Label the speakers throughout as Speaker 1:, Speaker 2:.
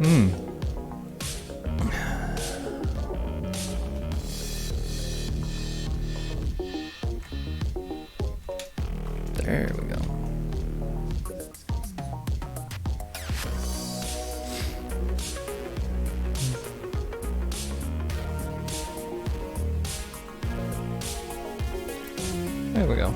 Speaker 1: There we go. There we go.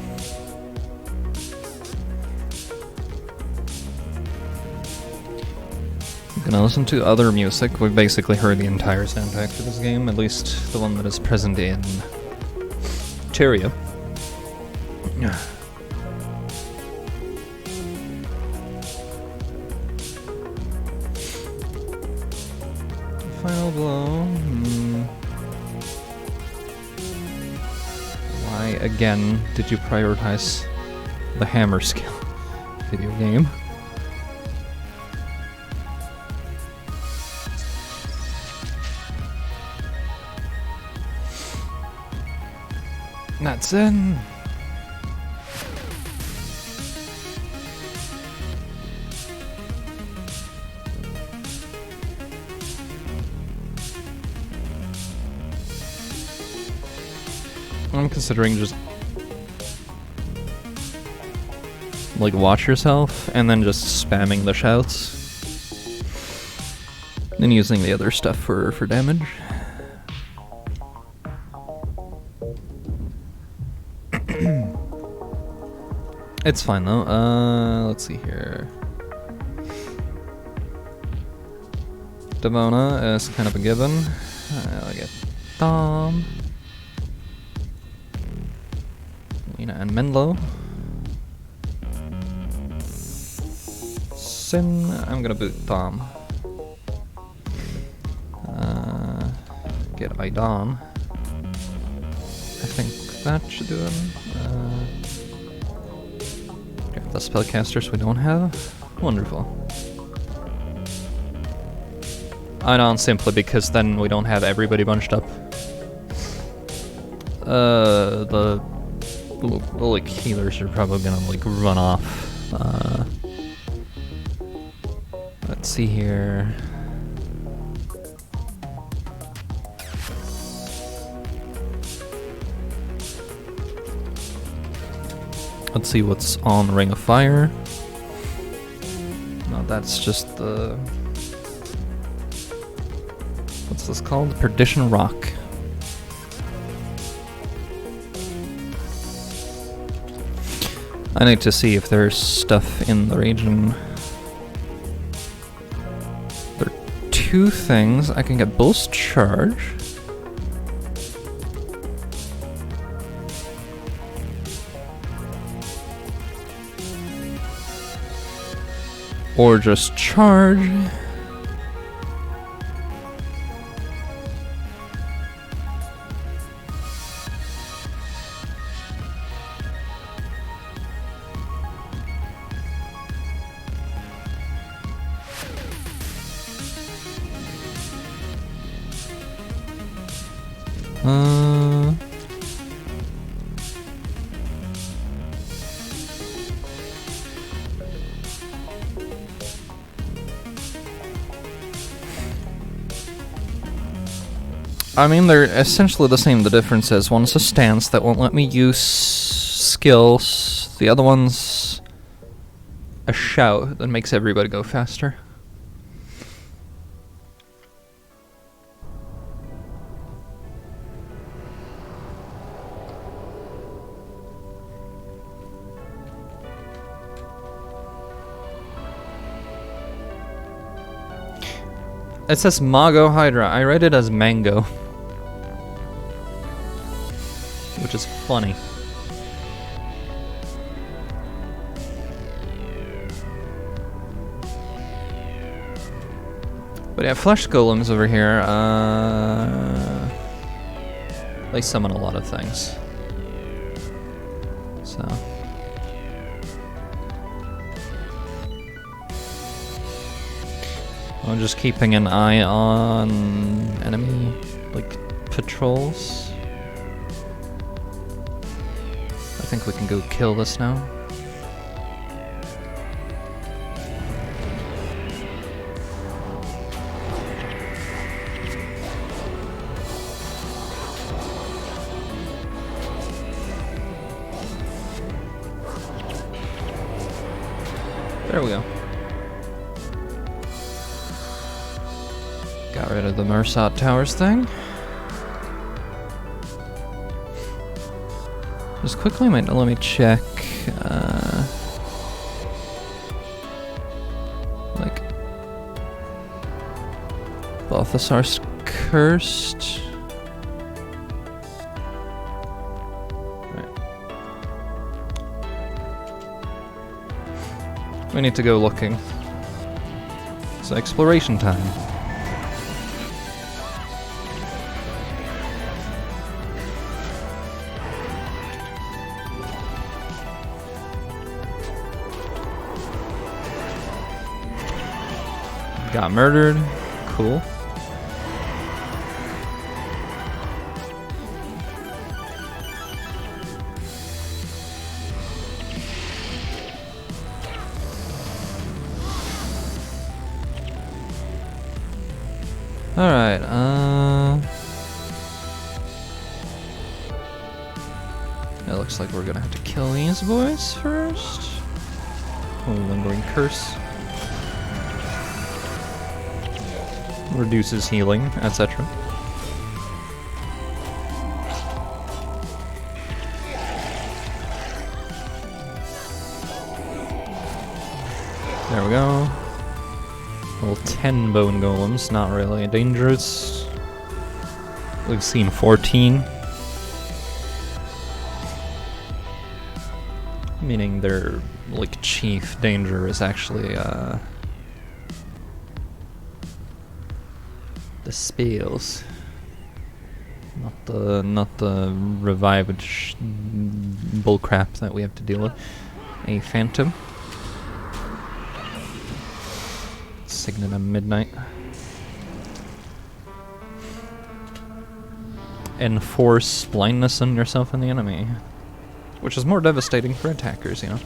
Speaker 1: You can listen to other music. We've basically heard the entire soundtrack for this game, at least the one that is present in Terria. Final blow. Why again did you prioritize the hammer skill? Video game. That's it. I'm considering just like watch yourself and then just spamming the shouts and using the other stuff for damage. It's fine though. Let's see here. Devona is kind of a given. I'll get Tom. Lena and Menlo. Sin, I'm gonna boot Tom. Get Aidan. I think that should do him. Grab the spellcasters we don't have. Wonderful. Aidan simply because then we don't have everybody bunched up. The like healers are probably gonna like run off. Let's see here. Let's see what's on Ring of Fire. No, that's just the... What's this called? Perdition Rock. I need to see if there's stuff in the region. There are two things. I can get Bull's Charge. Or just charge. I mean, they're essentially the same. The difference is one's a stance that won't let me use skills. The other one's a shout that makes everybody go faster. It says Mago Hydra. I read it as Mango. Which is funny. But yeah, flesh golems over here, they summon a lot of things. So. I'm just keeping an eye on enemy, like, patrols. I think we can go kill this now. There we go. Got rid of the Mersat Towers thing. Just quickly, let me check. Like Balthasar's cursed. Right. We need to go looking. It's exploration time. Got murdered. Cool. Alright, it looks like we're gonna have to kill these boys first. Oh, lingering curse. Reduces healing, etc. There we go. Well, 10 bone golems, not really dangerous. We've seen 14. Meaning their, like, chief danger is actually, the spells. Not the revived bullcrap that we have to deal with. A phantom. Signet of Midnight. Enforce blindness on yourself and the enemy. Which is more devastating for attackers, you know?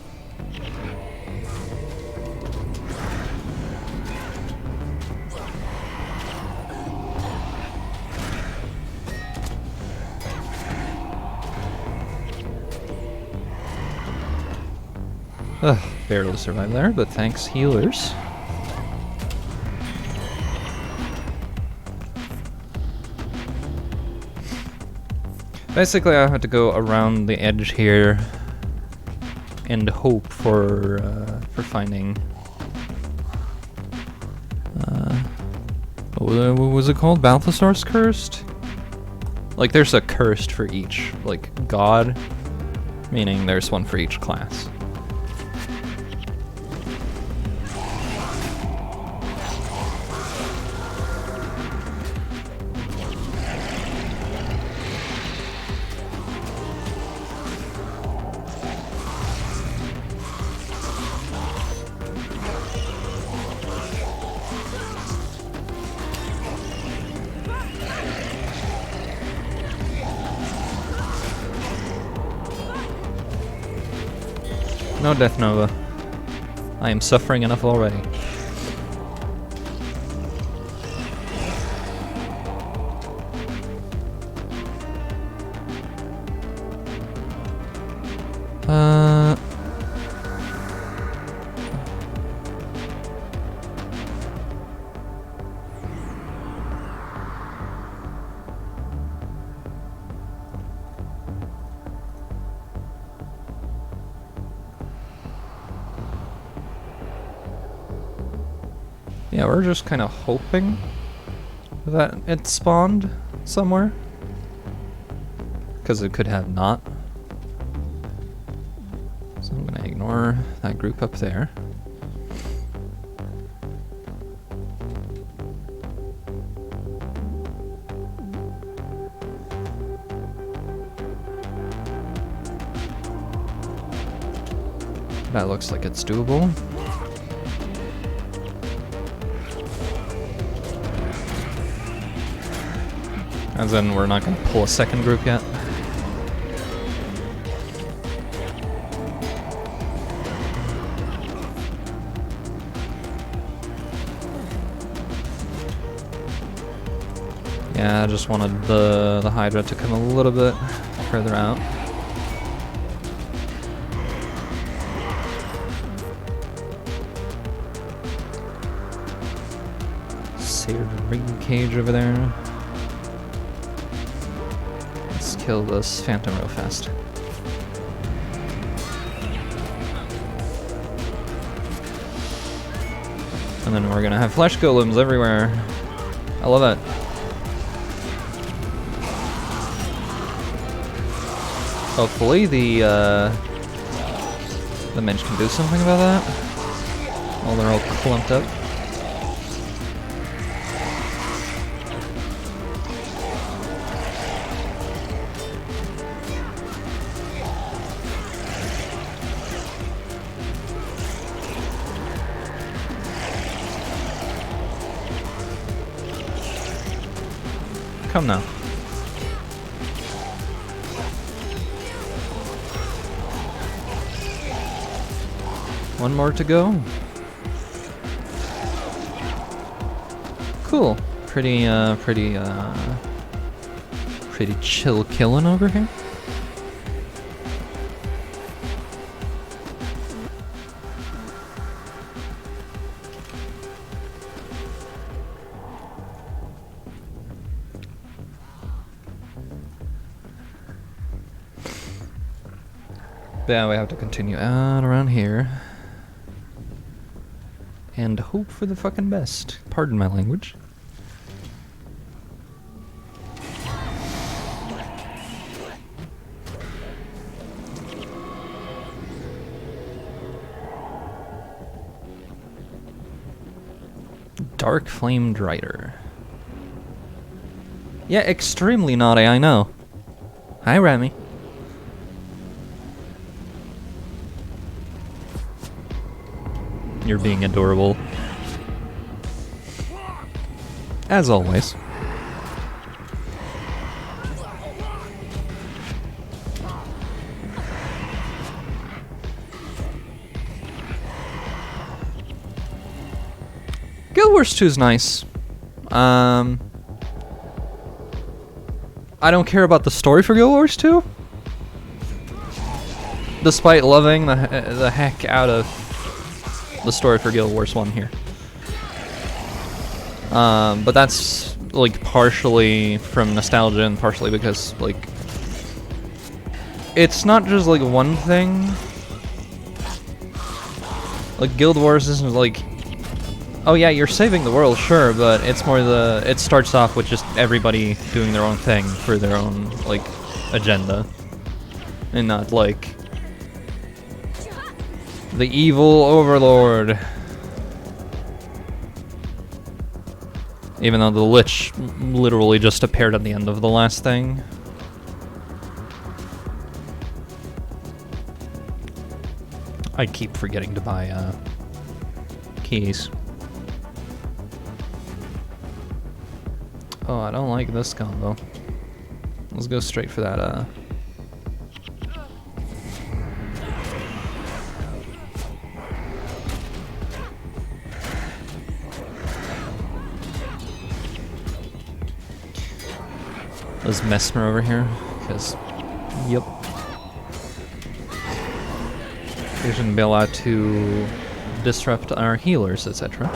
Speaker 1: Ugh, barely survived there, but thanks, healers. Basically, I had to go around the edge here and hope for finding. What was it called? Balthasar's cursed? Like, there's a cursed for each, like, god, meaning there's one for each class. No Death Nova. I am suffering enough already. Yeah, we're just kind of hoping that it spawned somewhere. Because it could have not. So I'm gonna ignore that group up there. That looks like it's doable. As in, we're not going to pull a second group yet. Yeah, I just wanted the Hydra to come a little bit further out. rig cage over there. Let's kill this phantom real fast. And then we're gonna have flesh golems everywhere. I love it. Hopefully the mage can do something about that. While they're all clumped up. Come now. One more to go. Cool. Pretty chill killing over here. Yeah, we have to continue out around here. And hope for the fucking best. Pardon my language. Dark Flamed Rider. Yeah, extremely naughty, I know. Hi, Remy. You're being adorable. As always. Guild Wars 2 is nice. I don't care about the story for Guild Wars 2. Despite loving the heck out of the story for Guild Wars 1 here. But that's like partially from nostalgia and partially because like it's not just like one thing. Like Guild Wars isn't like, oh yeah, you're saving the world, sure, but it's more it starts off with just everybody doing their own thing for their own like agenda. And not like the evil overlord. Even though the Lich literally just appeared at the end of the last thing. I keep forgetting to buy keys. Oh, I don't like this combo. Let's go straight for that There's Mesmer over here, because, yep. We shouldn't be allowed to disrupt our healers, etc.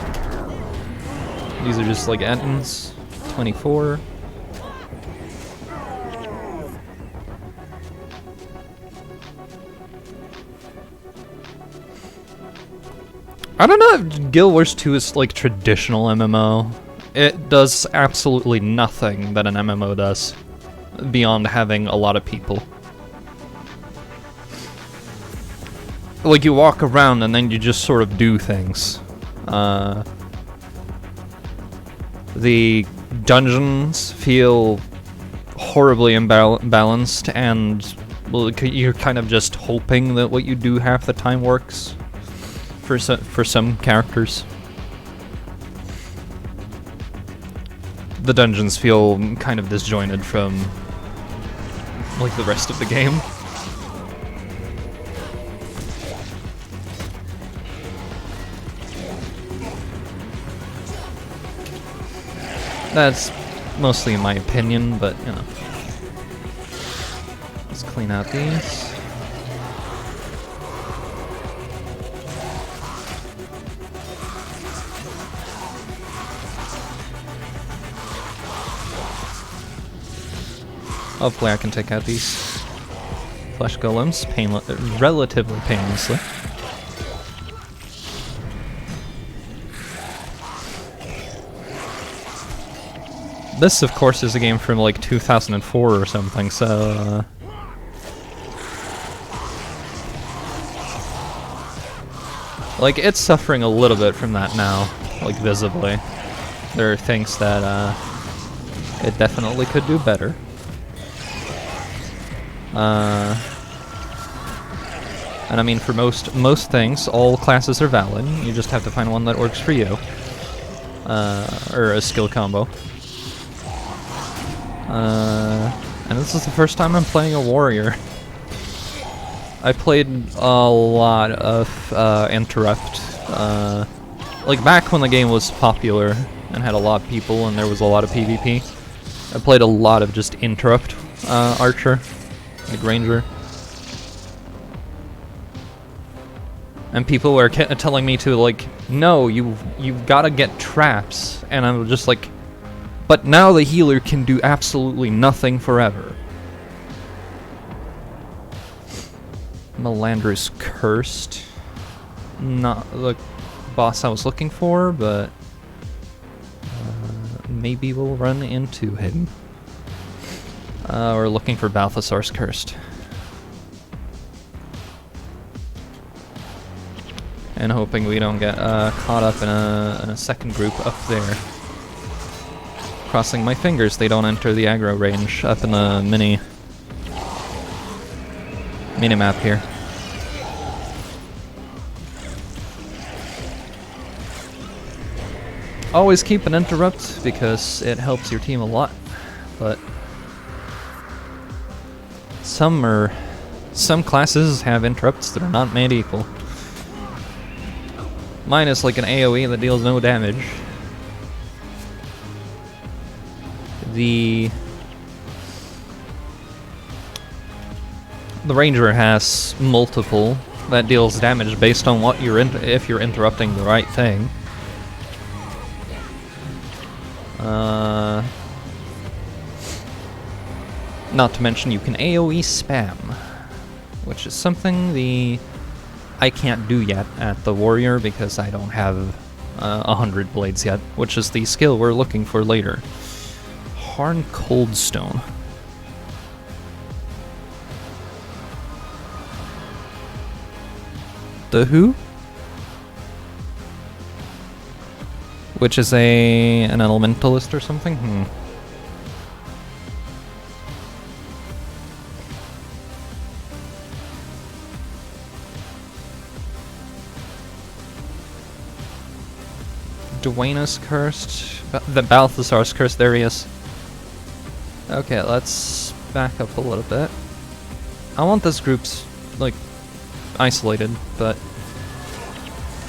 Speaker 1: These are just like ends. 24. I don't know if Guild Wars 2 is like traditional MMO. It does absolutely nothing that an MMO does, beyond having a lot of people. Like, you walk around and then you just sort of do things. The dungeons feel horribly imbalanced, and well, you're kind of just hoping that what you do half the time works for some characters. The dungeons feel kind of disjointed from like the rest of the game. That's mostly in my opinion, but you know. Let's clean out these. Hopefully I can take out these flesh golems relatively painlessly. This, of course, is a game from like 2004 or something, so like, it's suffering a little bit from that now, like, visibly. There are things that it definitely could do better. And I mean, for most things, all classes are valid. You just have to find one that works for you. Or a skill combo. And this is the first time I'm playing a warrior. I played a lot of Interrupt. Like back when the game was popular and had a lot of people and there was a lot of PvP. I played a lot of just Interrupt Archer, like Ranger. And people were telling me to, like, no, you've got to get traps. And I'm just like, but now the healer can do absolutely nothing forever. Melandra's Cursed. Not the boss I was looking for, but maybe we'll run into him. We're looking for Balthasar's Cursed. And hoping we don't get caught up in a second group up there. Crossing my fingers they don't enter the aggro range up in the mini-map here. Always keep an interrupt because it helps your team a lot, but some classes have interrupts that are not made equal. Mine is like an AoE that deals no damage. The Ranger has multiple that deals damage based on what if you're interrupting the right thing. Not to mention you can AoE spam, which is something I can't do yet at the warrior because I don't have 100 blades yet, which is the skill we're looking for later. Harn Coldstone. The who? Which is an elementalist or something? Duena's Cursed. The Balthasar's Cursed, there he is. Okay, let's back up a little bit. I want this group's, like, isolated, but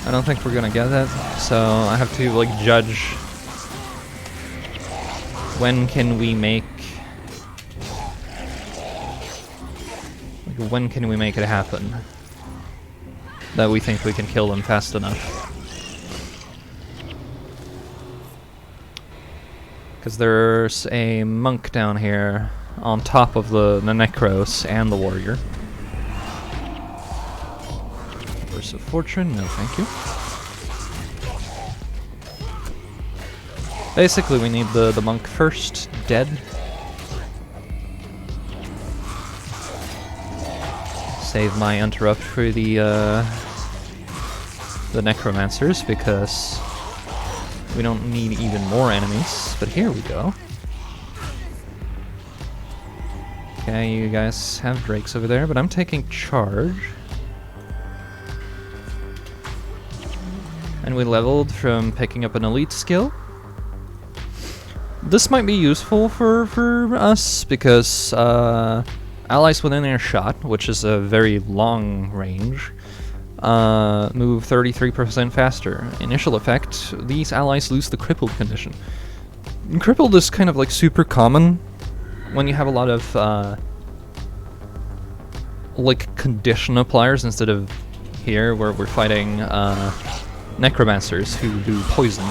Speaker 1: I don't think we're gonna get that, so I have to, like, judge when can we make it happen that we think we can kill them fast enough. Because there's a monk down here on top of the Necros and the warrior. Verse of Fortune, no thank you. Basically we need the monk first dead. Save my interrupt for the necromancers because we don't need even more enemies, but here we go. Okay, you guys have drakes over there, but I'm taking charge. And we leveled from picking up an elite skill. This might be useful for us because allies within earshot, which is a very long range, move 33% faster. Initial effect, these allies lose the crippled condition. Crippled is kind of like super common when you have a lot of like condition appliers instead of here where we're fighting necromancers who do poison.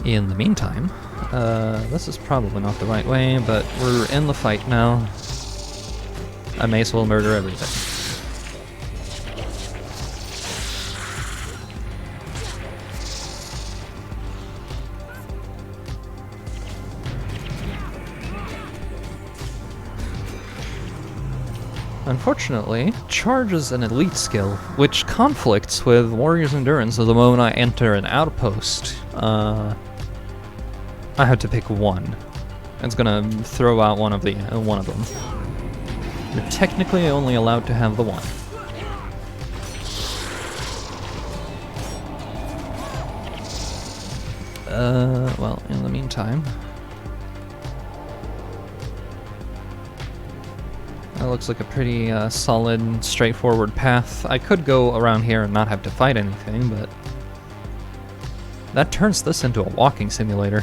Speaker 1: In the meantime, this is probably not the right way, but we're in the fight now. I may as well murder everything. Unfortunately, charge is an elite skill, which conflicts with Warrior's Endurance, so the moment I enter an outpost, I have to pick one. It's gonna throw out one of them. You're technically only allowed to have the one. Well, in the meantime... That looks like a pretty solid, straightforward path. I could go around here and not have to fight anything, but... that turns this into a walking simulator.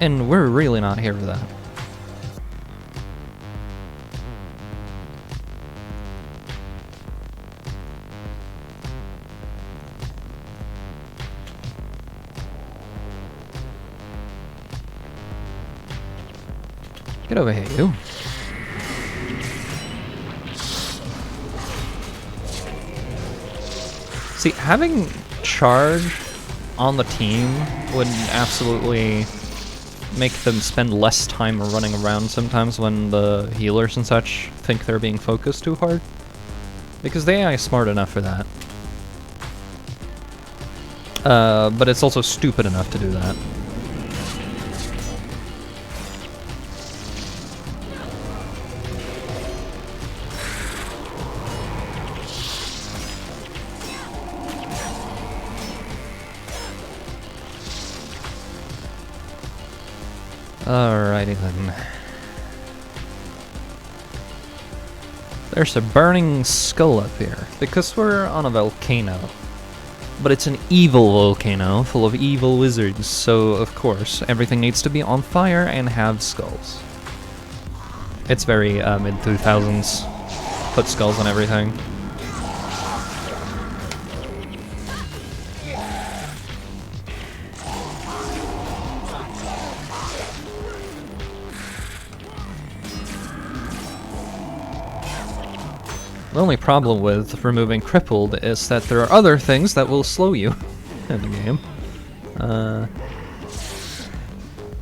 Speaker 1: And we're really not here for that. Get over here, you. See, having charge on the team would absolutely make them spend less time running around sometimes when the healers and such think they're being focused too hard. Because the AI is smart enough for that. But it's also stupid enough to do that. Alrighty then. There's a burning skull up here, because we're on a volcano. But it's an evil volcano, full of evil wizards, so of course, everything needs to be on fire and have skulls. It's very mid-2000s. Put skulls on everything. The only problem with removing crippled is that there are other things that will slow you in the game.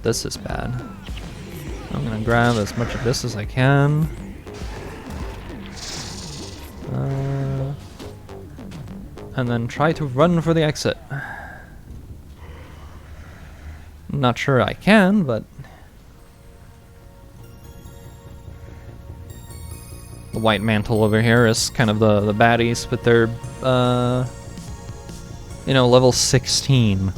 Speaker 1: This is bad. I'm gonna grab as much of this as I can. And then try to run for the exit. Not sure I can, but... The white mantle over here is kind of the baddies, but they're, you know, level 16.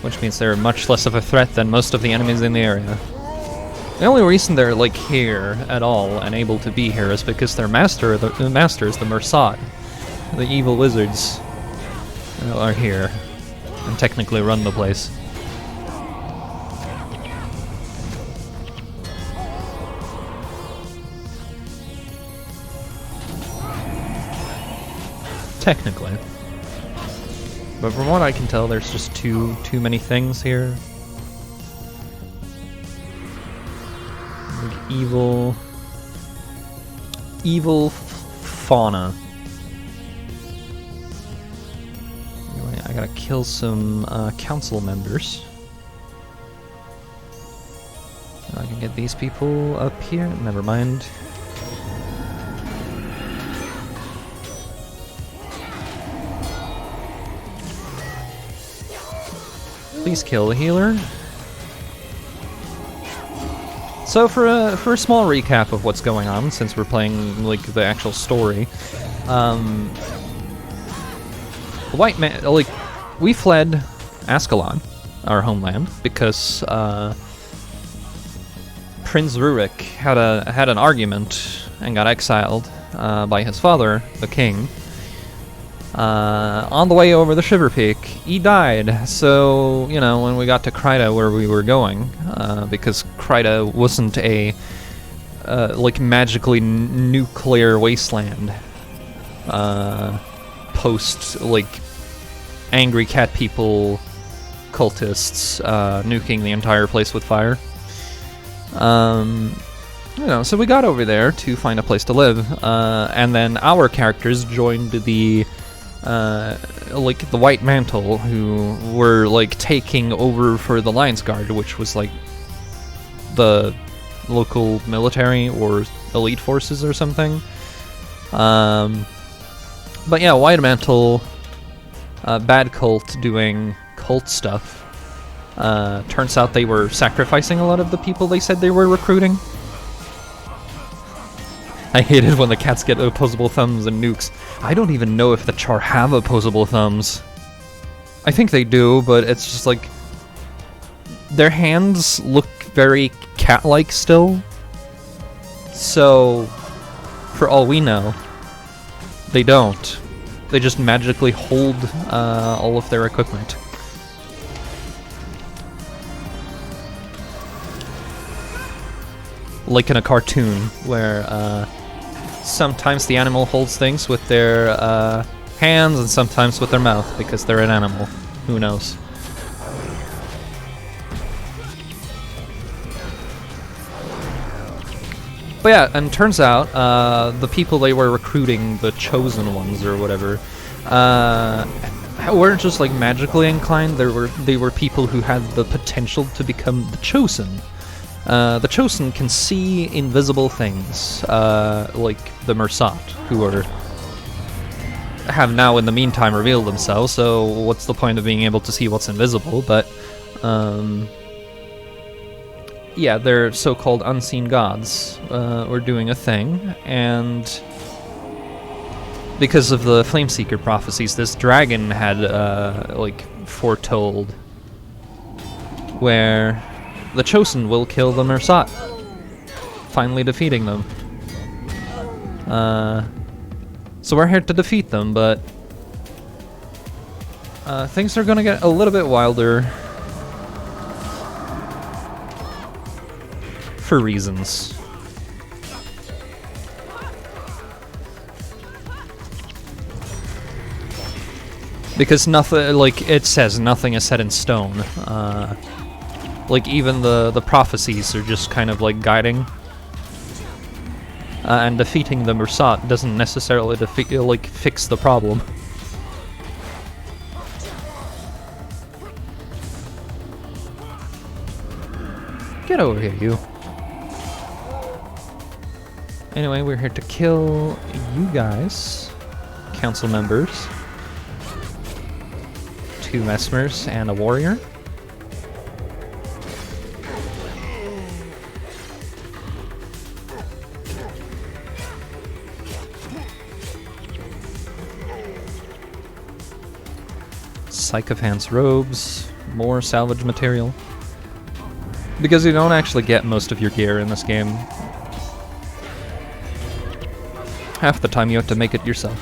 Speaker 1: Which means they're much less of a threat than most of the enemies in the area. The only reason they're, like, here at all and able to be here is because their master, the master is the Mersat. The evil wizards are here and technically run the place. Technically. But from what I can tell, there's just too many things here. Evil fauna. Anyway, I gotta kill some council members. I can get these people up here. Never mind. Please kill the healer. So for a small recap of what's going on, since we're playing like the actual story, the white man, like, we fled Ascalon, our homeland, because Prince Rurik had an argument and got exiled by his father, the king, On the way over the Shiver Peak, he died. So, you know, when we got to Kryta where we were going, because Kryta wasn't a, like, magically nuclear wasteland, post, like, angry cat people, cultists, nuking the entire place with fire. You know, so we got over there to find a place to live, and then our characters joined the, like, the White Mantle, who were, like, taking over for the Lions Guard, which was, like, the local military or elite forces or something. But yeah, White Mantle, bad cult doing cult stuff. Turns out they were sacrificing a lot of the people they said they were recruiting. I hate it when the cats get opposable thumbs and nukes. I don't even know if the Char have opposable thumbs. I think they do, but it's just like... their hands look very cat-like still. So, for all we know, they don't. They just magically hold all of their equipment. Like in a cartoon, where sometimes the animal holds things with their hands and sometimes with their mouth, because they're an animal. Who knows? But yeah, and turns out the people they were recruiting, the chosen ones or whatever, weren't just like magically inclined. They were people who had the potential to become the chosen. The chosen can see invisible things, like the Mersat, who have now in the meantime revealed themselves, so what's the point of being able to see what's invisible? But, yeah, they're so-called unseen gods, were doing a thing, and because of the Flameseeker prophecies, this dragon had, like, foretold where the Chosen will kill the Mersat, finally defeating them. So we're here to defeat them, but things are gonna get a little bit wilder for reasons. Because nothing, like it says, nothing is set in stone. Like even the prophecies are just kind of like guiding. And defeating the Mersat doesn't necessarily like fix the problem. Get over here, you. Anyway, we're here to kill you guys, council members, 2 Mesmers and a warrior. Sycophant's robes, more salvage material. Because you don't actually get most of your gear in this game. Half the time you have to make it yourself.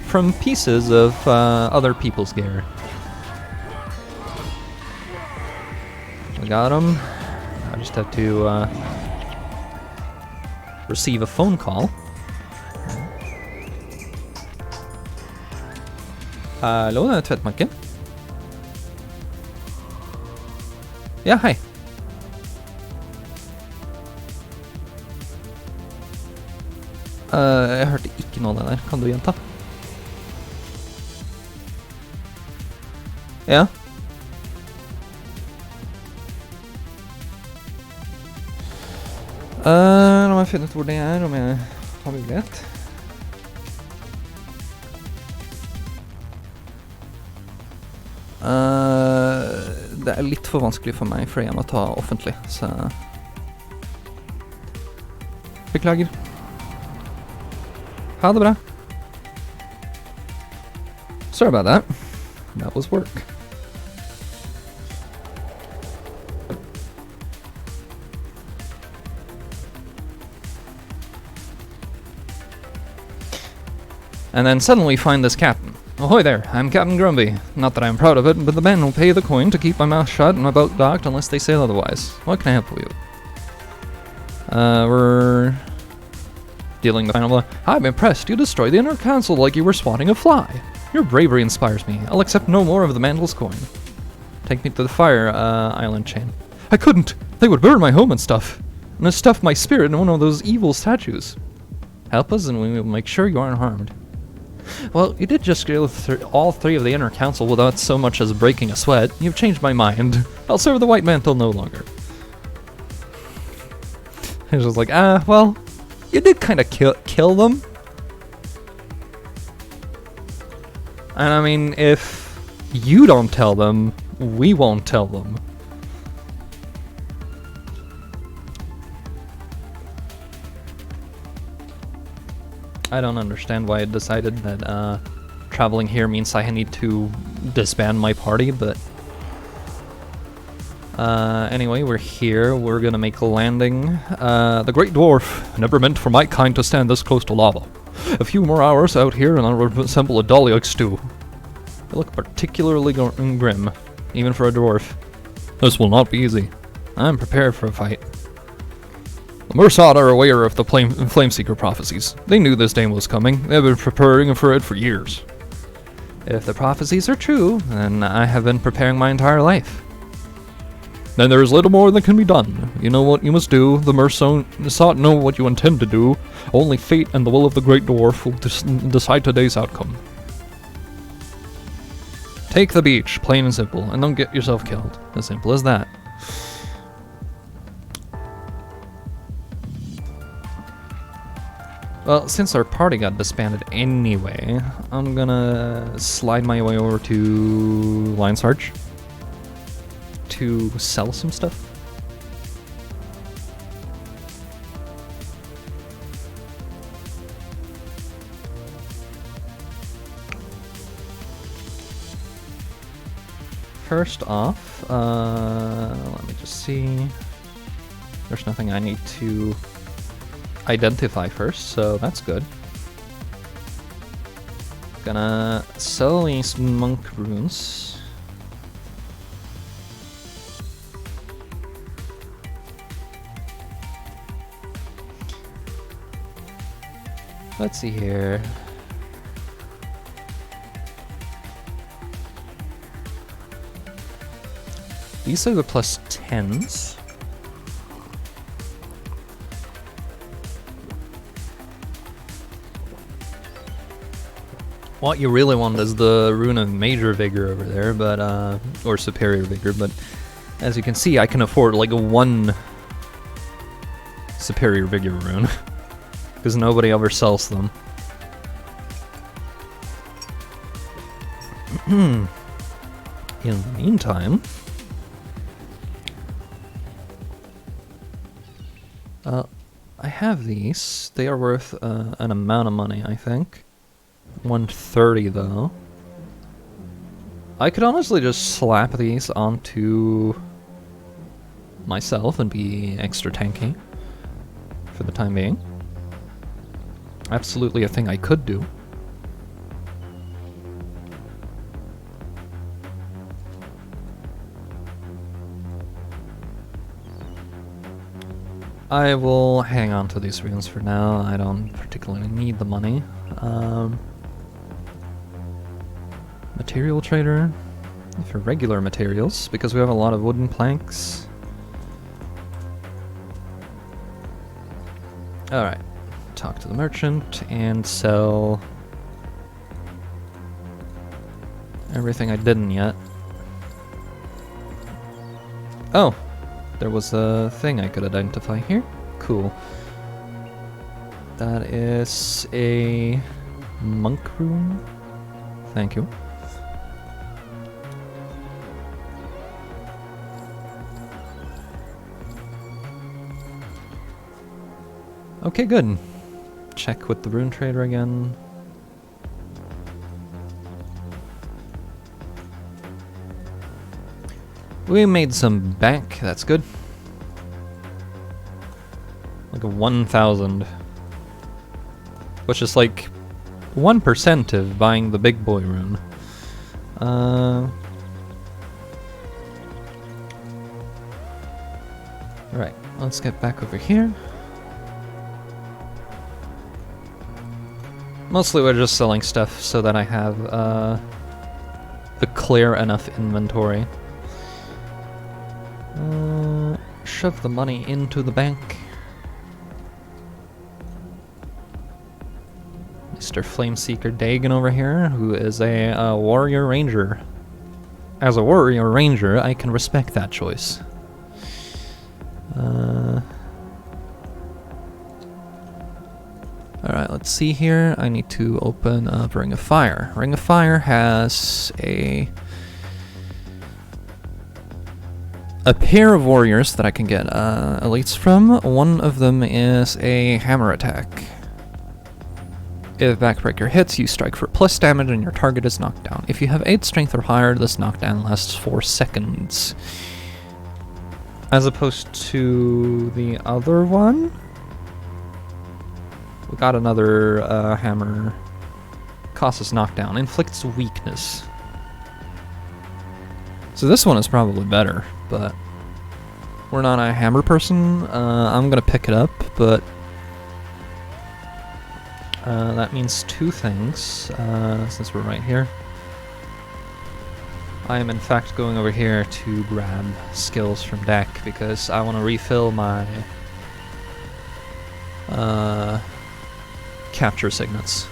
Speaker 1: From pieces of other people's gear. We got him. I just have to receive a phone call. Hallo, det er Tvettmarken. Ja, hei. Jeg hørte ikke noe av det der. Kan du gjenta? Ja. La meg finne ut hvor det er, om jeg har mulighet. Det er litt for vanskelig for meg, fordi jeg må ta offentlig, så... Beklager. Ha det bra. Sorry about that. That was work. And then suddenly find this captain. Ahoy there, I'm Captain Grumpy. Not that I'm proud of it, but the men will pay the coin to keep my mouth shut and my boat docked unless they say otherwise. What can I help you? We're dealing the final blow. I'm impressed. You destroyed the inner council like you were swatting a fly. Your bravery inspires me. I'll accept no more of the Mandel's coin. Take me to the fire island chain. I couldn't. They would burn my home and stuff. And stuff my spirit in one of those evil statues. Help us and we will make sure you aren't harmed. Well, you did just go through all three of the inner council without so much as breaking a sweat. You've changed my mind. I'll serve the white mantle no longer. I was just like, well, you did kind of kill them. And I mean, if you don't tell them, we won't tell them. I don't understand why it decided that traveling here means I need to disband my party, but anyway, we're here. We're gonna make a landing. The Great Dwarf, never meant for my kind to stand this close to lava. A few more hours out here and I'll resemble a Dalek stew. They look particularly grim, even for a dwarf. This will not be easy. I'm prepared for a fight. The Mursad are aware of the Flameseeker prophecies. They knew this day was coming. They've been preparing for it for years. If the prophecies are true, then I have been preparing my entire life. Then there is little more that can be done. You know what you must do. The Mursad know what you intend to do. Only fate and the will of the Great Dwarf will decide today's outcome. Take the beach, plain and simple, and don't get yourself killed. As simple as that. Well, since our party got disbanded anyway, I'm gonna slide my way over to Lion Sarge to sell some stuff. First off, let me just see. There's nothing I need to identify first, so that's good. Gonna sell these monk runes. Let's see here. These are the plus 10s. What you really want is the rune of Major Vigor over there, but or Superior Vigor, but as you can see, I can afford like one Superior Vigor rune because nobody ever sells them. In the meantime, I have these. They are worth an amount of money, I think. 130 though. I could honestly just slap these onto myself and be extra tanky for the time being. Absolutely a thing I could do. I will hang on to these runes for now. I don't particularly need the money. Material trader for regular materials, because we have a lot of wooden planks. Alright, talk to the merchant and sell everything I didn't yet. Oh, there was a thing I could identify here. Cool. That is a monk rune. Thank you. Okay, good. Check with the rune trader again. We made some bank, that's good. Like a 1,000. Which is like 1% of buying the big boy rune. Right, let's get back over here. Mostly we're just selling stuff so that I have a clear enough inventory. Shove the money into the bank. Mr. Flameseeker Dagon over here, who is a warrior ranger. As a warrior ranger, I can respect that choice. Alright, let's see here. I need to open up Ring of Fire. Ring of Fire has a pair of warriors that I can get elites from. One of them is a hammer attack. If Backbreaker hits, you strike for plus damage and your target is knocked down. If you have 8 strength or higher, this knockdown lasts 4 seconds. As opposed to the other one, we got another hammer. Causes knockdown, inflicts weakness. So this one is probably better, but we're not a hammer person. I'm gonna pick it up, but that means 2 things, since we're right here. I am in fact going over here to grab skills from deck because I want to refill my capture signets.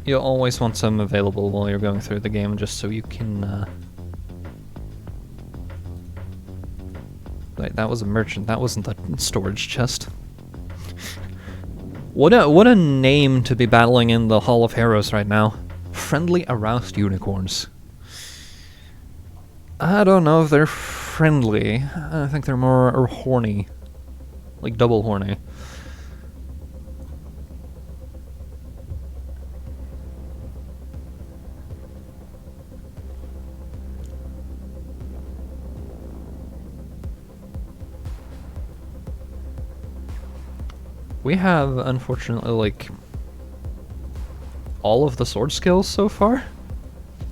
Speaker 1: You'll always want some available while you're going through the game, just so you can Wait, that was a merchant, that wasn't the storage chest. What a name to be battling in the Hall of Heroes right now. Friendly aroused unicorns. I don't know if they're friendly. I think they're more horny. Like double horny. We have, unfortunately, like, all of the sword skills so far,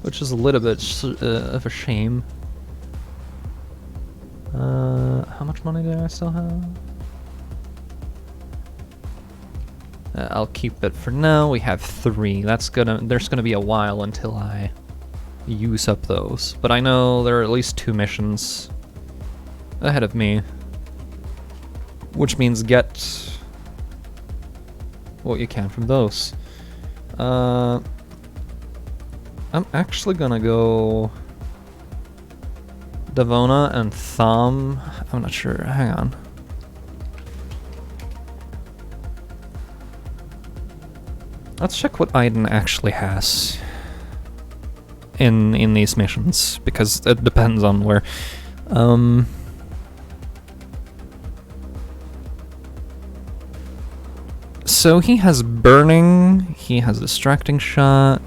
Speaker 1: which is a little bit of a shame. How much money do I still have? I'll keep it for now. We have 3. There's gonna be a while until I use up those, but I know there are at least 2 missions ahead of me, which means get what you can from those. I'm actually gonna go Devona and Thom. I'm not sure. Hang on. Let's check what Aiden actually has in these missions, because it depends on where. So he has burning, he has distracting shot.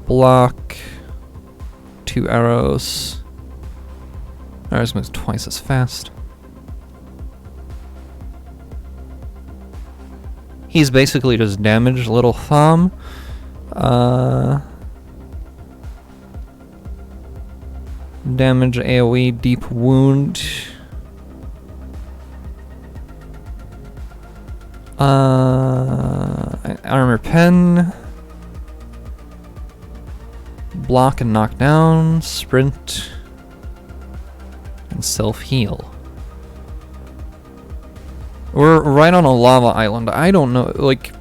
Speaker 1: Block, 2 arrows. Arrows move twice as fast. He's basically just damaged little Thumb. Damage, AoE, deep wound. Armor pen. Block and knock down, sprint, and self-heal. We're right on a lava island. I don't know, like,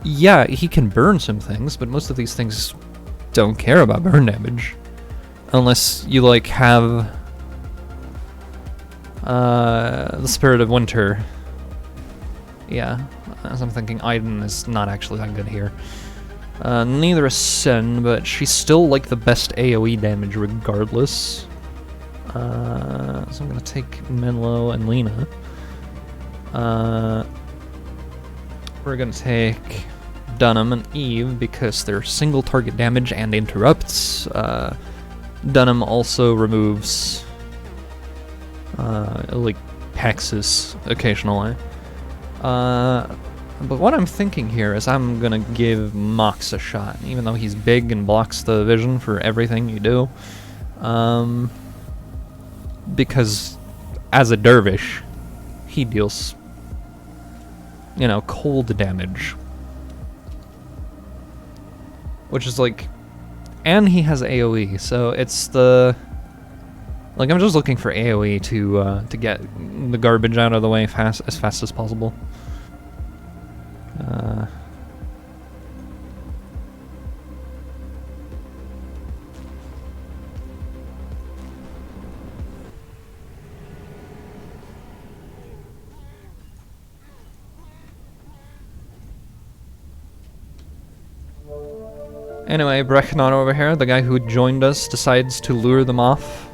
Speaker 1: yeah, he can burn some things, but most of these things don't care about burn damage. Unless you, like, have the Spirit of Winter. Yeah, as I'm thinking, Aiden is not actually that good here. Neither is Sen, but she's still, like, the best AoE damage regardless. So I'm gonna take Menlo and Lena. We're gonna take Dunham and Eve because they're single target damage and interrupts. Dunham also removes like hexes occasionally. But what I'm thinking here is I'm gonna give Mox a shot, even though he's big and blocks the vision for everything you do. Because as a dervish, he deals, you know, cold damage. Which is like, and he has AoE, so it's the, like, I'm just looking for AoE to get the garbage out of the way as fast as possible. Anyway, Brechnot over here, the guy who joined us, decides to lure them off.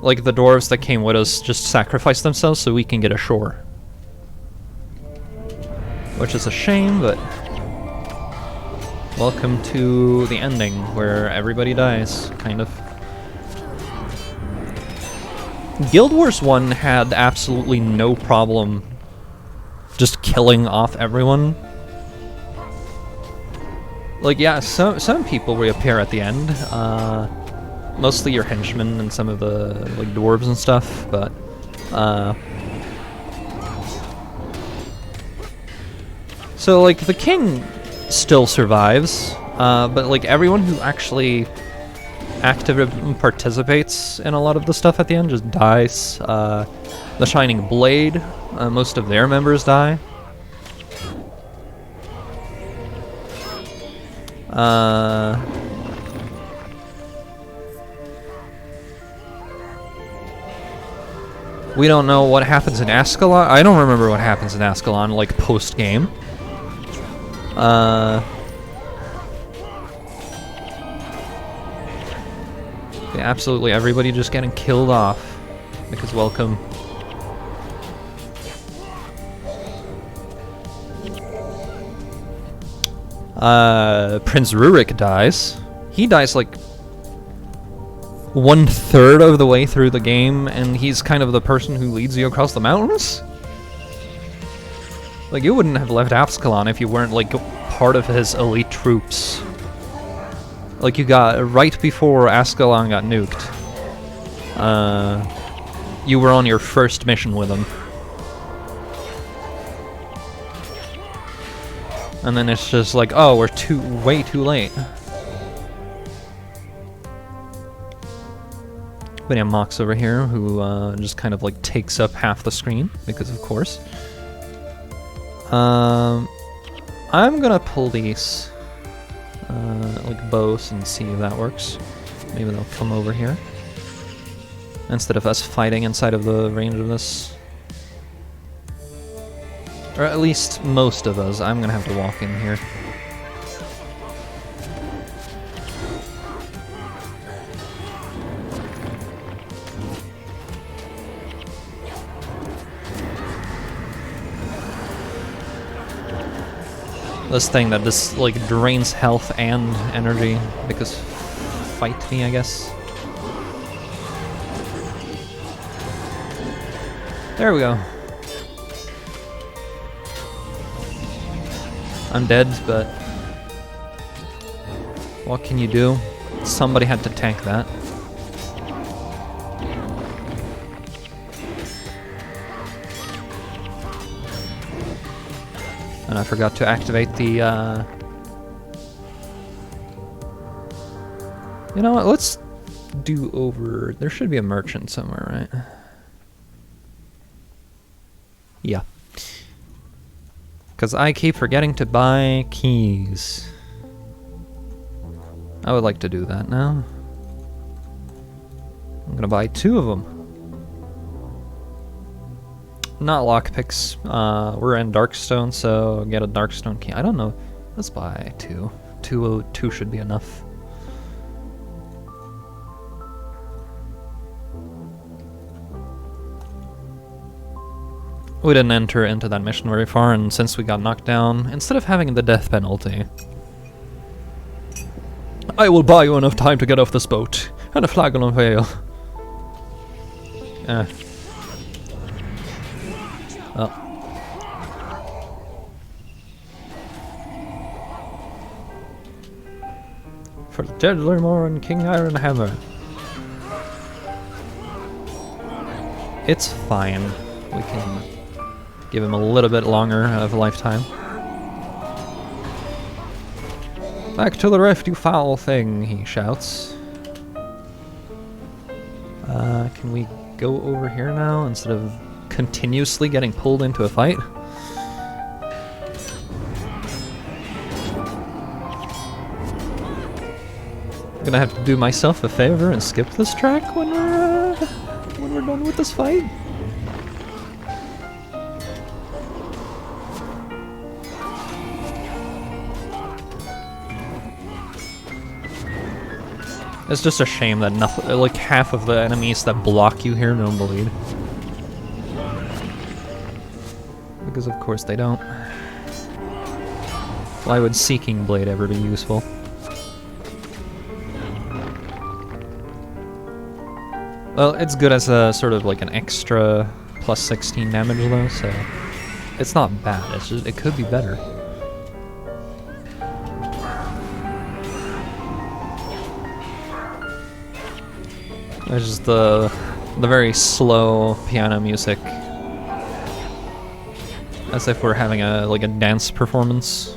Speaker 1: Like, the dwarves that came with us just sacrificed themselves so we can get ashore. Which is a shame, but welcome to the ending, where everybody dies, kind of. Guild Wars 1 had absolutely no problem just killing off everyone. Like, yeah, some people reappear at the end. Mostly your henchmen and some of the, like, dwarves and stuff, but so, like, the king still survives, but, like, everyone who actually actively participates in a lot of the stuff at the end just dies. The Shining Blade, most of their members die. We don't know what happens in Ascalon. I don't remember what happens in Ascalon, like, post-game. Yeah, absolutely everybody just getting killed off. Because welcome. Prince Rurik dies. He dies like 1/3 of the way through the game, and he's kind of the person who leads you across the mountains. Like, you wouldn't have left Ascalon if you weren't, like, part of his elite troops. Like, you got, right before Ascalon got nuked, you were on your first mission with him. And then it's just like, oh, we're way too late. But yeah, Mox over here, who just kind of like takes up half the screen, because of course. I'm gonna pull these like bows and see if that works. Maybe they'll come over here instead of us fighting inside of the range of this. Or at least most of us. I'm gonna have to walk in here. This thing that just like drains health and energy, because fight me, I guess. There we go. I'm dead, but what can you do? Somebody had to tank that. And I forgot to activate the, you know what, let's do over... There should be a merchant somewhere, right? Yeah. Because I keep forgetting to buy keys. I would like to do that now. I'm gonna buy 2 of them. Not lockpicks. We're in Darkstone, so get a Darkstone key. I don't know. Let's buy 2. 2 should be enough. We didn't enter into that mission very far, and since we got knocked down, instead of having the death penalty, I will buy you enough time to get off this boat, and a flag will unveil. Oh. For the Deadlermore and King Ironhammer. It's fine. We can give him a little bit longer of a lifetime. Back to the rift, you foul thing, he shouts. Can we go over here now instead of continuously getting pulled into a fight? I'm gonna have to do myself a favor and skip this track when we're done with this fight. It's just a shame that nothing, like half of the enemies that block you here don't bleed. Because of course they don't. Why would Seeking Blade ever be useful? Well, it's good as a sort of like an extra plus 16 damage though, so it's not bad, it's just, it could be better. It's just the very slow piano music, as if we're having a like a dance performance.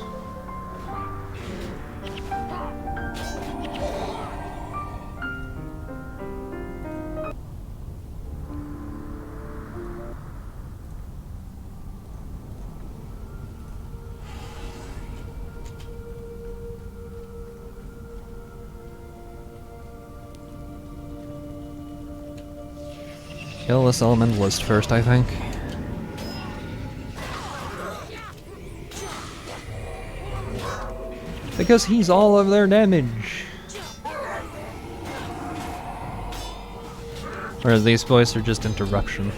Speaker 1: Kill this elementalist first, I think. Because he's all of their damage. Whereas these boys are just interruption.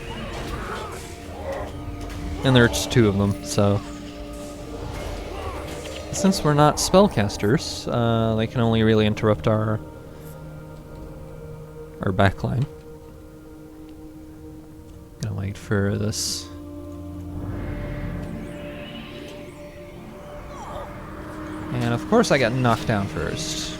Speaker 1: And there's two of them, so... Since we're not spellcasters, they can only really interrupt our backline. Gonna wait for this. And of course I got knocked down first.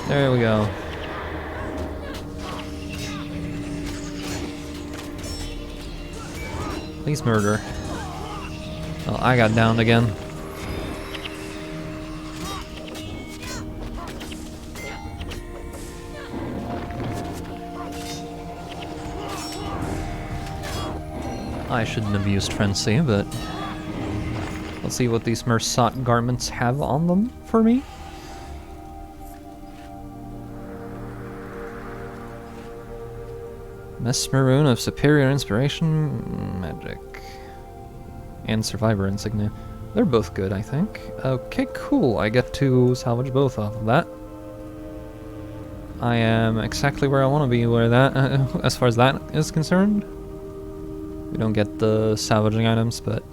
Speaker 1: There we go. Please murder. Well, I got downed again. I shouldn't have used Frenzy, but let's see what these Mersat garments have on them for me. Mesmeroon of Superior Inspiration, Magic, and Survivor Insignia. They're both good, I think. Okay, cool. I get to salvage both off of that. I am exactly where I want to be where that, as far as that is concerned. We don't get the salvaging items, but...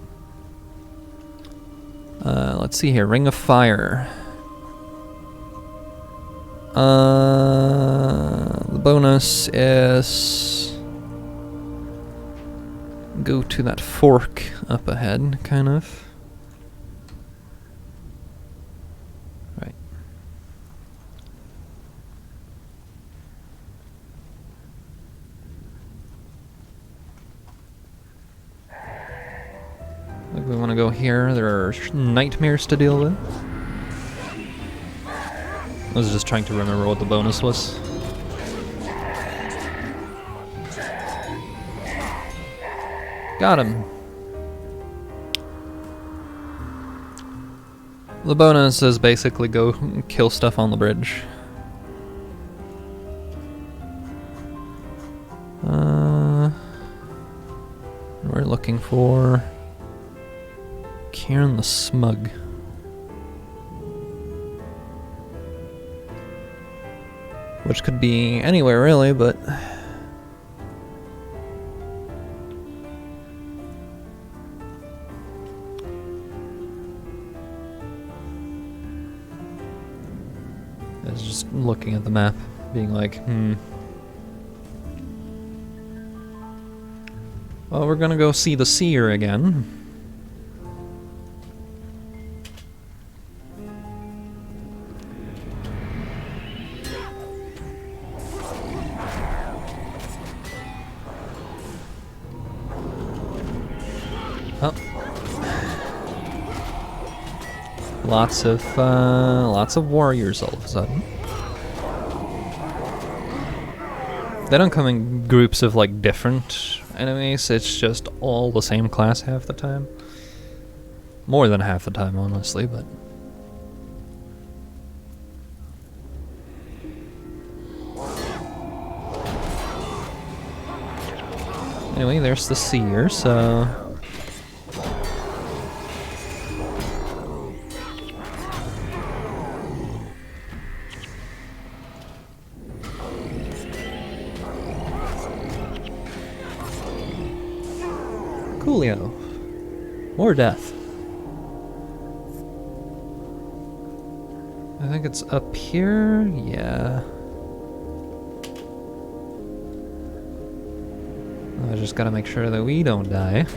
Speaker 1: let's see here. Ring of Fire. The bonus is... Go to that fork up ahead, kind of. Right. Like we want to go here. There are nightmares to deal with. I was just trying to remember what the bonus was. Got him. The bonus is basically go kill stuff on the bridge. We're looking for Cairn the Smug. Which could be anywhere really, but I was just looking at the map, being like, Well, we're gonna go see the seer again. Oh. Lots of warriors all of a sudden. They don't come in groups of like different enemies, it's just all the same class half the time. More than half the time, honestly, but... Anyway, there's the seer, so... Coolio. More death. I think it's up here? Yeah. I just gotta make sure that we don't die.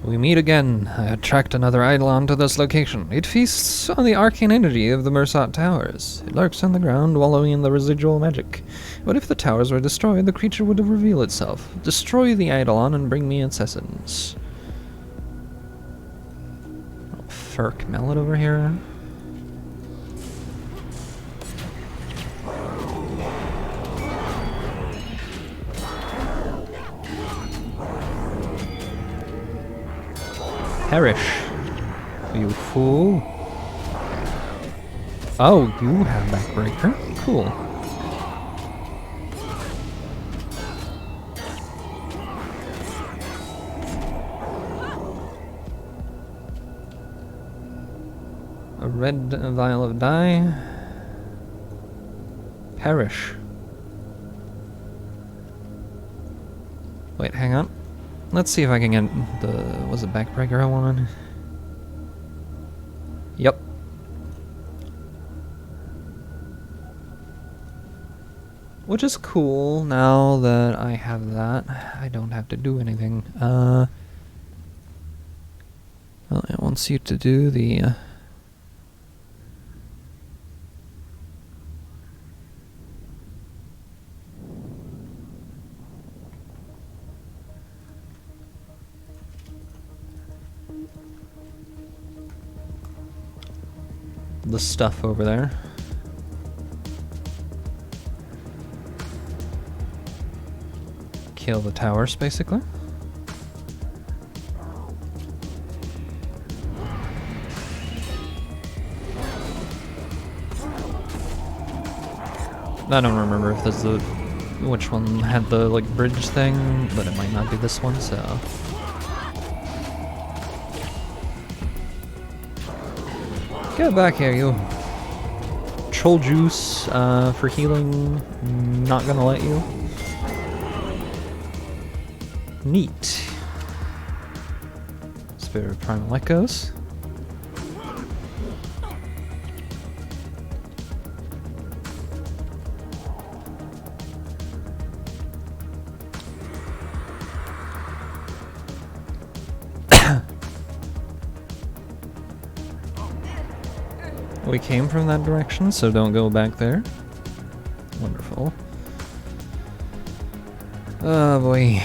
Speaker 1: We meet again. I attract another eidolon to this location. It feasts on the arcane energy of the Mersat Towers. It lurks on the ground, wallowing in the residual magic. What if the towers were destroyed? The creature would reveal itself. Destroy the eidolon and bring me its essence. Oh, Ferk Mallet over here. Perish, you fool. Oh, you have Backbreaker. Cool. A red vial of dye. Perish. Wait, hang on. Let's see if I can get the... was it Backbreaker I wanted? Yep. Which is cool, now that I have that. I don't have to do anything. Well, it wants you to do the... the stuff over there. Kill the towers, basically. I don't remember if there's the... which one had the, like, bridge thing, but it might not be this one, so... Get back here, you. Troll juice for healing. Not gonna let you. Neat. Spirit of Primal Echoes. We came from that direction, so don't go back there. Wonderful. Oh boy.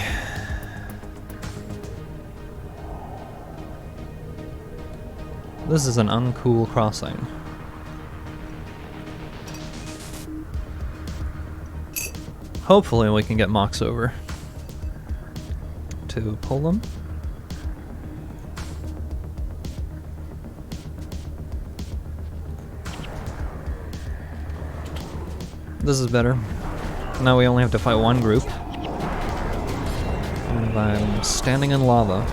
Speaker 1: This is an uncool crossing. Hopefully we can get Mox over to pull them. This is better. Now we only have to fight one group. And I'm standing in lava.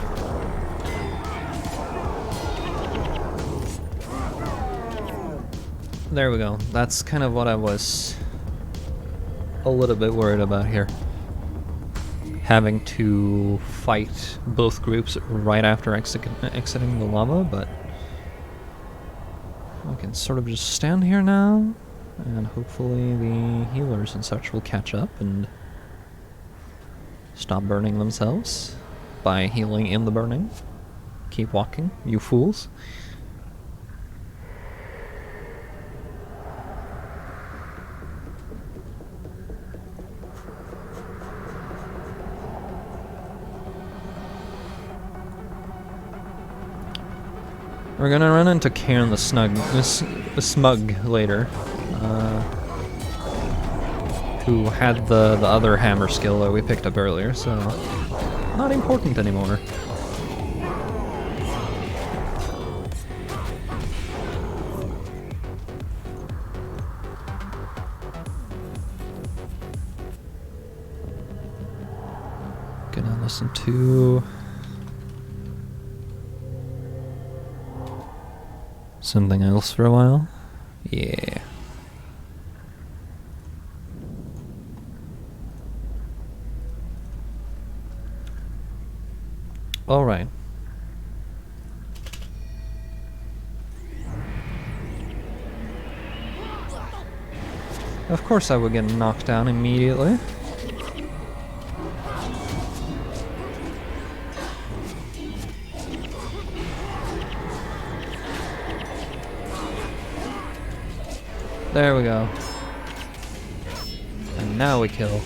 Speaker 1: There we go. That's kind of what I was a little bit worried about here. Having to fight both groups right after exiting the lava, but we can sort of just stand here now, and hopefully the healers and such will catch up and stop burning themselves by healing in the burning. Keep walking, you fools. We're gonna run into Cairn the Smug later, who had the other hammer skill that we picked up earlier, so not important anymore. Gonna listen to something else for a while. Yeah. All right. Of course I would get knocked down immediately. There we go. And now we kill.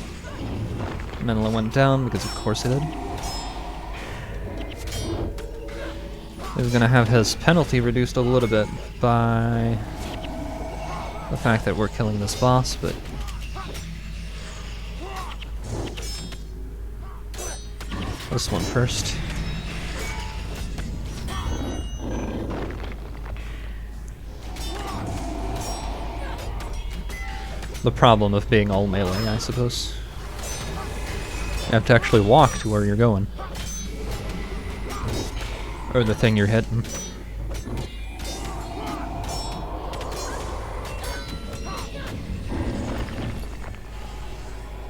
Speaker 1: Menela went down because of course he did. He's gonna have his penalty reduced a little bit by the fact that we're killing this boss, but this one first. The problem of being all melee, I suppose. You have to actually walk to where you're going. Or the thing you're hitting.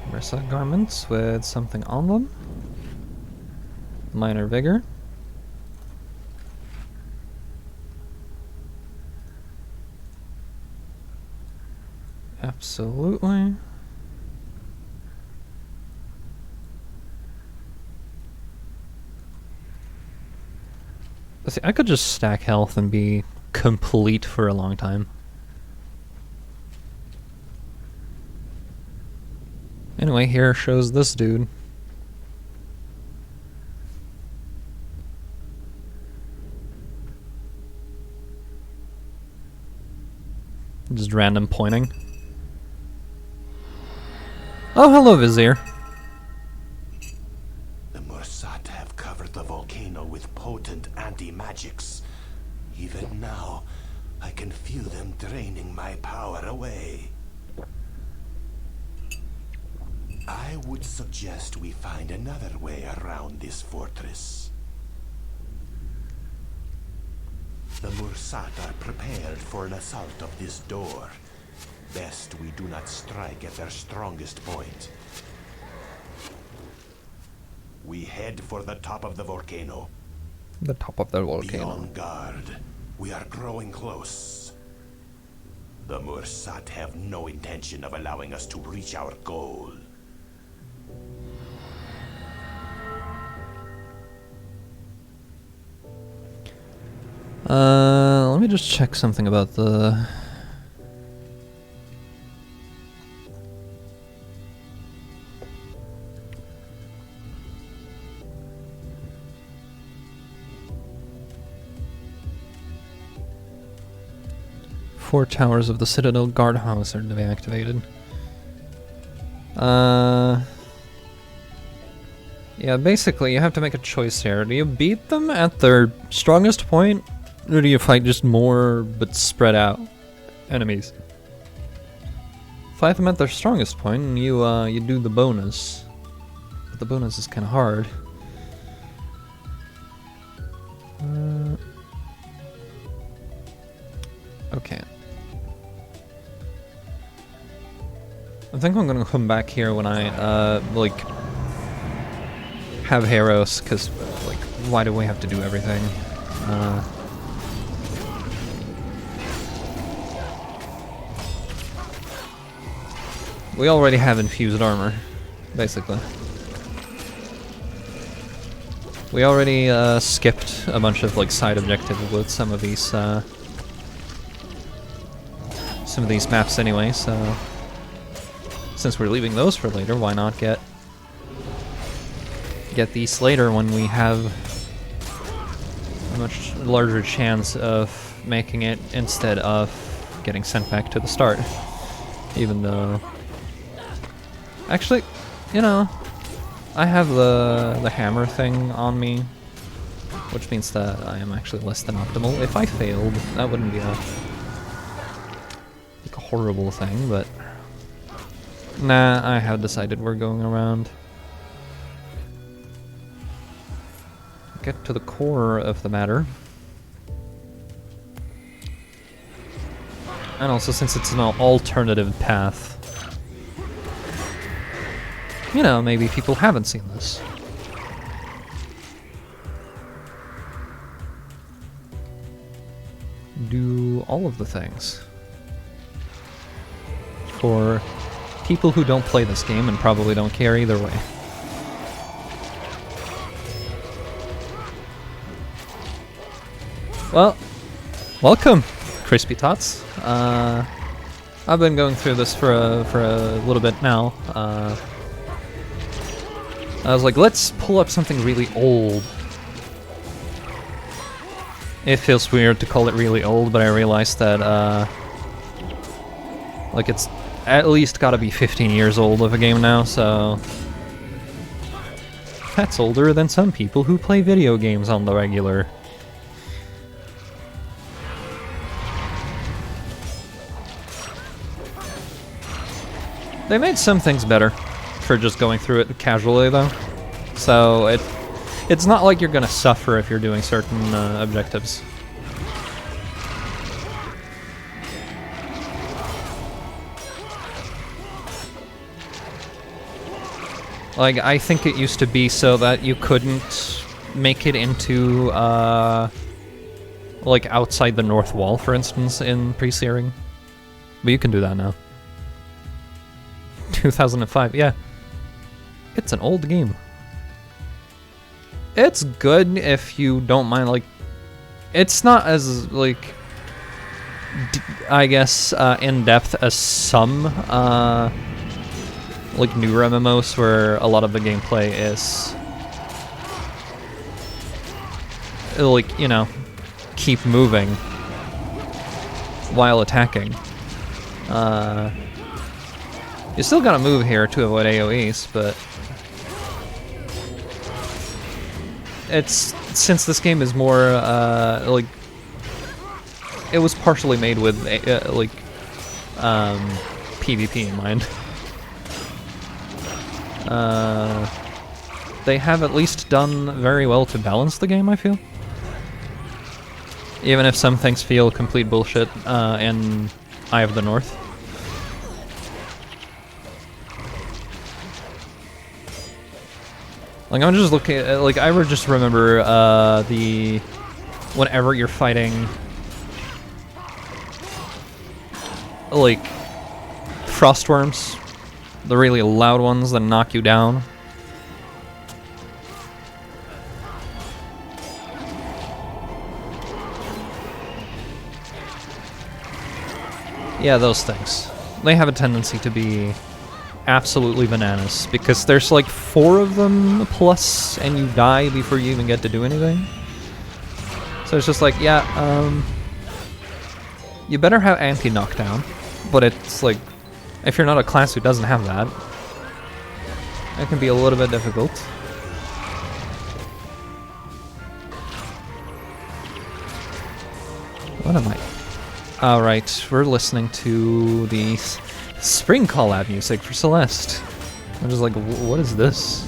Speaker 1: Versa garments with something on them. Minor vigor. Absolutely. See, I could just stack health and be complete for a long time. Anyway, here shows this dude. Just random pointing. Oh, hello, Vizier.
Speaker 2: The Mursat have covered the volcano with potent anti-magics. Even now, I can feel them draining my power away. I would suggest we find another way around this fortress. The Mursat are prepared for an assault of this door. Best we do not strike at their strongest point. We head for the top of the volcano.
Speaker 1: The top of the
Speaker 2: Be
Speaker 1: volcano.
Speaker 2: on guard. We are growing close. The Mursat have no intention of allowing us to reach our goal.
Speaker 1: Let me just check something about the... Four towers of the Citadel guardhouse are deactivated. Yeah, basically you have to make a choice here. Do you beat them at their strongest point, or do you fight just more but spread out enemies? Fight them at their strongest point, and you do the bonus. But the bonus is kind of hard. Okay. I think I'm gonna come back here when I, like, have Heroes, because, like, why do we have to do everything? We already have infused armor, basically. We already, skipped a bunch of, like, side objectives with some of these maps anyway, so... Since we're leaving those for later, why not get these later when we have a much larger chance of making it instead of getting sent back to the start. Even though... Actually, you know, I have the hammer thing on me, which means that I am actually less than optimal. If I failed, that wouldn't be like a horrible thing, but... Nah, I have decided we're going around. Get to the core of the matter. And also, since it's an alternative path, you know, maybe people haven't seen this. Do all of the things. For people who don't play this game and probably don't care either way. Well, welcome, Crispy Tots. I've been going through this for a little bit now. I was like, let's pull up something really old. It feels weird to call it really old, but I realized that, like, it's at least gotta be 15 years old of a game now, so... That's older than some people who play video games on the regular. They made some things better for just going through it casually, though. So it's not like you're gonna suffer if you're doing certain objectives. Like, I think it used to be so that you couldn't make it into, like, outside the north wall, for instance, in pre-searing. But you can do that now. 2005, yeah. It's an old game. It's good if you don't mind, like... It's not as, like... I guess, in-depth as some, like newer MMOs where a lot of the gameplay is like, you know, keep moving while attacking. You still gotta move here to avoid AoEs, but it's, since this game is more like, it was partially made with like PvP in mind. They have at least done very well to balance the game, I feel. Even if some things feel complete bullshit in Eye of the North. Like, I'm just looking at, like, I would just remember whenever you're fighting, like, frostworms, the really loud ones that knock you down. Yeah, those things. They have a tendency to be absolutely bananas, because there's like 4 of them plus, and you die before you even get to do anything. So it's just like, yeah, you better have anti-knockdown, but it's like, if you're not a class who doesn't have that, it can be a little bit difficult. What am I? Alright, we're listening to the Spring collab music for Celeste. I'm just like, what is this?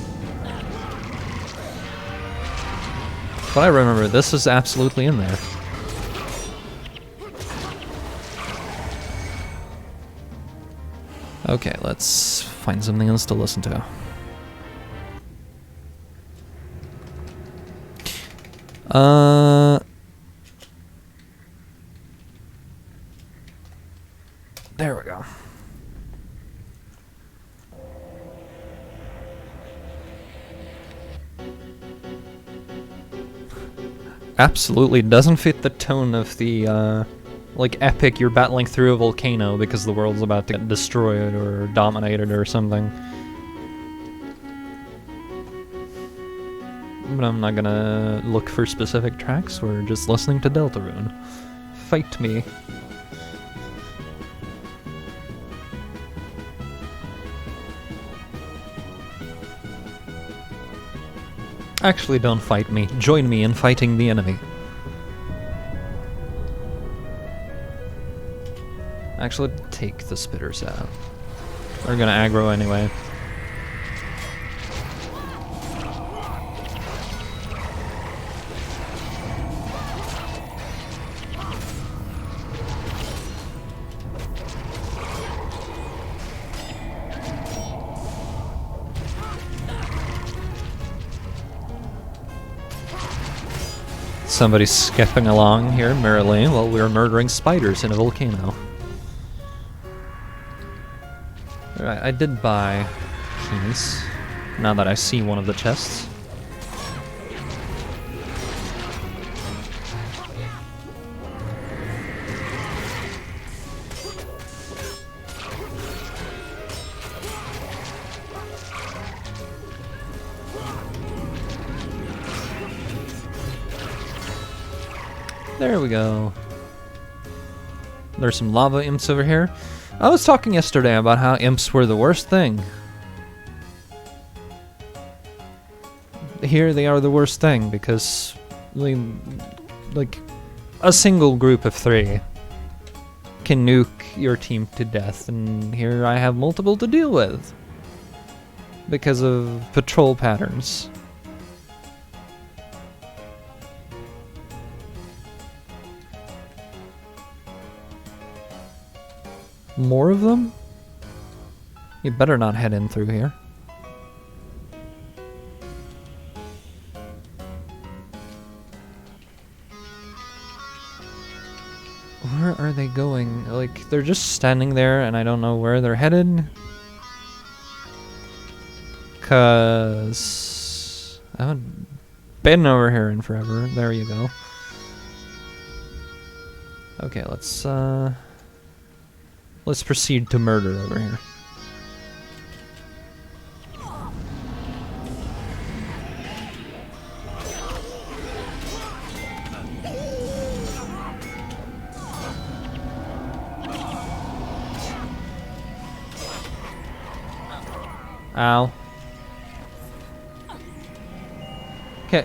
Speaker 1: But I remember this is absolutely in there. Okay, let's find something else to listen to. There we go. Absolutely doesn't fit the tone of the, like, epic you're battling through a volcano because the world's about to get destroyed or dominated or something. But I'm not gonna look for specific tracks, we're just listening to Deltarune. Fight me. Actually, don't fight me. Join me in fighting the enemy. Actually, take the spitters out. They're gonna aggro anyway. Somebody's skipping along here merrily while we're murdering spiders in a volcano. Alright, I did buy keys, now that I see one of the chests. There we go. There's some lava imps over here. I was talking yesterday about how imps were the worst thing. Here they are the worst thing because, like, a single group of 3 can nuke your team to death, and here I have multiple to deal with because of patrol patterns. More of them? You better not head in through here. Where are they going? Like, they're just standing there and I don't know where they're headed. 'Cause I haven't been over here in forever. There you go. Okay, let's proceed to murder over here. Ow.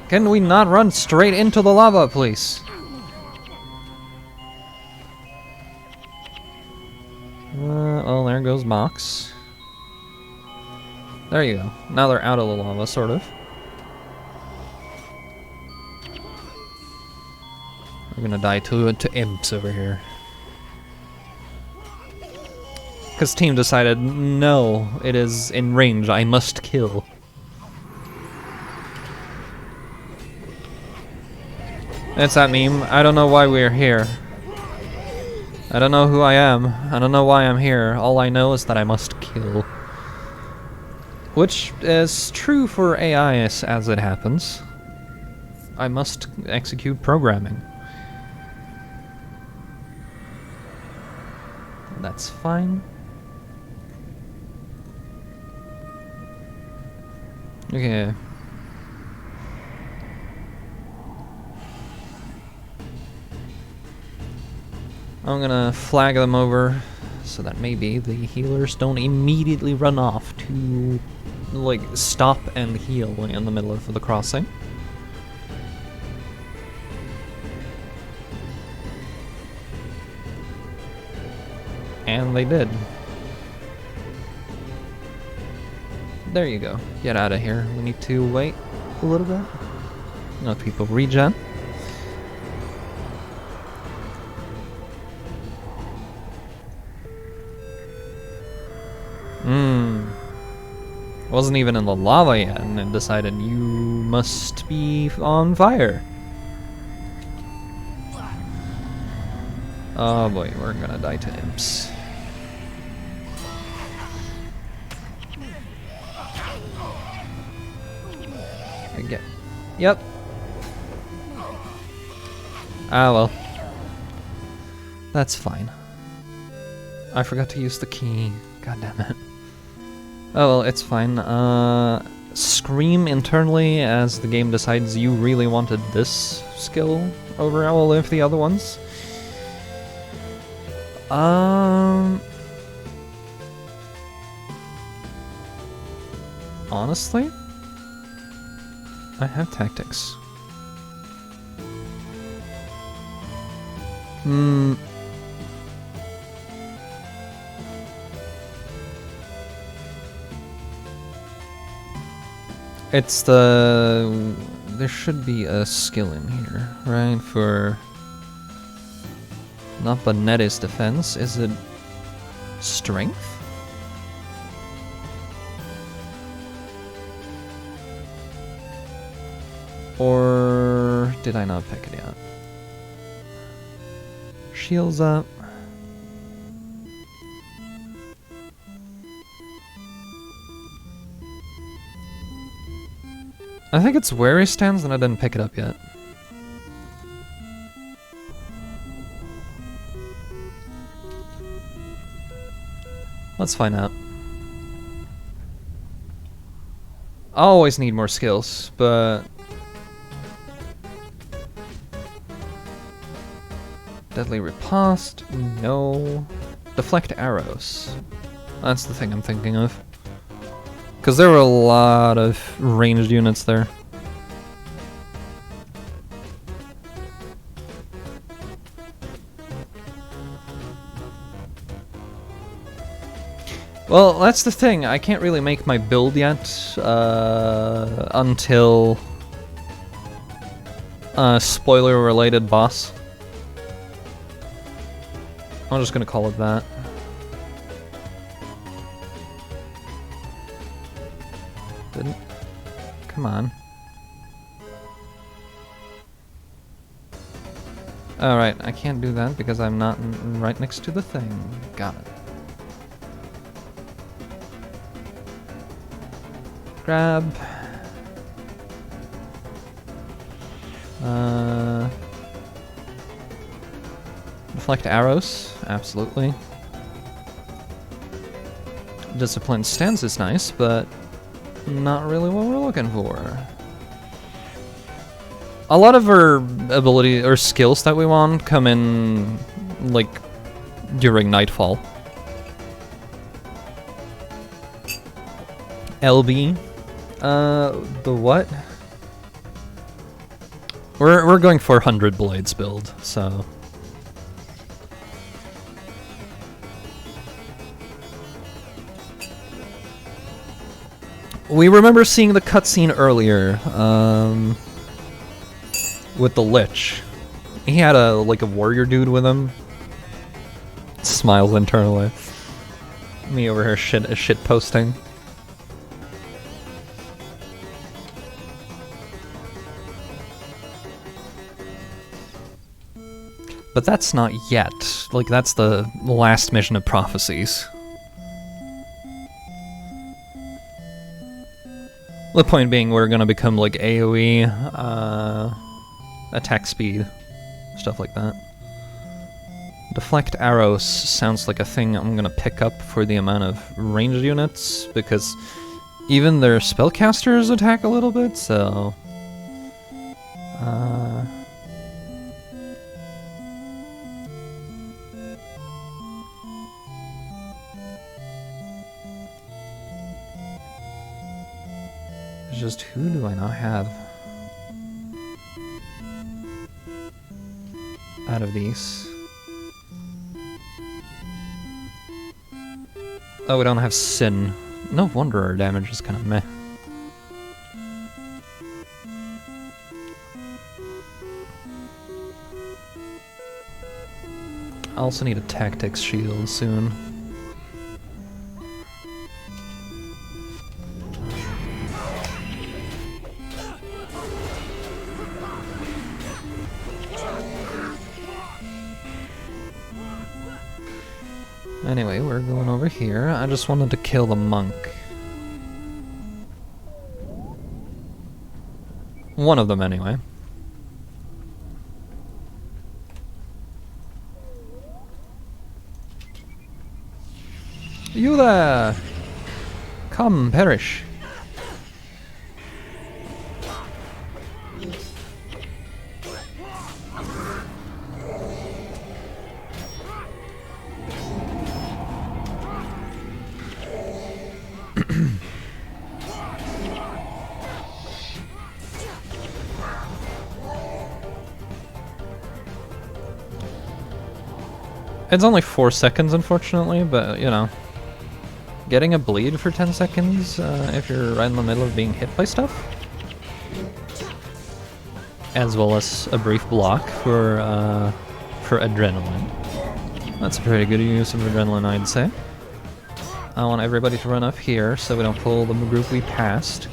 Speaker 1: Can we not run straight into the lava, please? Well, there goes Mox. There you go. Now they're out of the lava, sort of. We're gonna die to imps over here. Because team decided, no, it is in range, I must kill. It's that meme. I don't know why we're here. I don't know who I am. I don't know why I'm here. All I know is that I must kill. Which is true for AI as it happens. I must execute programming. That's fine. Okay. I'm gonna flag them over so that maybe the healers don't immediately run off to, like, stop and heal in the middle of the crossing. And they did. There you go. Get out of here. We need to wait a little bit. Let people regen. Wasn't even in the lava yet, and it decided you must be on fire. Oh boy, we're gonna die to imps. Again. Yep. Ah well. That's fine. I forgot to use the key. God damn it. Oh well, it's fine. Scream internally as the game decides you really wanted this skill over all of the other ones. Honestly, I have tactics. It's the... There should be a skill in here, right? For... Not Bonetti's defense, is it... Strength? Or... Did I not pick it yet? Shields up. I think it's where he stands and I didn't pick it up yet. Let's find out. I always need more skills, but... Deadly Riposte? No. Deflect arrows. That's the thing I'm thinking of. Because there were a lot of ranged units there. Well, that's the thing. I can't really make my build yet until spoiler-related boss. I'm just gonna call it that. Didn't. Come on. Alright, I can't do that because I'm not right next to the thing. Got it. Grab. Deflect arrows, absolutely. Disciplined stance is nice, but not really what we're looking for. A lot of our ability or skills that we want come in like during nightfall. LB. The what? We're going for 100 blades build, so. We remember seeing the cutscene earlier, with the Lich. He had a warrior dude with him. Smiles internally. Me over here shit posting. But that's not yet. Like, that's the last mission of Prophecies. The point being, we're gonna become like AoE, attack speed, stuff like that. Deflect arrows sounds like a thing I'm gonna pick up for the amount of ranged units, because even their spellcasters attack a little bit, so... Just who do I not have out of these? Oh, we don't have Sin, No wonder our damage is kind of meh. I also need a tactics shield soon. Anyway, we're going over here. I just wanted to kill the monk. One of them, anyway. You there! Come, perish. It's only 4 seconds, unfortunately, but, you know. Getting a bleed for 10 seconds if you're right in the middle of being hit by stuff. As well as a brief block for adrenaline. That's a pretty good use of adrenaline, I'd say. I want everybody to run up here so we don't pull the group we passed.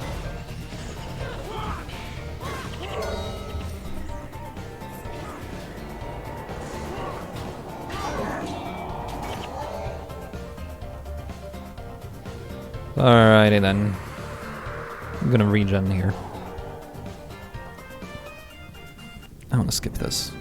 Speaker 1: Alrighty then. I'm gonna regen here. I wanna skip this.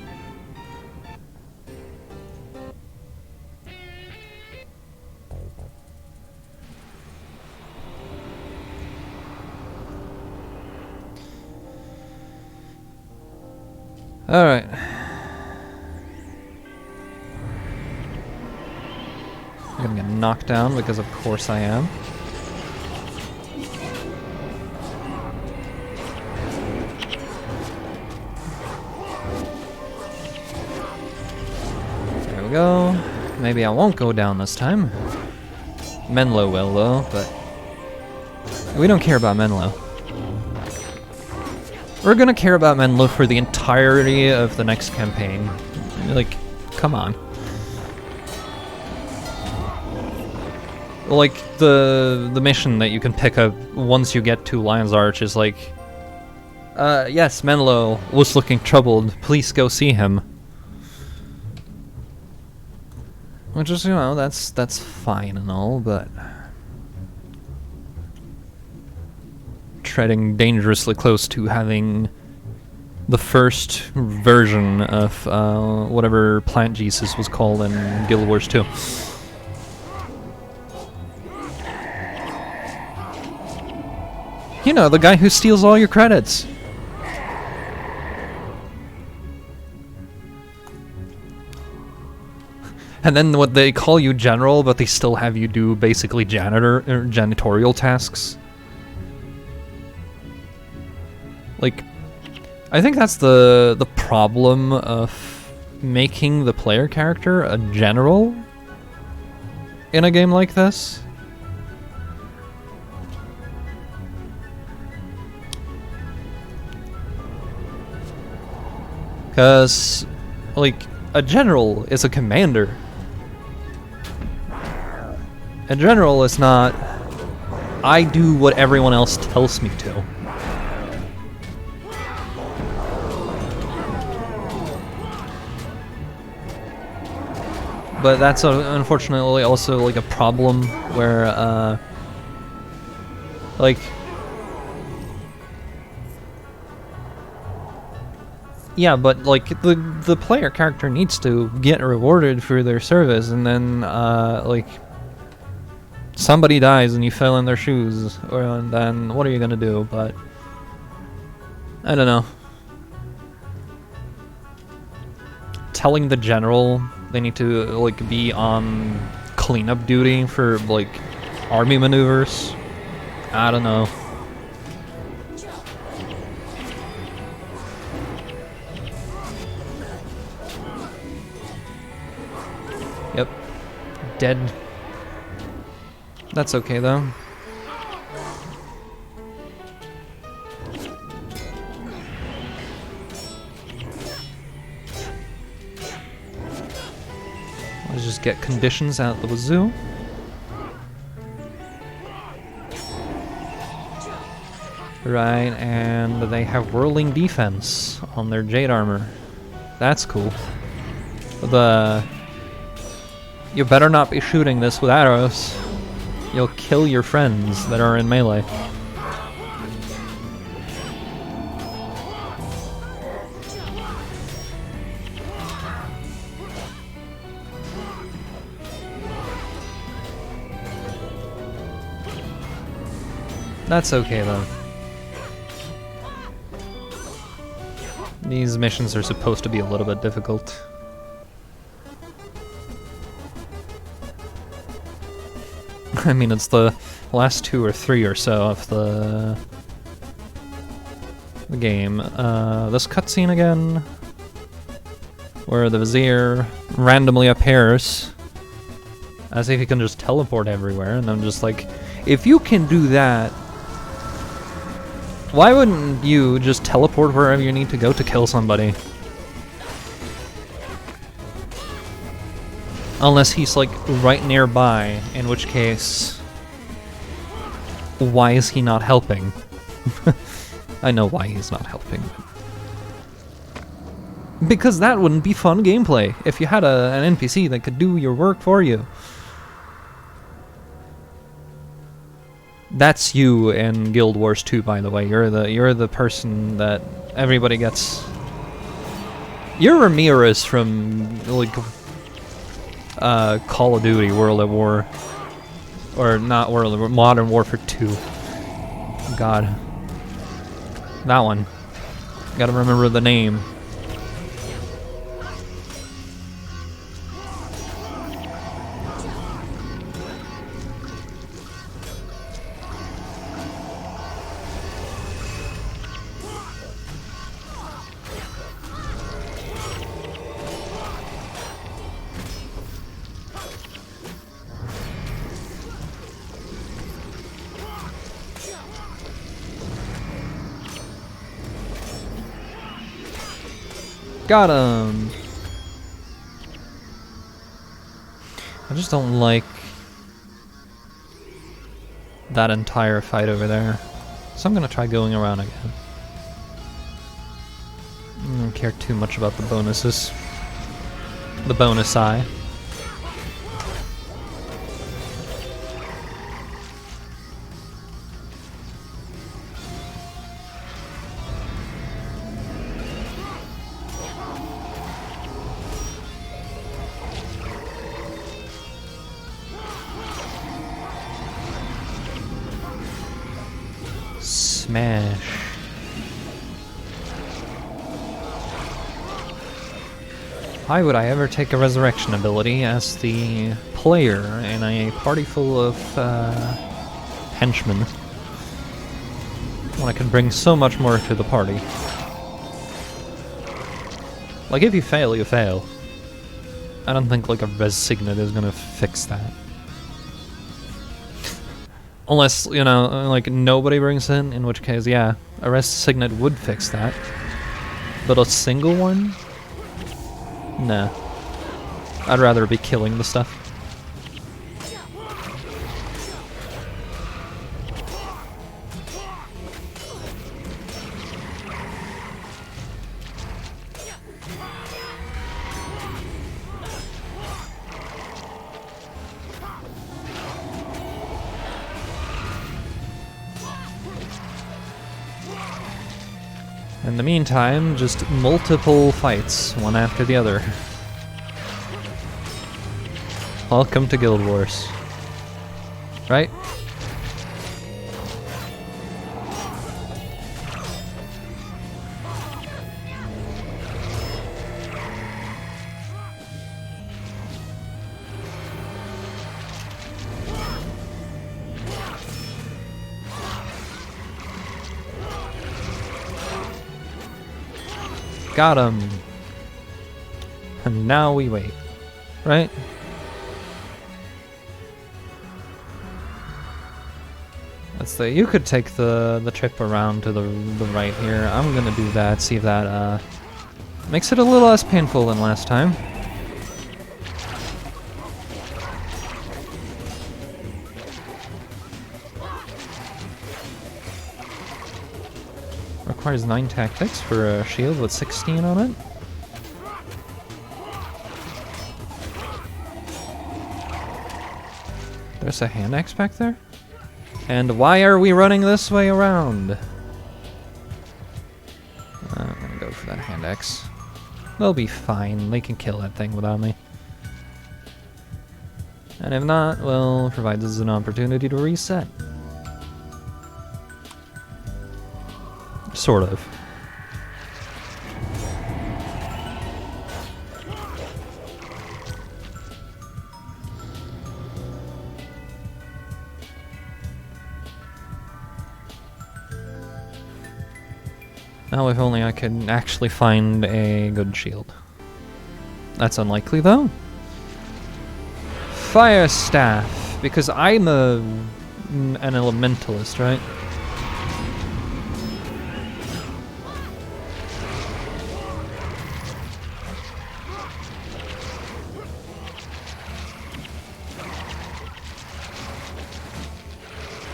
Speaker 1: Alright. I'm gonna get knocked down because of course I am. Go. Maybe I won't go down this time. Menlo will though, but we don't care about Menlo. We're gonna care about Menlo for the entirety of the next campaign. Like, come on. Like the mission that you can pick up once you get to Lion's Arch is like, yes, Menlo was looking troubled. Please go see him. Which is, you know, that's fine and all, but treading dangerously close to having the first version of whatever Plant Jesus was called in Guild Wars 2. You know, the guy who steals all your credits. And then what they call you general, but they still have you do basically janitorial tasks. Like, I think that's the problem of making the player character a general in a game like this. Because, like, a general is a commander. A general is not, I do what everyone else tells me to. But that's unfortunately also like a problem where, like, yeah, but like the player character needs to get rewarded for their service, and then like somebody dies and you fell in their shoes, or then what are you gonna do? But I don't know. Telling the general they need to like be on cleanup duty for like army maneuvers. I don't know. Yep. Dead. That's okay though. just get conditions out the wazoo. Right, and they have whirling defense on their jade armor. That's cool. You better not be shooting this with arrows. You'll kill your friends that are in melee. That's okay though. These missions are supposed to be a little bit difficult. I mean, it's the last 2 or 3 or so of the game. This cutscene again, where the Vizier randomly appears, as if he can just teleport everywhere, and I'm just like, if you can do that, why wouldn't you just teleport wherever you need to go to kill somebody? Unless he's like right nearby, in which case, why is he not helping? I know why he's not helping. Because that wouldn't be fun gameplay, if you had an NPC that could do your work for you. That's you in Guild Wars 2, by the way. You're the person that everybody gets. You're Ramirez from like Call of Duty, World at War, or not World at War, Modern Warfare 2. God, that one. Gotta remember the name. Got him! I just don't like that entire fight over there. So I'm gonna try going around again. I don't care too much about the bonuses. The bonus eye. Smash. Why would I ever take a resurrection ability as the player in a party full of henchmen when I can bring so much more to the party? Like, if you fail, you fail. I don't think like a res signet is gonna fix that. Unless, you know, like nobody brings in which case, yeah, a rest signet would fix that. But a single one? Nah. I'd rather be killing the stuff. In the meantime, just multiple fights, one after the other. Welcome to Guild Wars. Right? Got him. And now we wait. Right? Let's say you could take the trip around to the right here. I'm gonna do that, see if that makes it a little less painful than last time. requires 9 tactics for a shield with 16 on it. There's a hand axe back there? And why are we running this way around? I'm gonna go for that hand axe. They'll be fine. They can kill that thing without me. And if not, well, it provides us an opportunity to reset. Sort of. Now if only I could actually find a good shield. That's unlikely though. Fire staff, because I'm an elementalist, right?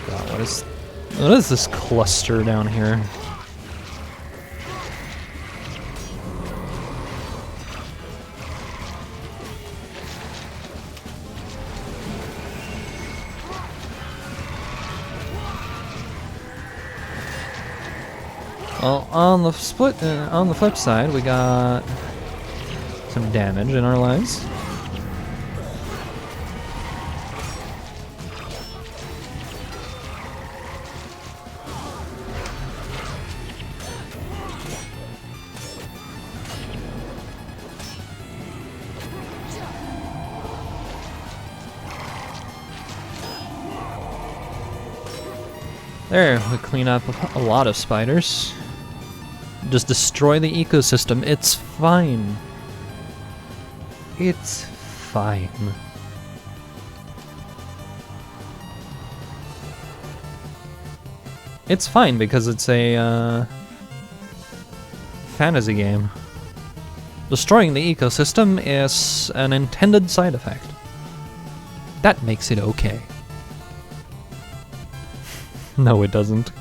Speaker 1: God, what is this cluster down here? Well, on the flip side, we got some damage in our lives. There, we clean up a lot of spiders. Just destroy the ecosystem. It's fine. It's fine. It's fine because it's a fantasy game. Destroying the ecosystem is an intended side effect. That makes it okay. No, it doesn't.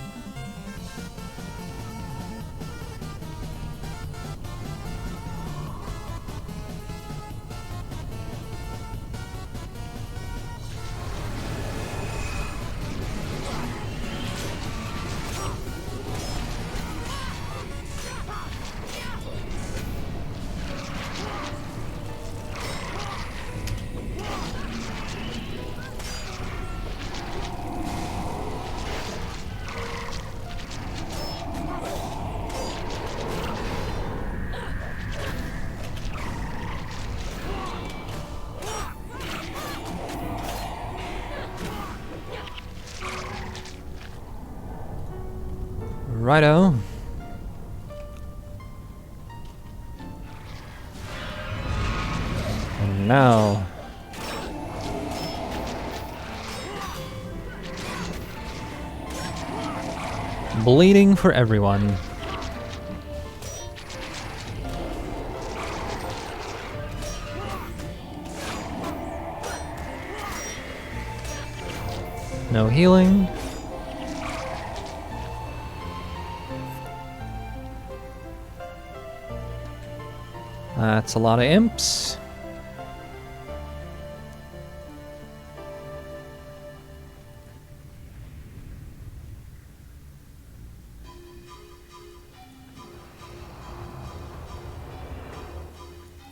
Speaker 1: Righto. And now bleeding for everyone. No healing. That's a lot of imps.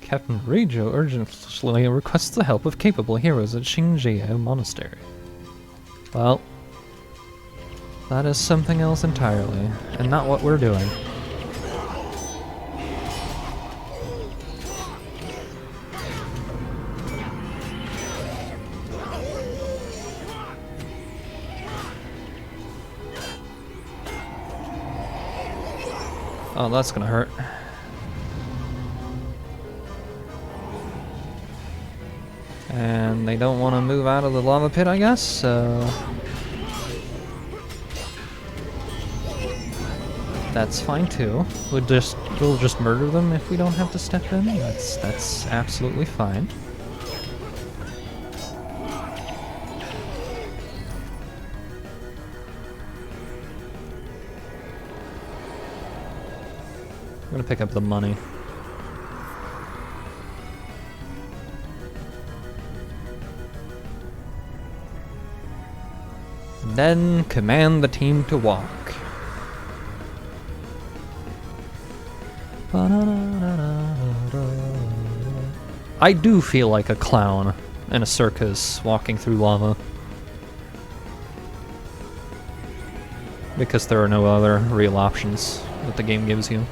Speaker 1: Captain Reijo urgently requests the help of capable heroes at Shinjie Monastery. Well, that is something else entirely, and not what we're doing. Oh, that's gonna hurt. And they don't want to move out of the lava pit, I guess, so... That's fine too. We'll just murder them if we don't have to step in. That's absolutely fine. gonna pick up the money. Then command the team to walk. I do feel like a clown in a circus walking through lava. Because there are no other real options that the game gives you.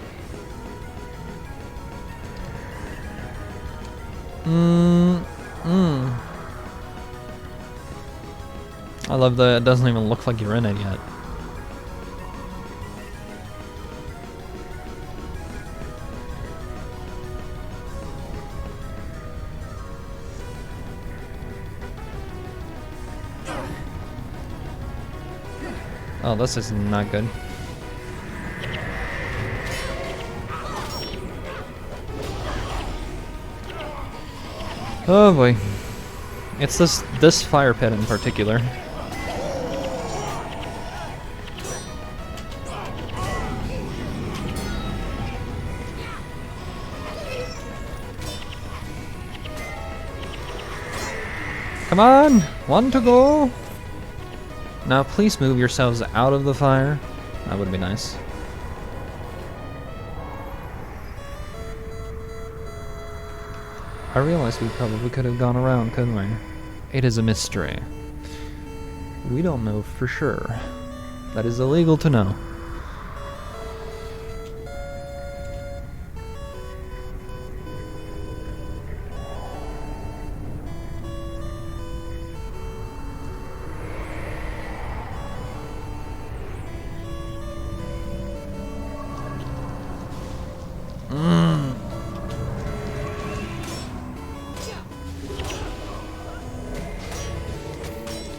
Speaker 1: I love that it doesn't even look like you're in it yet. Oh, this is not good. Oh boy. It's this fire pit in particular. Come on! One to go! Now please move yourselves out of the fire. That would be nice. I realized we probably could have gone around, couldn't we? It is a mystery. We don't know for sure. That is illegal to know.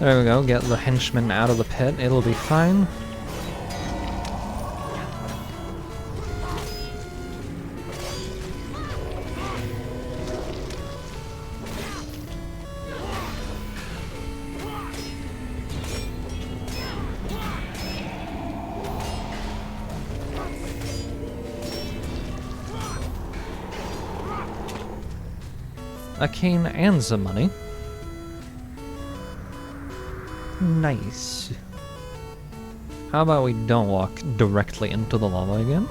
Speaker 1: There we go, get the henchman out of the pit, it'll be fine. A cane and some money. Nice. How about we don't walk directly into the lava again?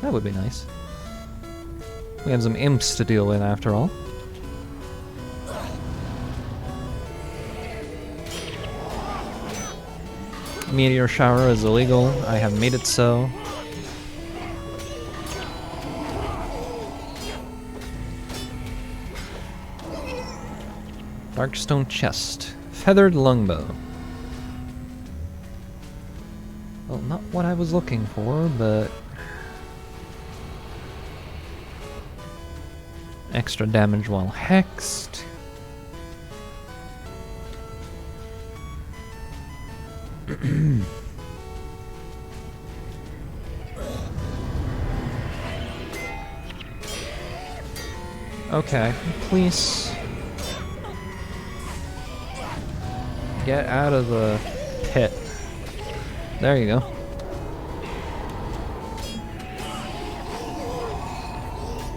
Speaker 1: That would be nice. We have some imps to deal with after all. Meteor shower is illegal. I have made it so. Darkstone chest. Feathered longbow. Well, not what I was looking for, but... extra damage while hexed. Okay, please... get out of the pit. There you go.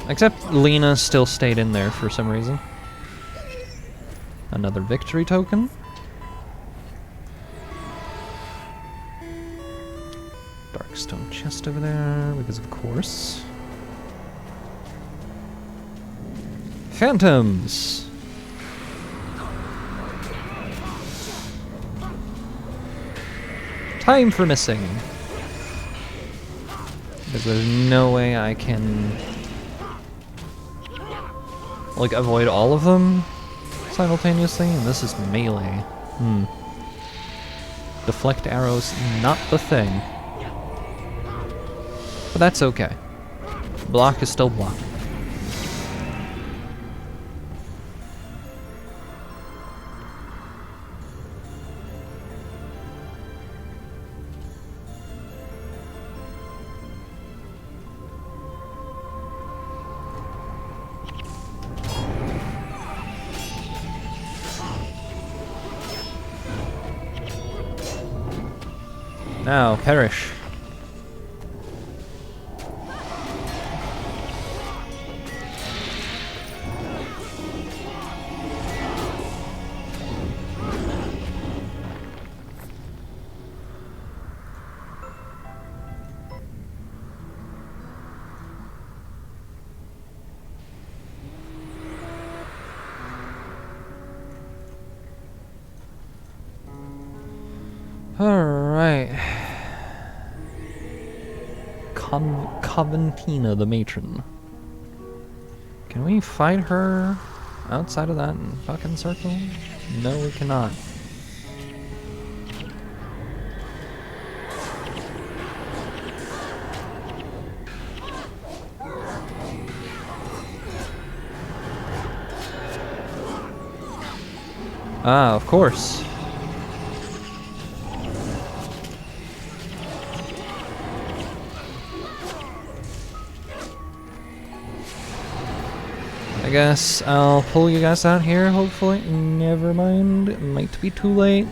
Speaker 1: Except Lena still stayed in there for some reason. Another victory token. Darkstone chest over there, because of course. Phantoms! Time for missing. Because there's no way I can... like, avoid all of them simultaneously, and this is melee. Deflect arrows, not the thing. But that's okay. Block is still block. Now, perish. Alright. Coventina, the matron. Can we fight her outside of that fucking circle? No, we cannot. Ah, of course. I guess I'll pull you guys out here, hopefully. Never mind, it might be too late.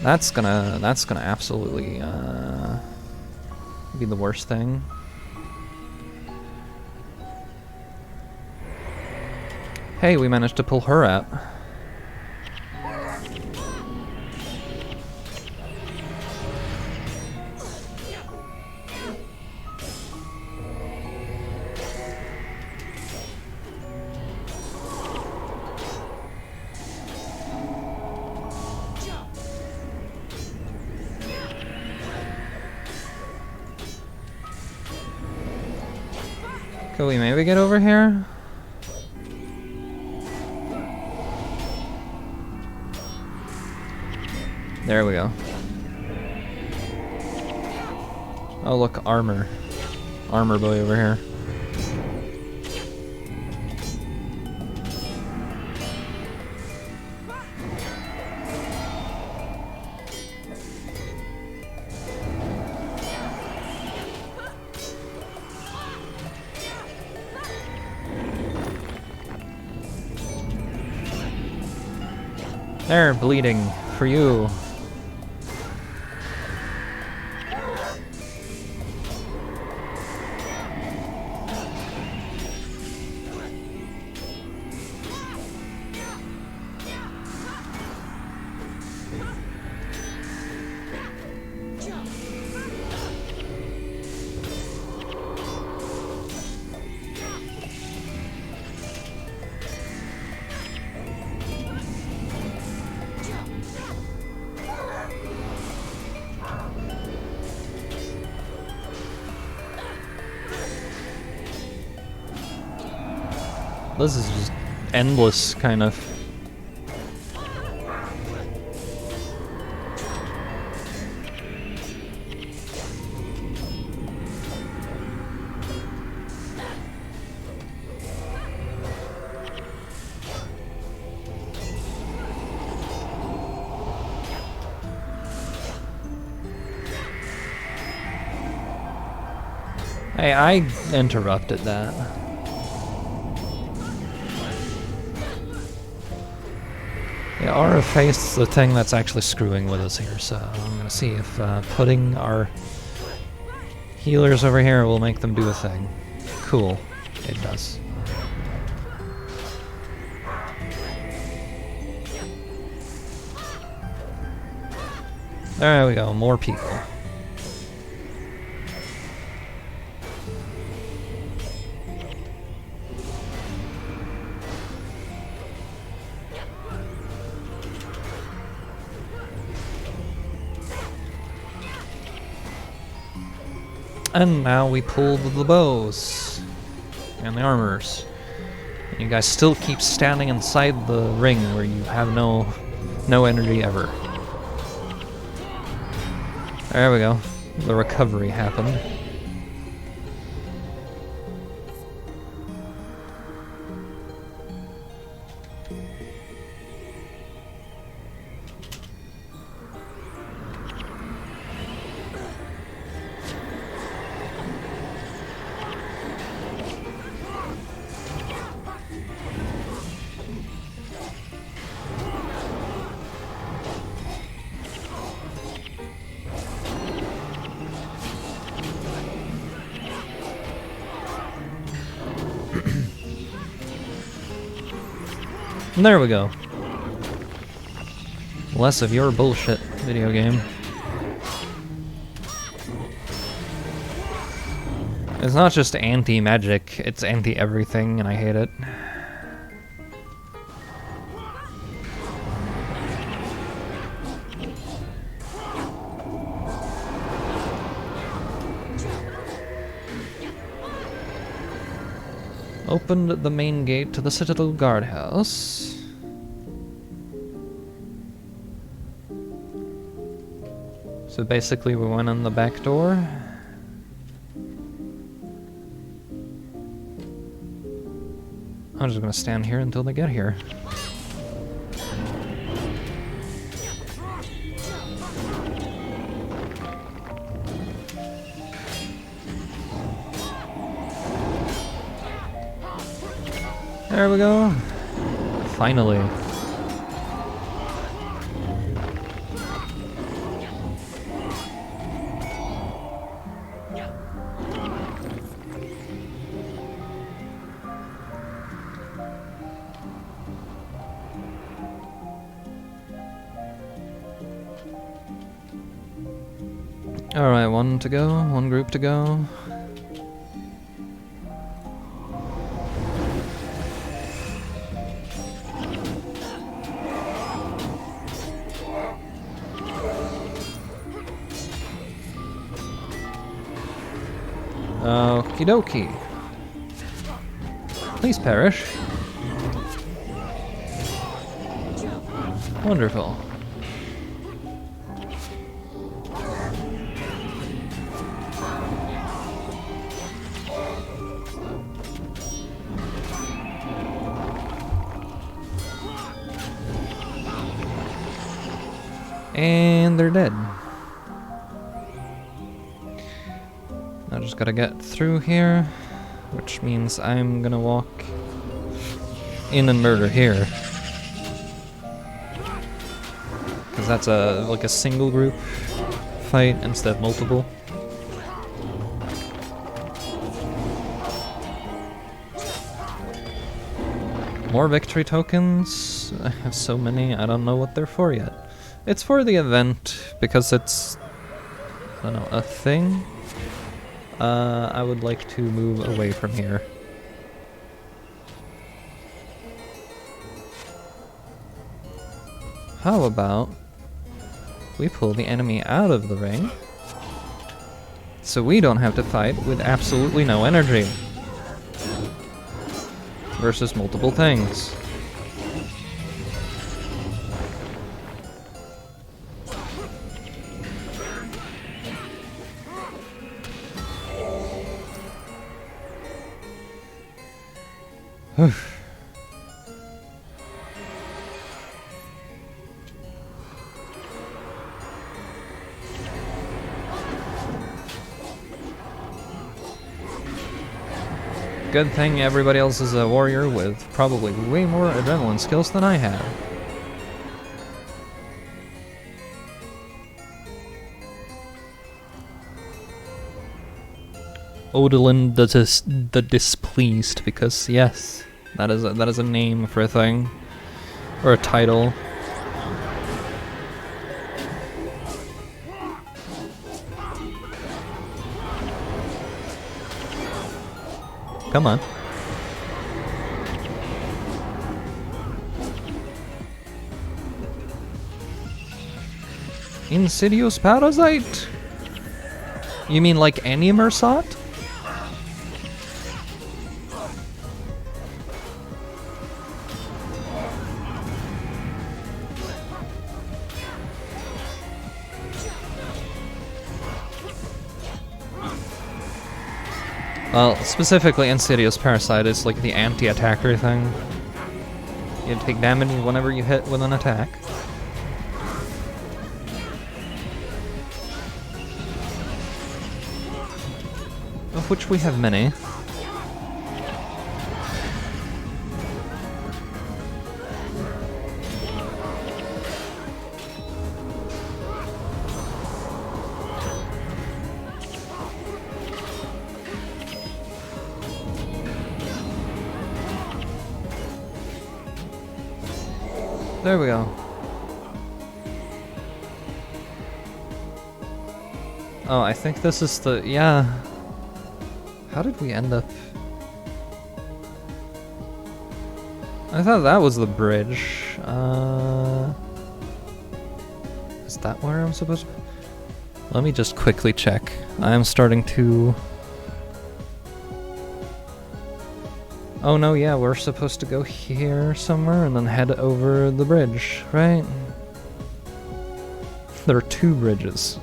Speaker 1: That's gonna absolutely be the worst thing. Hey, we managed to pull her out. Can we maybe get over here? There we go. Oh look, armor. Armor boy over here. There, bleeding for you. This is just endless, kind of. Hey, I interrupted that. Yeah, Aura faced the thing that's actually screwing with us here, so I'm gonna see if putting our healers over here will make them do a thing. Cool. It does. There we go, more people. And now we pull the bows and the armors. And you guys still keep standing inside the ring where you have no energy ever. There we go. The recovery happened. And there we go. Less of your bullshit, video game. It's not just anti-magic, it's anti-everything, and I hate it. Opened the main gate to the Citadel guardhouse. So basically we went in the back door. I'm just gonna stand here until they get here. There we go. Finally. Alright, one to go, one group to go. Okie dokie. Please perish. Wonderful. And they're dead. I just gotta get through here, which means I'm gonna walk in and murder here. Because that's like a single group fight instead of multiple. More victory tokens. I have so many, I don't know what they're for yet. It's for the event, because it's, I don't know, a thing. I would like to move away from here. How about we pull the enemy out of the ring, so we don't have to fight with absolutely no energy versus multiple things. Good thing everybody else is a warrior with probably way more adrenaline skills than I have. Odilin the Displeased, because yes, that is a name for a thing, or a title. Come on. Insidious parasite? You mean like any Mersat? Well, specifically Insidious Parasite is like the anti-attacker thing. You take damage whenever you hit with an attack. Of which we have many. There we go. Oh, I think this is the... yeah. How did we end up... I thought that was the bridge. Is that where I'm supposed to... Let me just quickly check. I'm starting to... Oh no, yeah, we're supposed to go here somewhere and then head over the bridge, right? There are 2 bridges.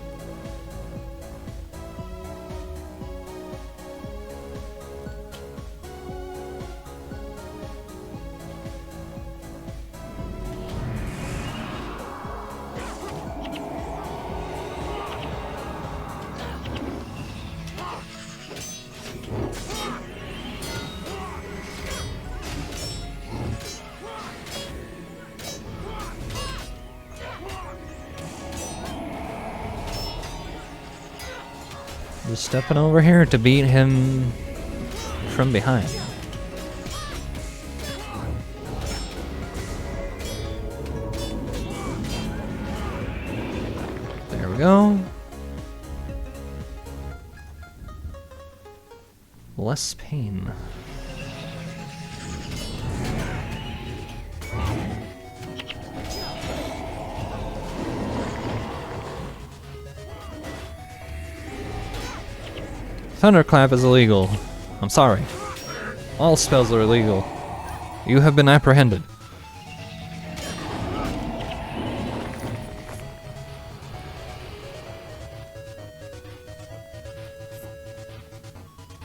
Speaker 1: Just stepping over here to beat him from behind. There we go. Less pain. Thunderclap is illegal. I'm sorry. All spells are illegal. You have been apprehended.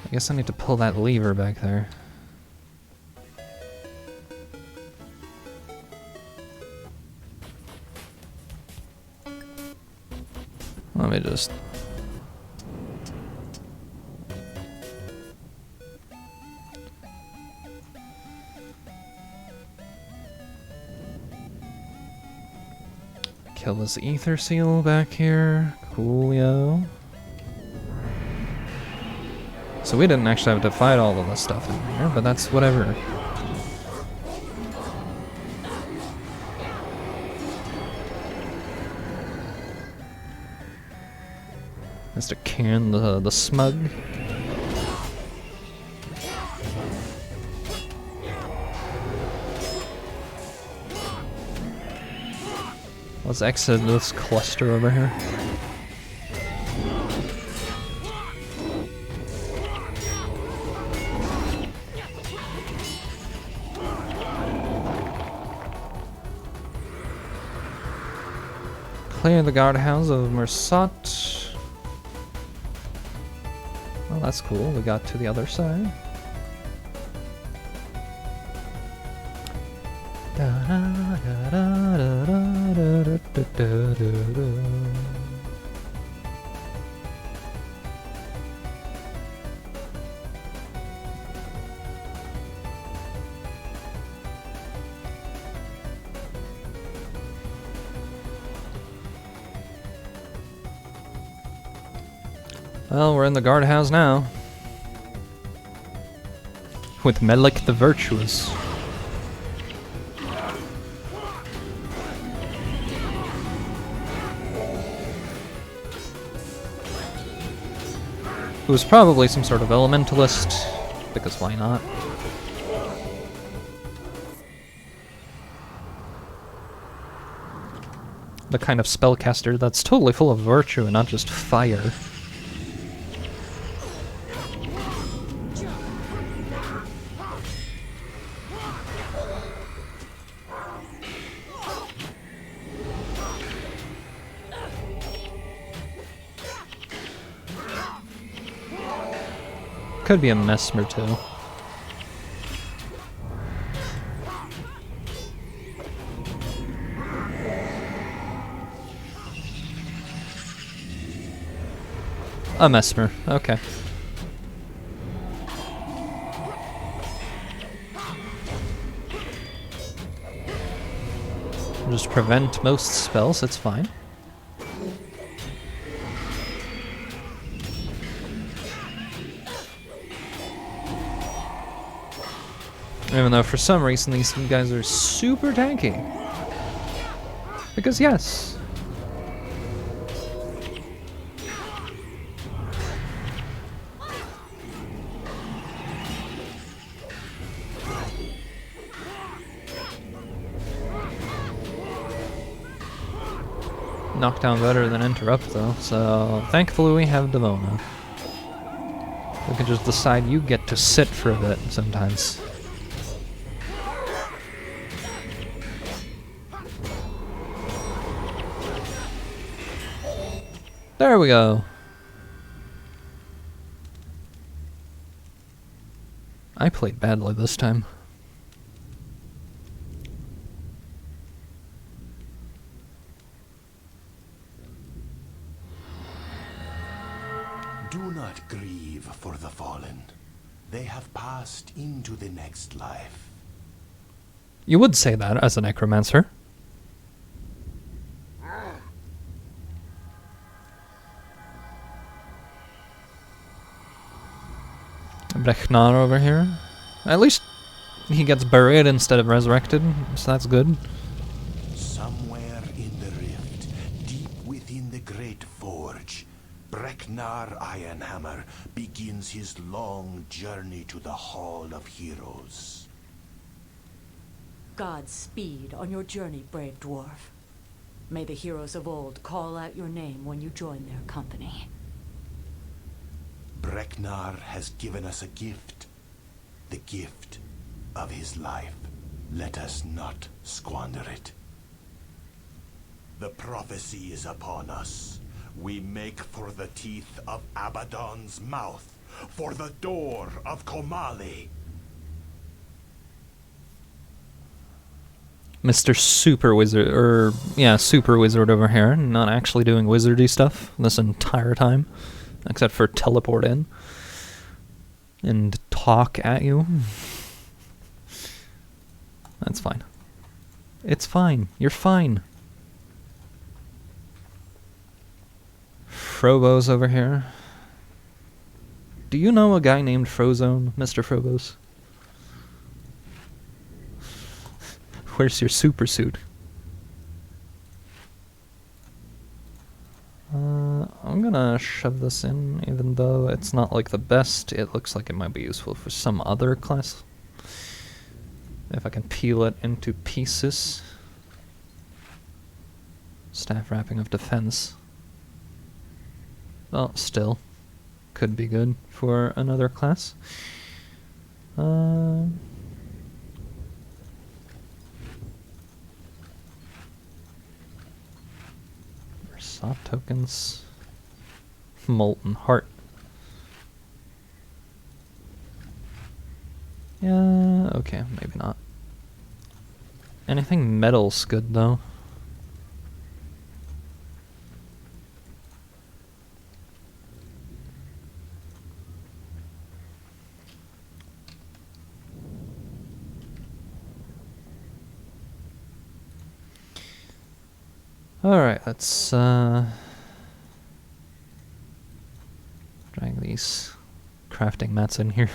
Speaker 1: I guess I need to pull that lever back there. Let me just... kill this ether seal back here. Coolio. So we didn't actually have to fight all of this stuff in here, but that's whatever. Mr. Karen the Smug. Let's exit this cluster over here. Clear the guardhouse of Mersat. Well, that's cool. We got to the other side. Well, we're in the guardhouse now. With Melik the Virtuous. Who's probably some sort of elementalist, because why not? The kind of spellcaster that's totally full of virtue and not just fire. Could be a mesmer too. A mesmer, okay. Just prevent most spells, it's fine. Even though for some reason these guys are super tanky. Because yes. Knockdown better than interrupt though, so thankfully we have Devona. We can just decide you get to sit for a bit sometimes. There we go. I played badly this time.
Speaker 2: Do not grieve for the fallen. They have passed into the next life.
Speaker 1: You would say that as a necromancer. Brechnar over here. At least he gets buried instead of resurrected, so that's good.
Speaker 2: Somewhere in the rift, deep within the great forge, Breknar Ironhammer begins his long journey to the Hall of Heroes.
Speaker 3: Godspeed on your journey, brave dwarf. May the heroes of old call out your name when you join their company.
Speaker 2: Breknar has given us a gift. The gift of his life. Let us not squander it. The prophecy is upon us. We make for the teeth of Abaddon's mouth, for the door of Komali.
Speaker 1: Mr. Super Wizard, Super Wizard over here, not actually doing wizardy stuff this entire time, except for teleport in and talk at you. That's fine. It's fine. You're fine. Frobo's over here. Do you know a guy named Frozone, Mr. Frobos? Where's your super suit? I'm gonna shove this in, even though it's not like the best. It looks like it might be useful for some other class. If I can peel it into pieces. Staff wrapping of defense. Well, still. Could be good for another class. Soft tokens. Molten heart. Yeah, okay, maybe not. Anything metal's good though. Alright, let's drag these crafting mats in here.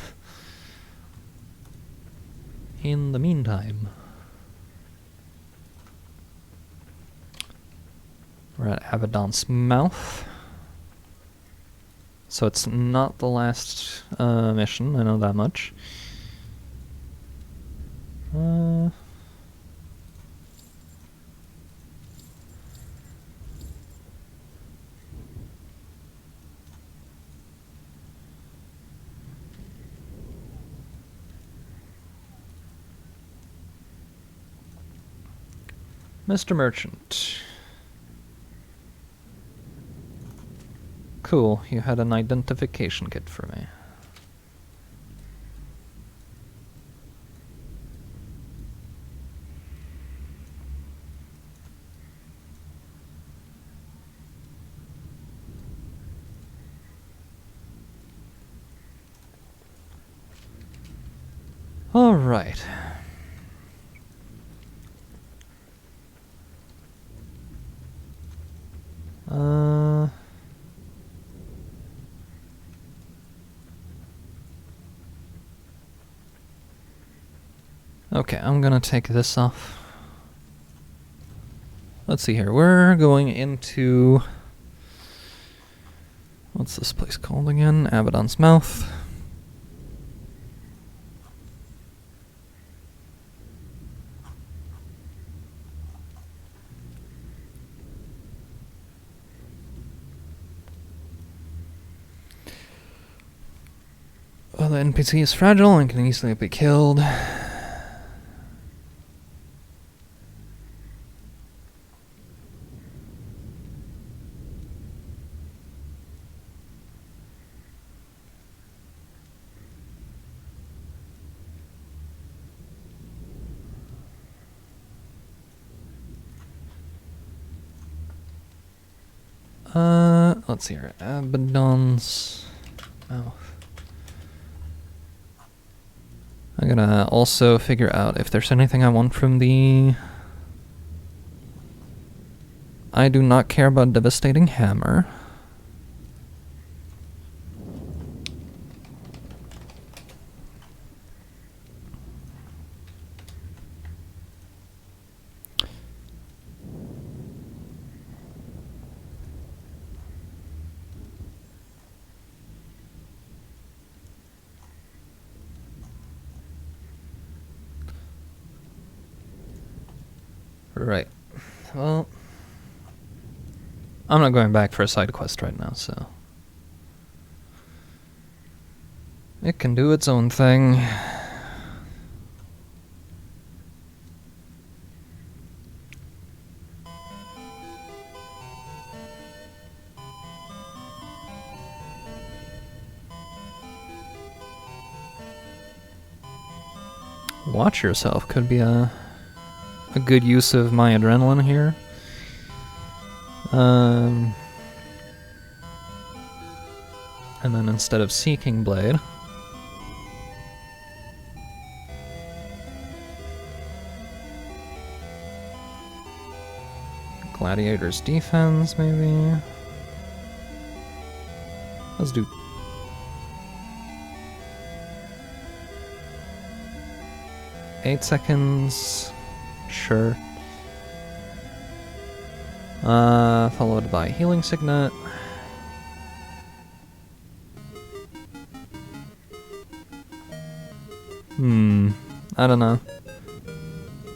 Speaker 1: In the meantime, we're at Abaddon's mouth. So it's not the last mission, I know that much. Mr. Merchant. Cool, you had an identification kit for me. All right. Okay, I'm gonna take this off. Let's see here. We're going into... What's this place called again? Abaddon's Mouth. Well, the NPC is fragile and can easily be killed. Let's see here. Abaddon's mouth. I'm gonna also figure out if there's anything I want from the... I do not care about Devastating Hammer. Right. Well, I'm not going back for a side quest right now, so it can do its own thing. Watch yourself could be a good use of my adrenaline here. And then instead of Seeking Blade, Gladiator's Defense, maybe. Let's do 8 seconds. Sure. Followed by Healing Signet. I don't know.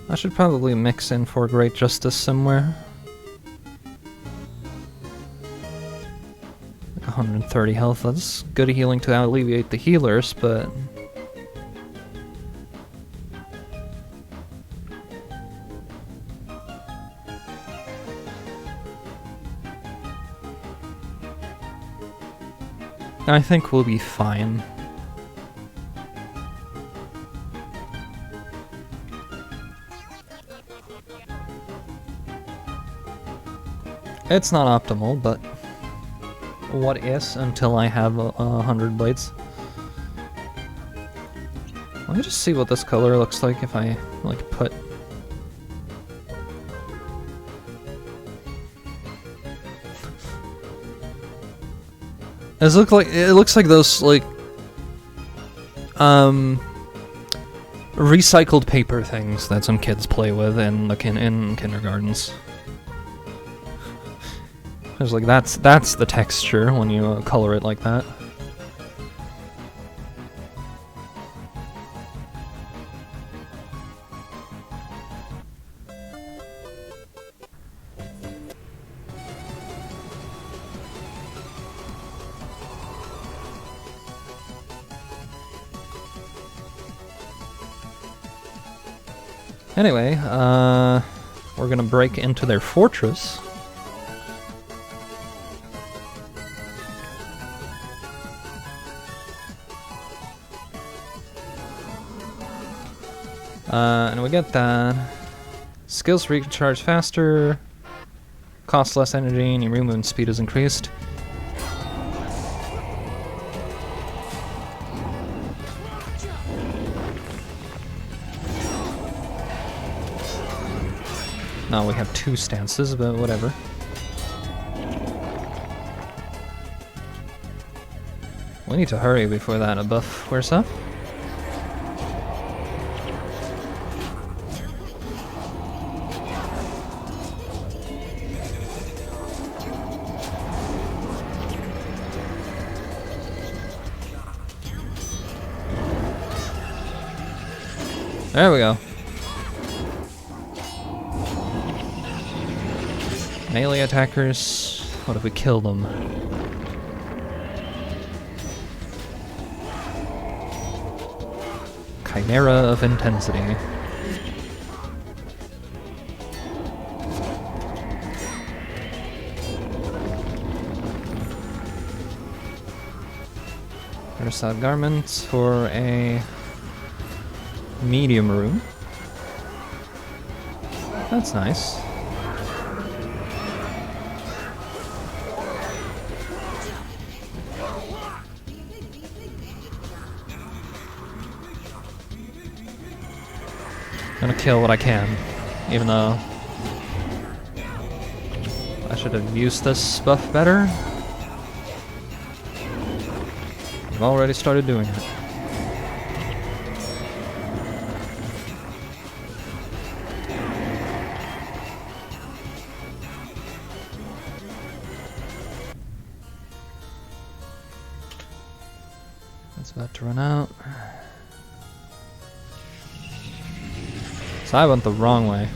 Speaker 1: I should probably mix in for Great Justice somewhere. Like 130 health, that's good healing to alleviate the healers, but... I think we'll be fine. It's not optimal, but what is until I have 100 blades? Let me just see what this color looks like if I like put... It looks like those like recycled paper things that some kids play with in kindergartens. It's like that's the texture when you color it like that. Anyway, we're gonna break into their fortress. And we get that. Skills recharge faster, cost less energy, and your movement speed is increased. Now we have 2 stances, but whatever. We need to hurry before that buff wears off. There we go. Melee attackers. What if we kill them? Chimera of Intensity. Versatile garments for a medium room. That's nice. gonna kill what I can, even though I should have used this buff better. I've already started doing it. It's about to run out. So I went the wrong way.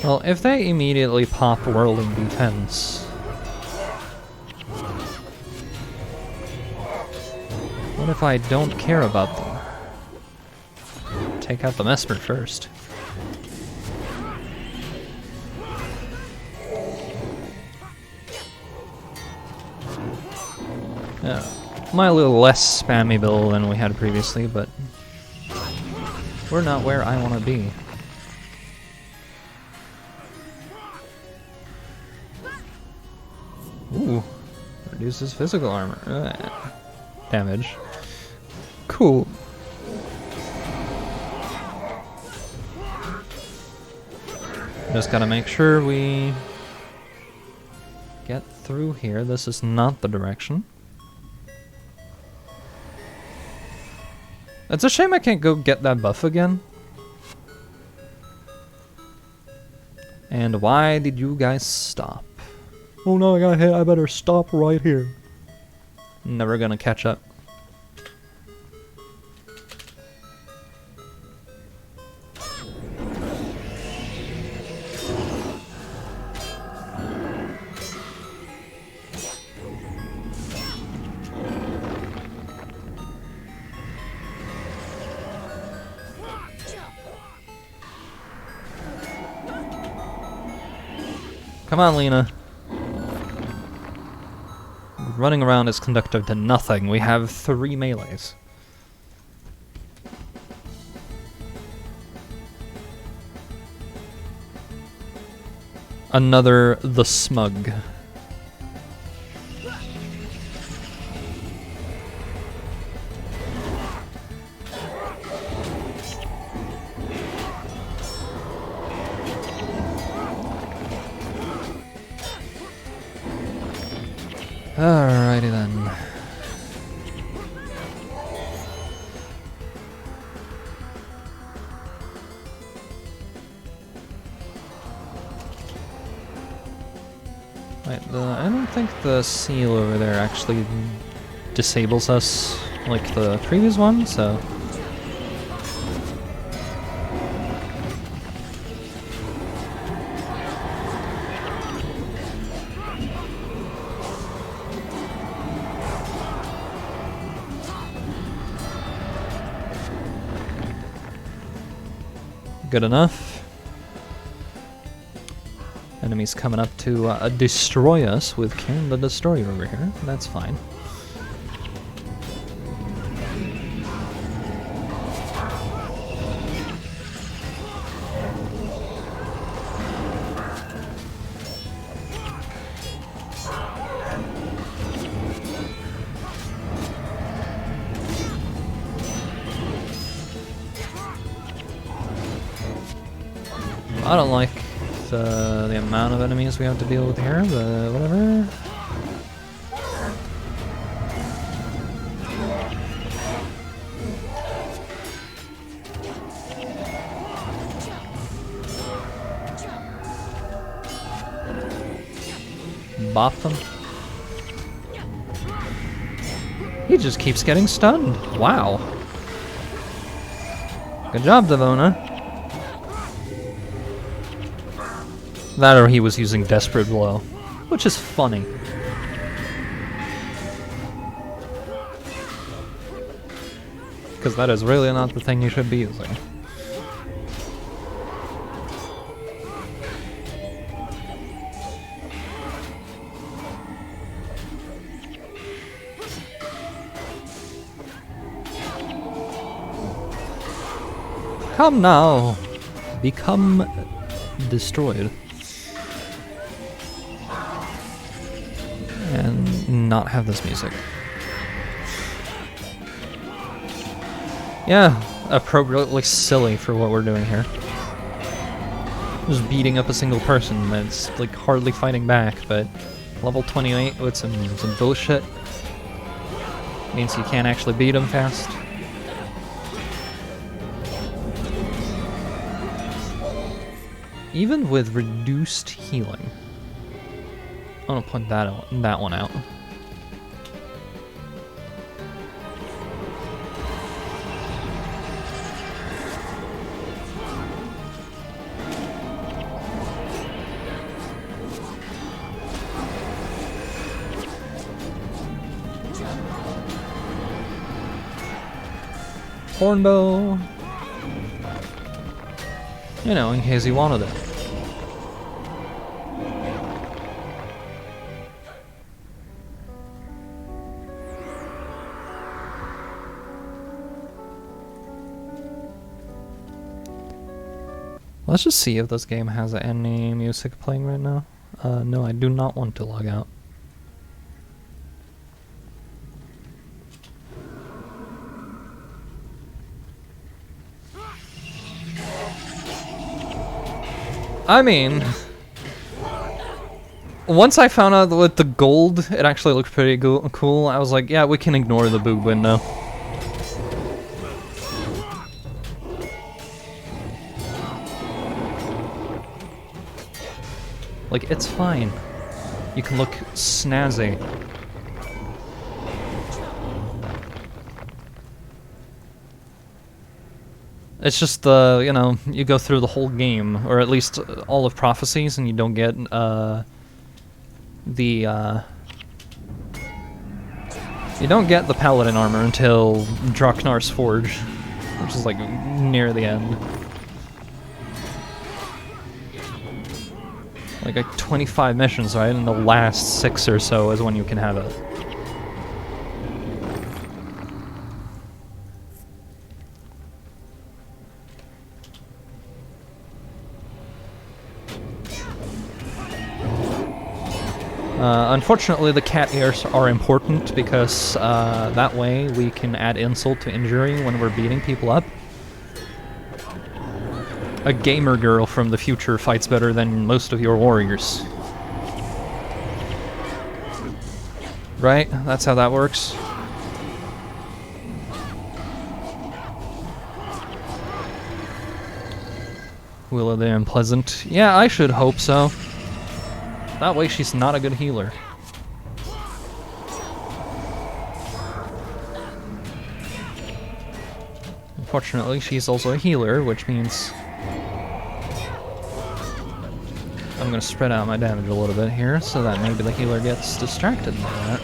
Speaker 1: Well, if they immediately pop whirling defense, what if I don't care about them? Take out the Mesmer first. Yeah, might a little less spammy build than we had previously, but we're not where I want to be. Ooh, reduces physical armor. Damage. Cool. Just gotta make sure we get through here. This is not the direction. It's a shame I can't go get that buff again. And why did you guys stop? Oh no, I got hit. I better stop right here. Never gonna catch up. Come on, Lena. Running around is conductive to nothing. We have 3 melees. Another the smug. Alrighty then. Wait, I don't think the seal over there actually disables us like the previous one, so... Good enough. Enemies coming up to destroy us with Karen the Destroyer over here. That's fine. I don't like the amount of enemies we have to deal with here, but whatever. Bop them. He just keeps getting stunned. Wow. Good job, Devona. That or he was using Desperate Blow, which is funny. Because that is really not the thing you should be using. Come now! Become destroyed. And not have this music. Yeah, appropriately silly for what we're doing here. Just beating up a single person that's like hardly fighting back, but level 28 with some bullshit means you can't actually beat him fast. Even with reduced healing. I'm gonna point that one out. Hornbow. You know, in case you wanted it. Let's just see if this game has any music playing right now. No, I do not want to log out. I mean, once I found out that with the gold, it actually looked pretty cool. I was like, yeah, we can ignore the boob window. Like, it's fine. You can look snazzy. It's just the, you know, you go through the whole game, or at least all of Prophecies, and you don't get, you don't get the Paladin armor until Draknar's Forge, which is, like, near the end. Like 25 missions, right? And the last 6 or so is when you can have it. Unfortunately, the cat ears are important because that way we can add insult to injury when we're beating people up. A gamer girl from the future fights better than most of your warriors. Right? That's how that works. Will of the Unpleasant. Yeah, I should hope so. That way she's not a good healer. Unfortunately, she's also a healer, which means I'm gonna spread out my damage a little bit here so that maybe the healer gets distracted by that.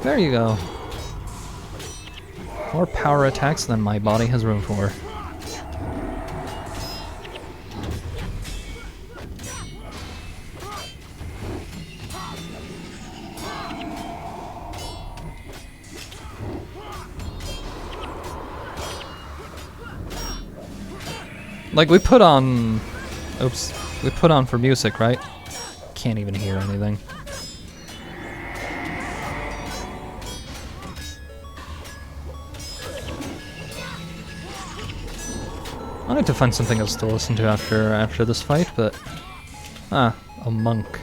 Speaker 1: There you go. More power attacks than my body has room for. Like, we put on... Oops. We put on for music, right? Can't even hear anything. I need to find something else to listen to after this fight, but... Ah, a monk.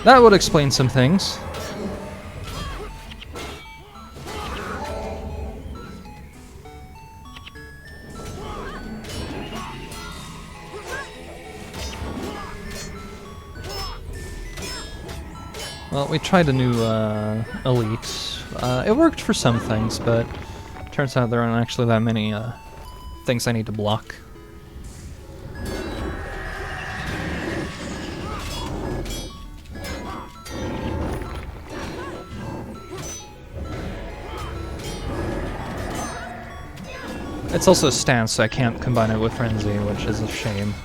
Speaker 1: That would explain some things. Well, we tried a new elite. It worked for some things, but turns out there aren't actually that many things I need to block. It's also a stance, so I can't combine it with Frenzy, which is a shame.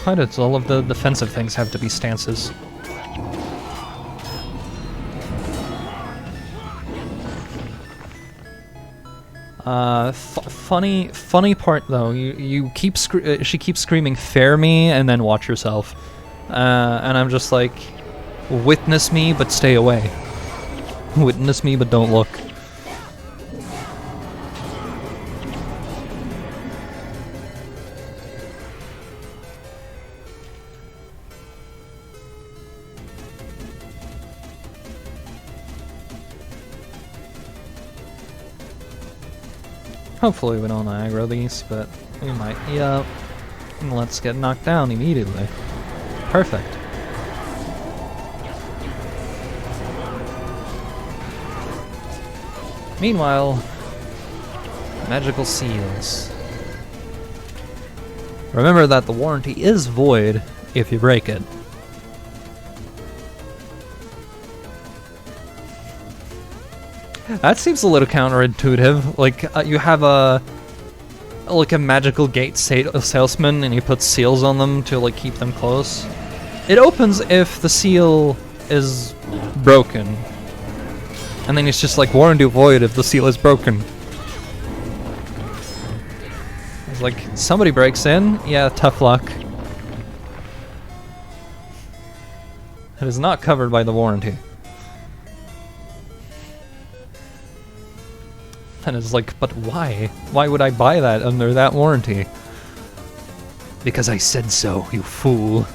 Speaker 1: Why does all of the defensive things have to be stances? Funny part though. You keep she keeps screaming, "Fare me," and then watch yourself. And I'm just like, witness me, but stay away. Witness me, but don't look. Hopefully we don't aggro these, but we might. Yeah. Let's get knocked down immediately. Perfect. Meanwhile, magical seals. Remember that the warranty is void if you break it. That seems a little counterintuitive. Like, you have a magical gate salesman and you put seals on them to, like, keep them close. It opens if the seal is broken. And then it's just like, warranty void if the seal is broken. It's like, somebody breaks in, yeah, tough luck. It is not covered by the warranty. And it's like, but why? Why would I buy that under that warranty? Because I said so, you fool.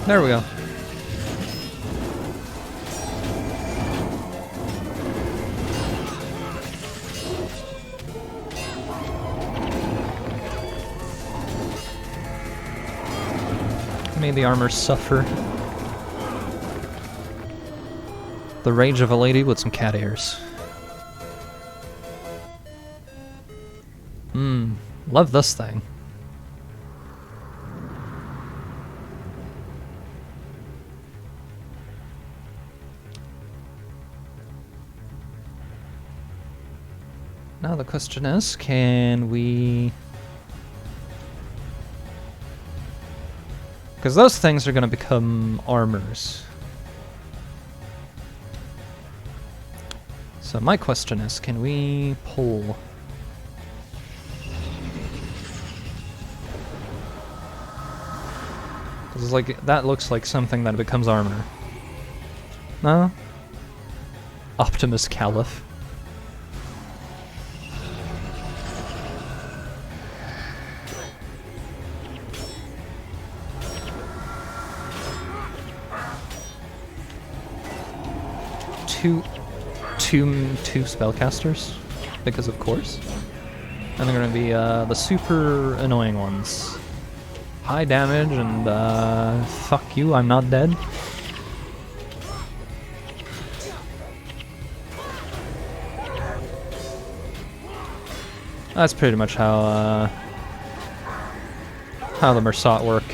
Speaker 1: There we go. May the armor suffer. The rage of a lady with some cat ears. Love this thing. Now the question is, can we... Because those things are going to become armors. So my question is, can we pull? Because like, that looks like something that becomes armor. No? Optimus Caliph. Two spellcasters, because of course. And they're gonna be the super annoying ones. High damage and fuck you, I'm not dead. That's pretty much how the Mersat work.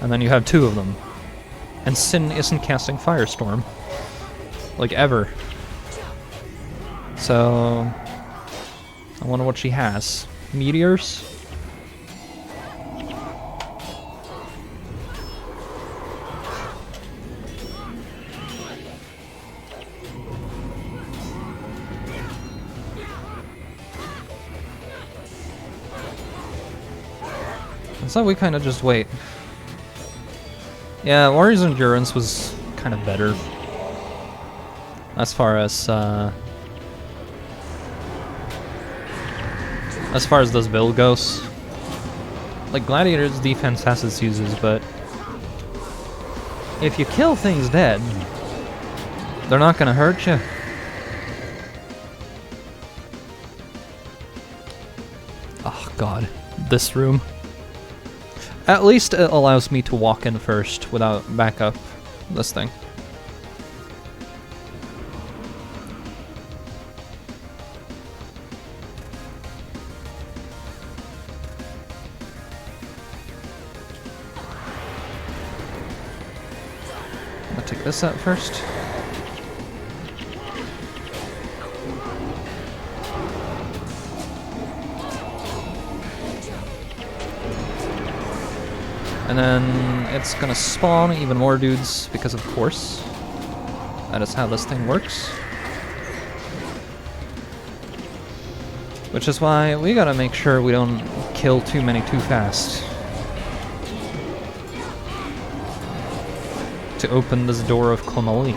Speaker 1: And then you have two of them. And Sin isn't casting Firestorm. Like, ever. So... I wonder what she has. Meteors? So we kind of just wait. Yeah, Warrior's Endurance was kind of better. As far as this build goes. Like, Gladiator's defense has its uses, but if you kill things dead, they're not gonna hurt you. Oh god, this room. At least it allows me to walk in first without backup this thing. I'll take this out first. And then it's gonna spawn even more dudes, because of course. That is how this thing works. Which is why we gotta make sure we don't kill too many too fast. To open this door of canoe.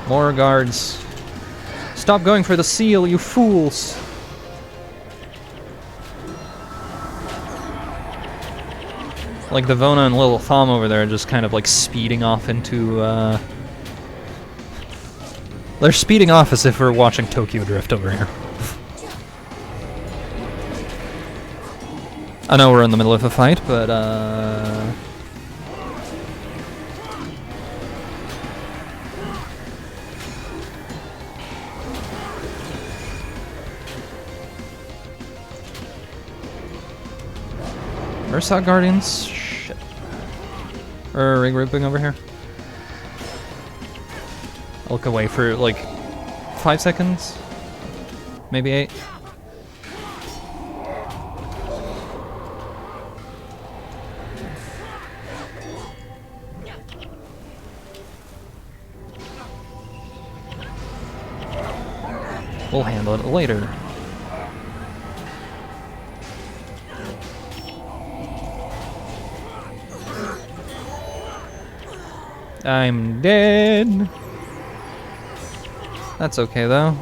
Speaker 1: More guards. Stop going for the seal, you fools! Like the Vona and Little Thom over there are just kind of like speeding off into, They're speeding off as if we're watching Tokyo Drift over here. I know we're in the middle of a fight, but, Ursa Guardians? Shit. Or regrouping over here. I'll look away for like 5 seconds. Maybe 8. We'll handle it later. I'm dead. That's okay though.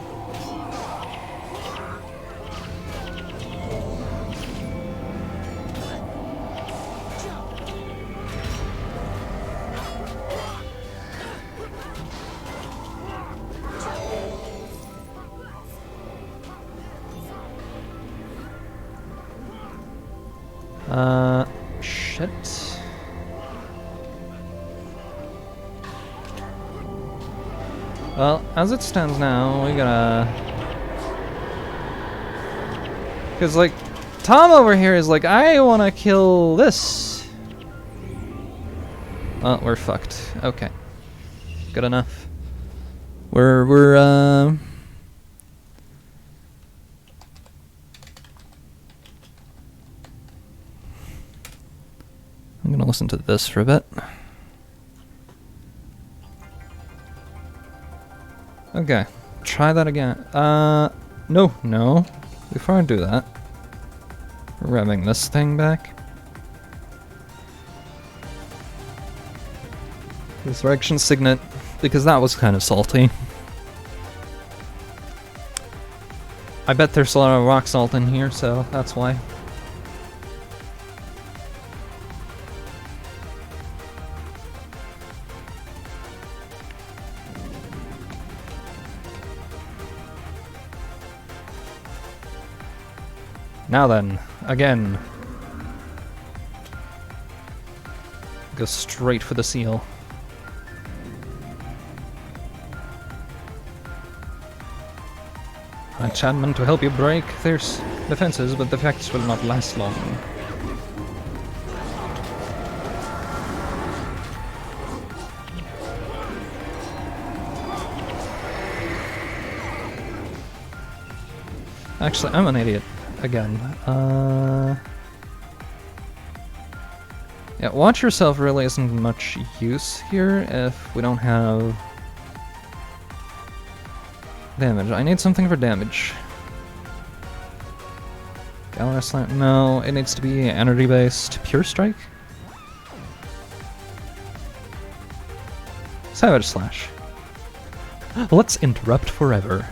Speaker 1: Shit. Well, as it stands now, we gotta... Because, like, Tom over here is like, I wanna kill this. Well, we're fucked. Okay. Good enough. I'm gonna listen to this for a bit. Okay, try that again. No. Before I do that, we're grabbing this thing back. Resurrection Signet, because that was kind of salty. I bet there's a lot of rock salt in here, so that's why. Now then, again. Go straight for the seal. Enchantment to help you break their defenses, but the effects will not last long. Actually, I'm an idiot. Again. Yeah, watch yourself really isn't much use here if we don't have damage. I need something for damage. Galera Slam? No, it needs to be energy based. Pure Strike? Savage Slash. Let's interrupt forever.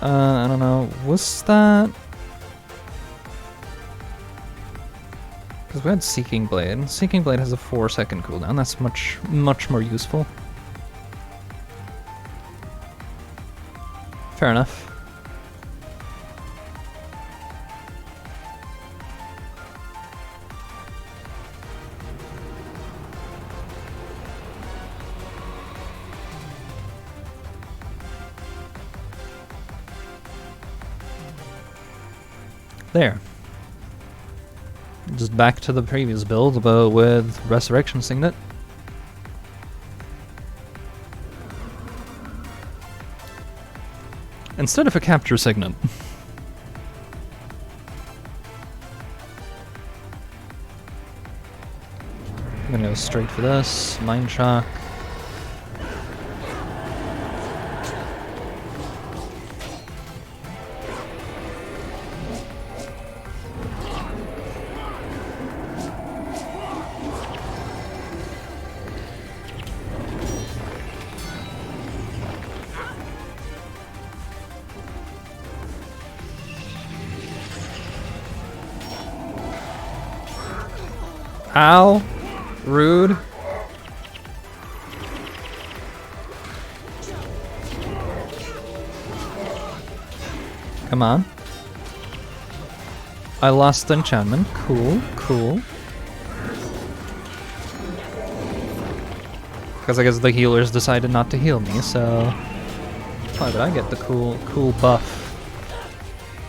Speaker 1: I don't know, was that... Because we had Seeking Blade. Seeking Blade has a 4-second cooldown. That's much more useful. Fair enough. There. Just back to the previous build, but with Resurrection Signet. Instead of a Capture Signet. I'm gonna go straight for this. Mind Shock. Ow! Rude. Come on. I lost the enchantment. Cool, cool. Because I guess the healers decided not to heal me, so... Why did I get the cool buff?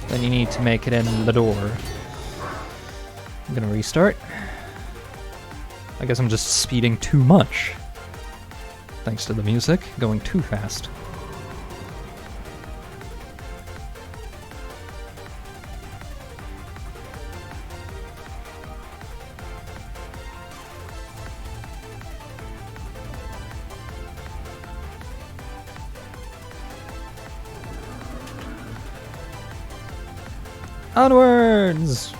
Speaker 1: Then you need to make it in the door. I'm gonna restart. I guess I'm just speeding too much. Thanks to the music, going too fast. Onwards!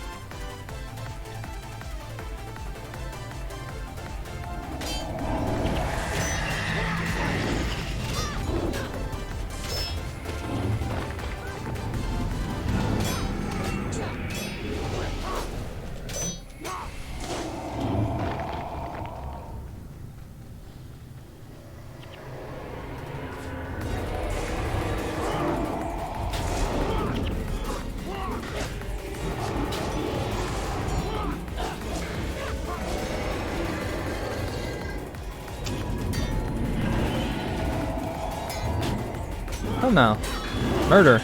Speaker 1: Oh no. Murder.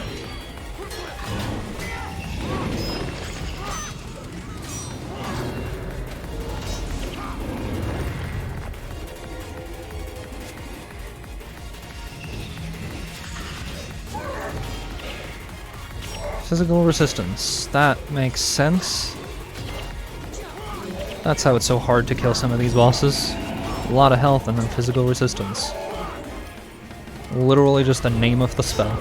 Speaker 1: Physical resistance. That makes sense. That's how it's so hard to kill some of these bosses. A lot of health and then physical resistance. Literally just the name of the spell.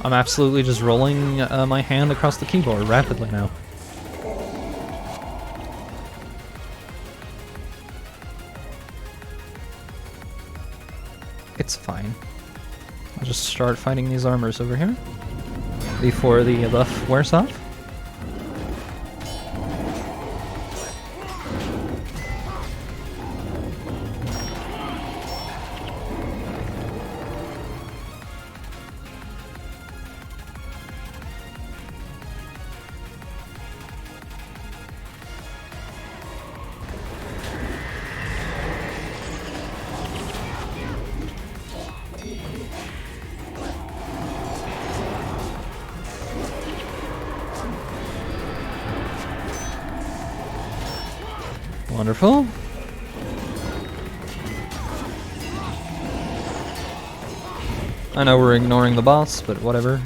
Speaker 1: I'm absolutely just rolling my hand across the keyboard rapidly now. It's fine. I'll just start fighting these armors over here before the buff wears off. Wonderful. I know we're ignoring the boss, but whatever.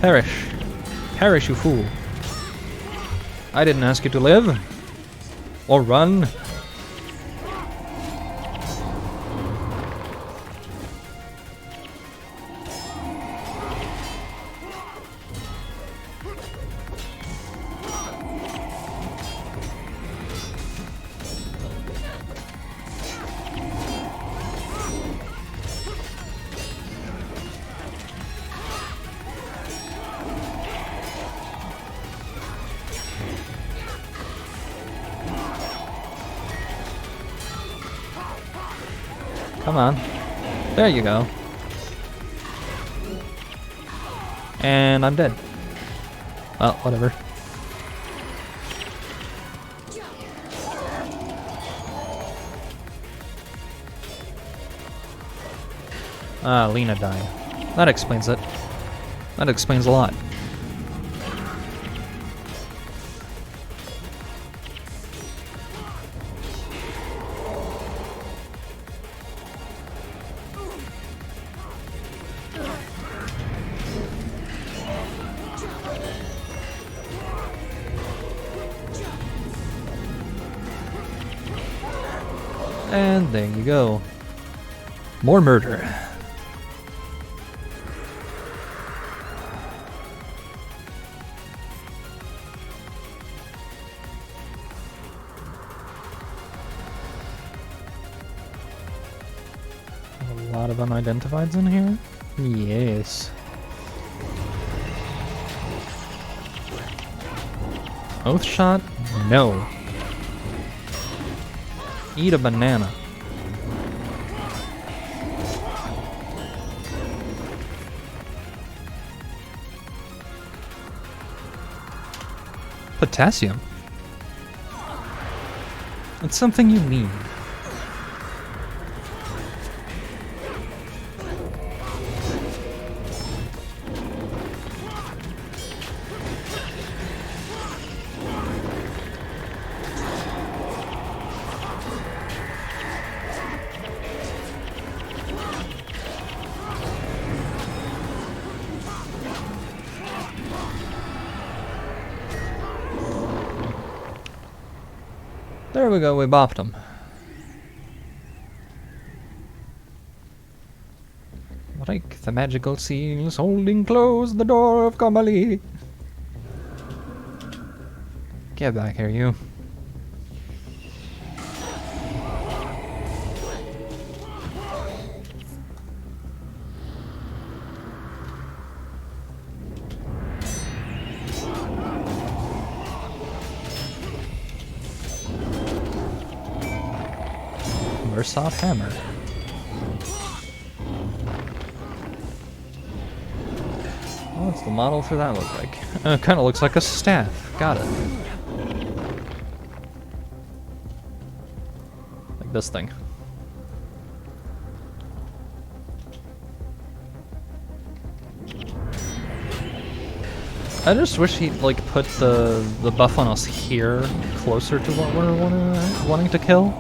Speaker 1: Perish. Perish, you fool. I didn't ask you to live. Or run. Come on. There you go. And I'm dead. Well, whatever. Ah, Lena died. That explains it. That explains a lot. And there you go. More murder. A lot of unidentifieds in here? Yes. Oath shot? No. Eat a banana. Potassium? It's something you need. There we go, we bopped him. Break the magical seals, holding close the door of Kamali. Get back here, you. Soft hammer. What's the model for that look like? It kind of looks like a staff. Got it. Like this thing. I just wish he'd like put the buff on us here closer to what we're wanting to kill.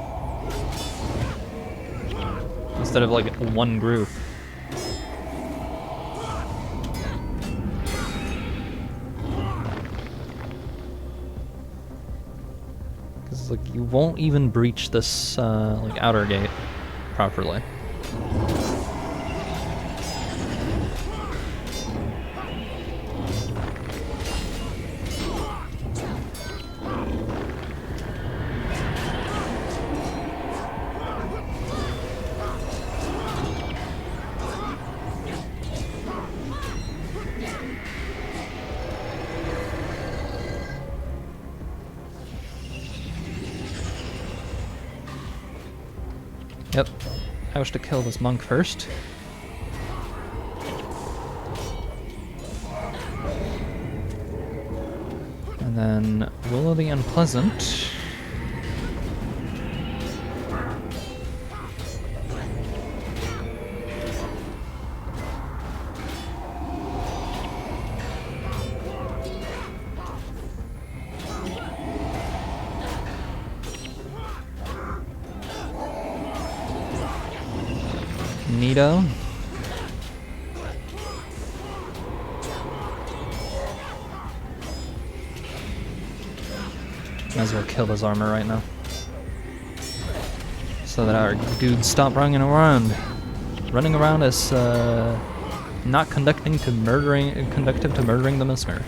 Speaker 1: Instead of like one group. Because like you won't even breach this like outer gate properly. Yep, I wish to kill this monk first. And then Will of the Unpleasant. Neato. Might as well kill his armor right now. So that our dudes stop running around. Running around as not conductive to murdering the listener.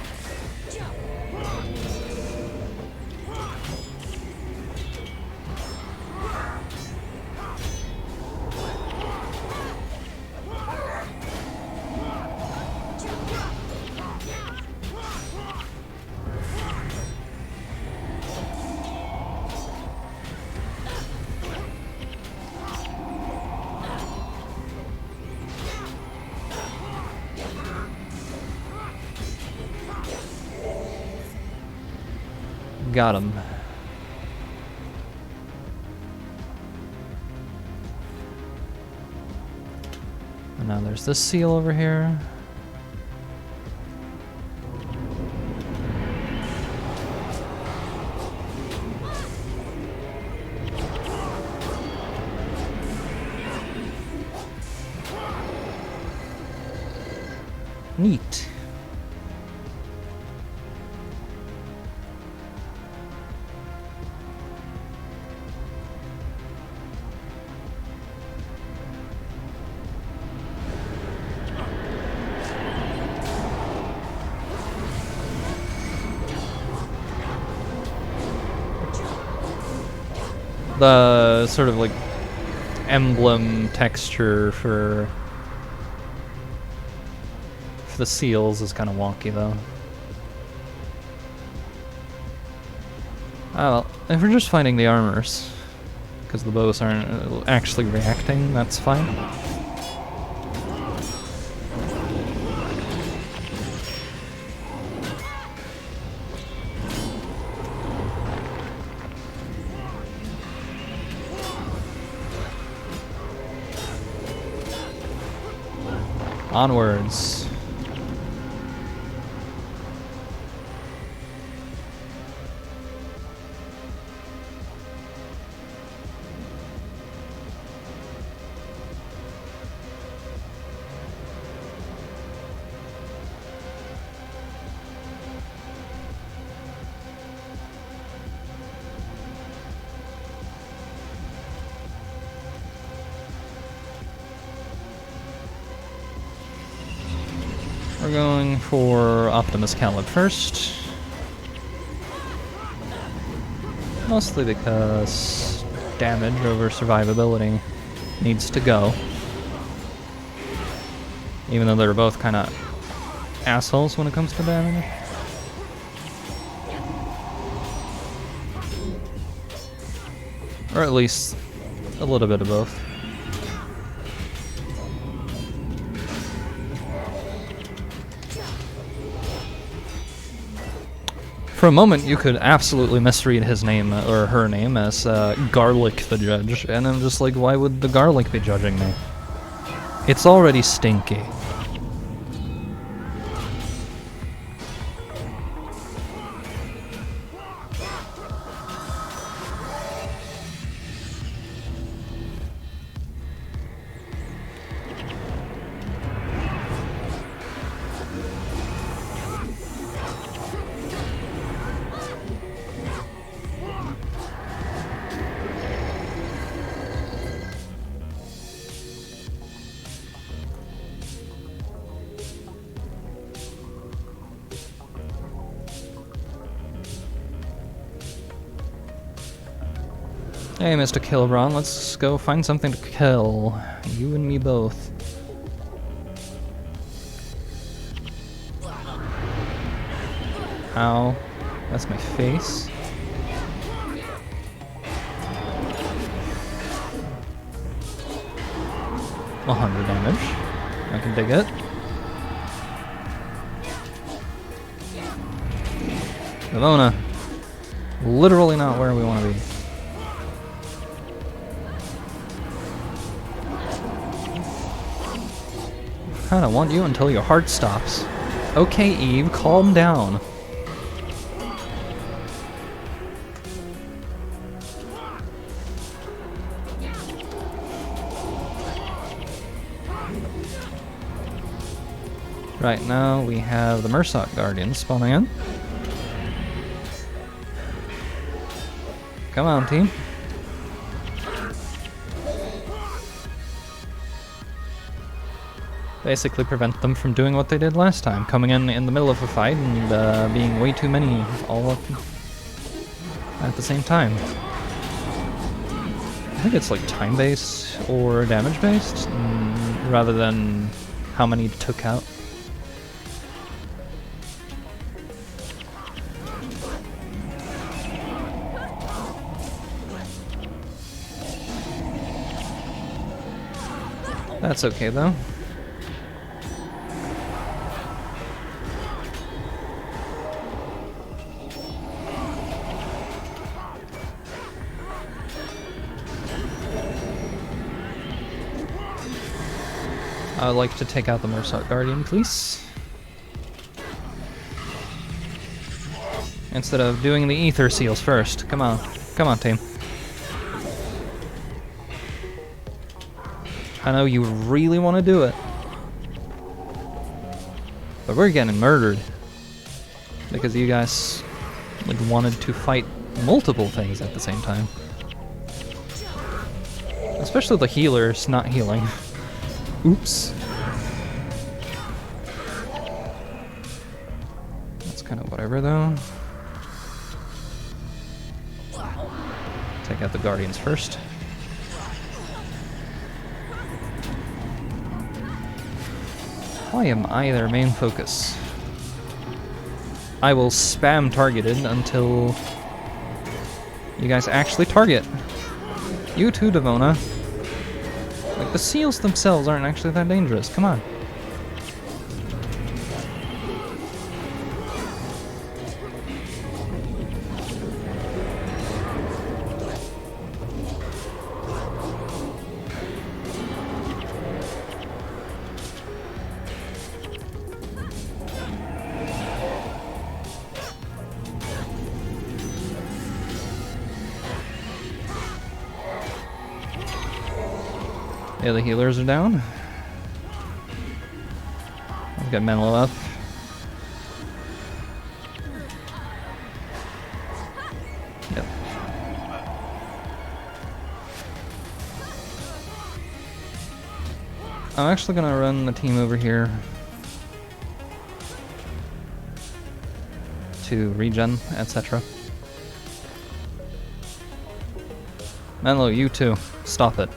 Speaker 1: Got him. And now there's this seal over here. Neat. The sort of like emblem texture for the seals is kind of wonky though. Oh well, if we're just fighting the armors, because the bows aren't actually reacting, that's fine. Onwards. We're going for Optimus Calib first. Mostly because damage over survivability needs to go. Even though they're both kind of assholes when it comes to damage. Or at least a little bit of both. For a moment, you could absolutely misread his name, or her name, as Garlic the Judge, and I'm just like, why would the garlic be judging me? It's already stinky. Hey, Mr. Kilbron, let's go find something to kill. You and me both. Ow. That's my face. $100 damage. I can dig it. Ivona. Literally not where we want to be. I don't want you until your heart stops. Okay, Eve, calm down. Right now we have the Mursoc Guardian spawning in. Come on, team. Basically prevent them from doing what they did last time, coming in the middle of a fight and being way too many all up at the same time. I think it's like time-based or damage-based, rather than how many took out. That's okay though. I would like to take out the Morsart Guardian, please. Instead of doing the Ether Seals first. Come on. Come on, team. I know you really want to do it. But we're getting murdered. Because you guys like wanted to fight multiple things at the same time. Especially the healers not healing. Oops. That's kind of whatever, though. Take out the Guardians first. Why am I their main focus? I will spam targeted until you guys actually target. You too, Devona. Like, the seals themselves aren't actually that dangerous. Come on. Yeah, the healers are down. I've got Menlo up. Yep. I'm actually gonna run the team over here to regen, etc. Menlo, you too. Stop it.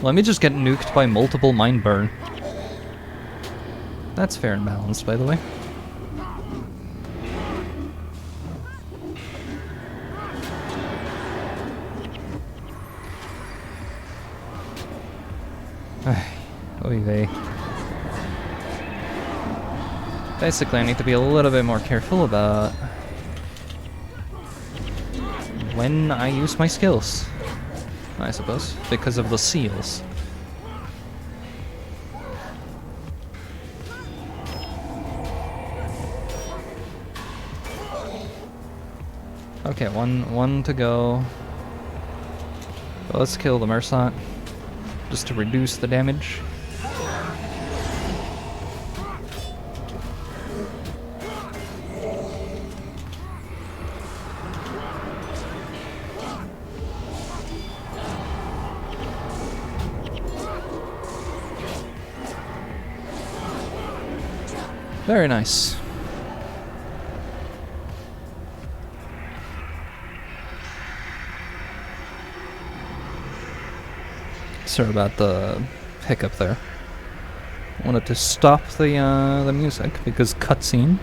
Speaker 1: Let me just get nuked by multiple mind burn. That's fair and balanced, by the way. Oy vey. Basically, I need to be a little bit more careful about when I use my skills, I suppose, because of the seals. Okay, one to go. But let's kill the Morsart, just to reduce the damage. Very nice. Sorry about the hiccup there. Wanted to stop the music because cutscene.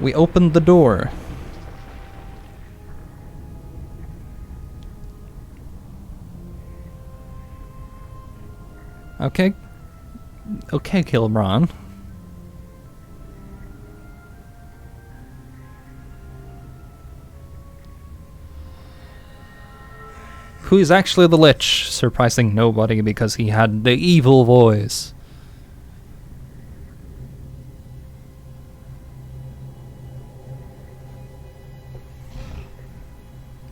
Speaker 1: We opened the door. Okay. Okay, Kilbron. Who is actually the Lich? Surprising nobody because he had the evil voice.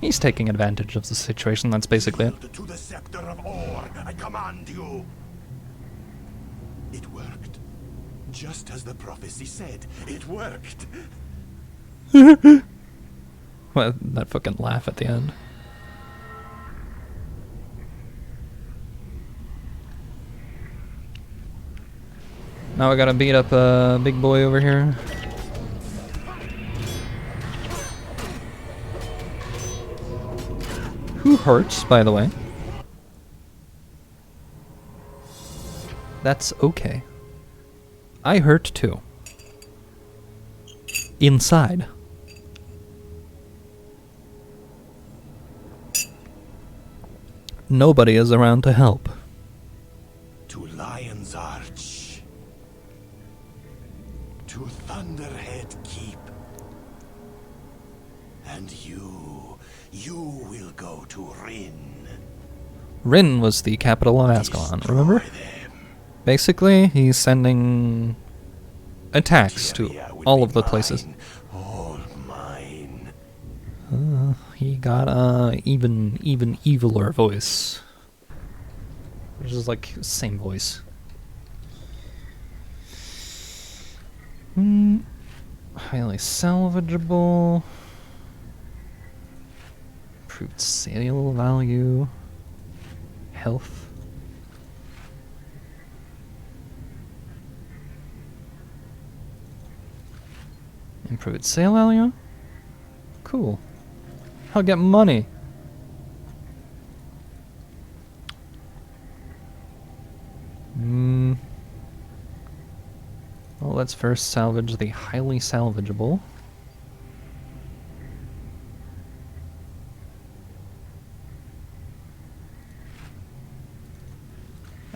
Speaker 1: He's taking advantage of the situation, that's basically it.
Speaker 2: Yield to the scepter of Or, I command you. It worked. Just as the prophecy said, it worked.
Speaker 1: Well, that fucking laugh at the end. Now I gotta beat up a big boy over here. Who hurts, by the way? That's okay. I hurt too. Inside. Nobody is around to help.
Speaker 2: To Lion's Arch. To Thunderhead Keep. And you will go to Rin.
Speaker 1: Rin was the capital of Ascalon, remember?
Speaker 2: Destroy them.
Speaker 1: Basically, he's sending attacks to
Speaker 2: Tyria will
Speaker 1: all
Speaker 2: be
Speaker 1: of the places.
Speaker 2: mine, all mine.
Speaker 1: He got a even eviler voice. Which is like same voice. Highly salvageable. Improved sale value. Health. Improved sale value? Cool. I'll get money. Well, let's first salvage the highly salvageable.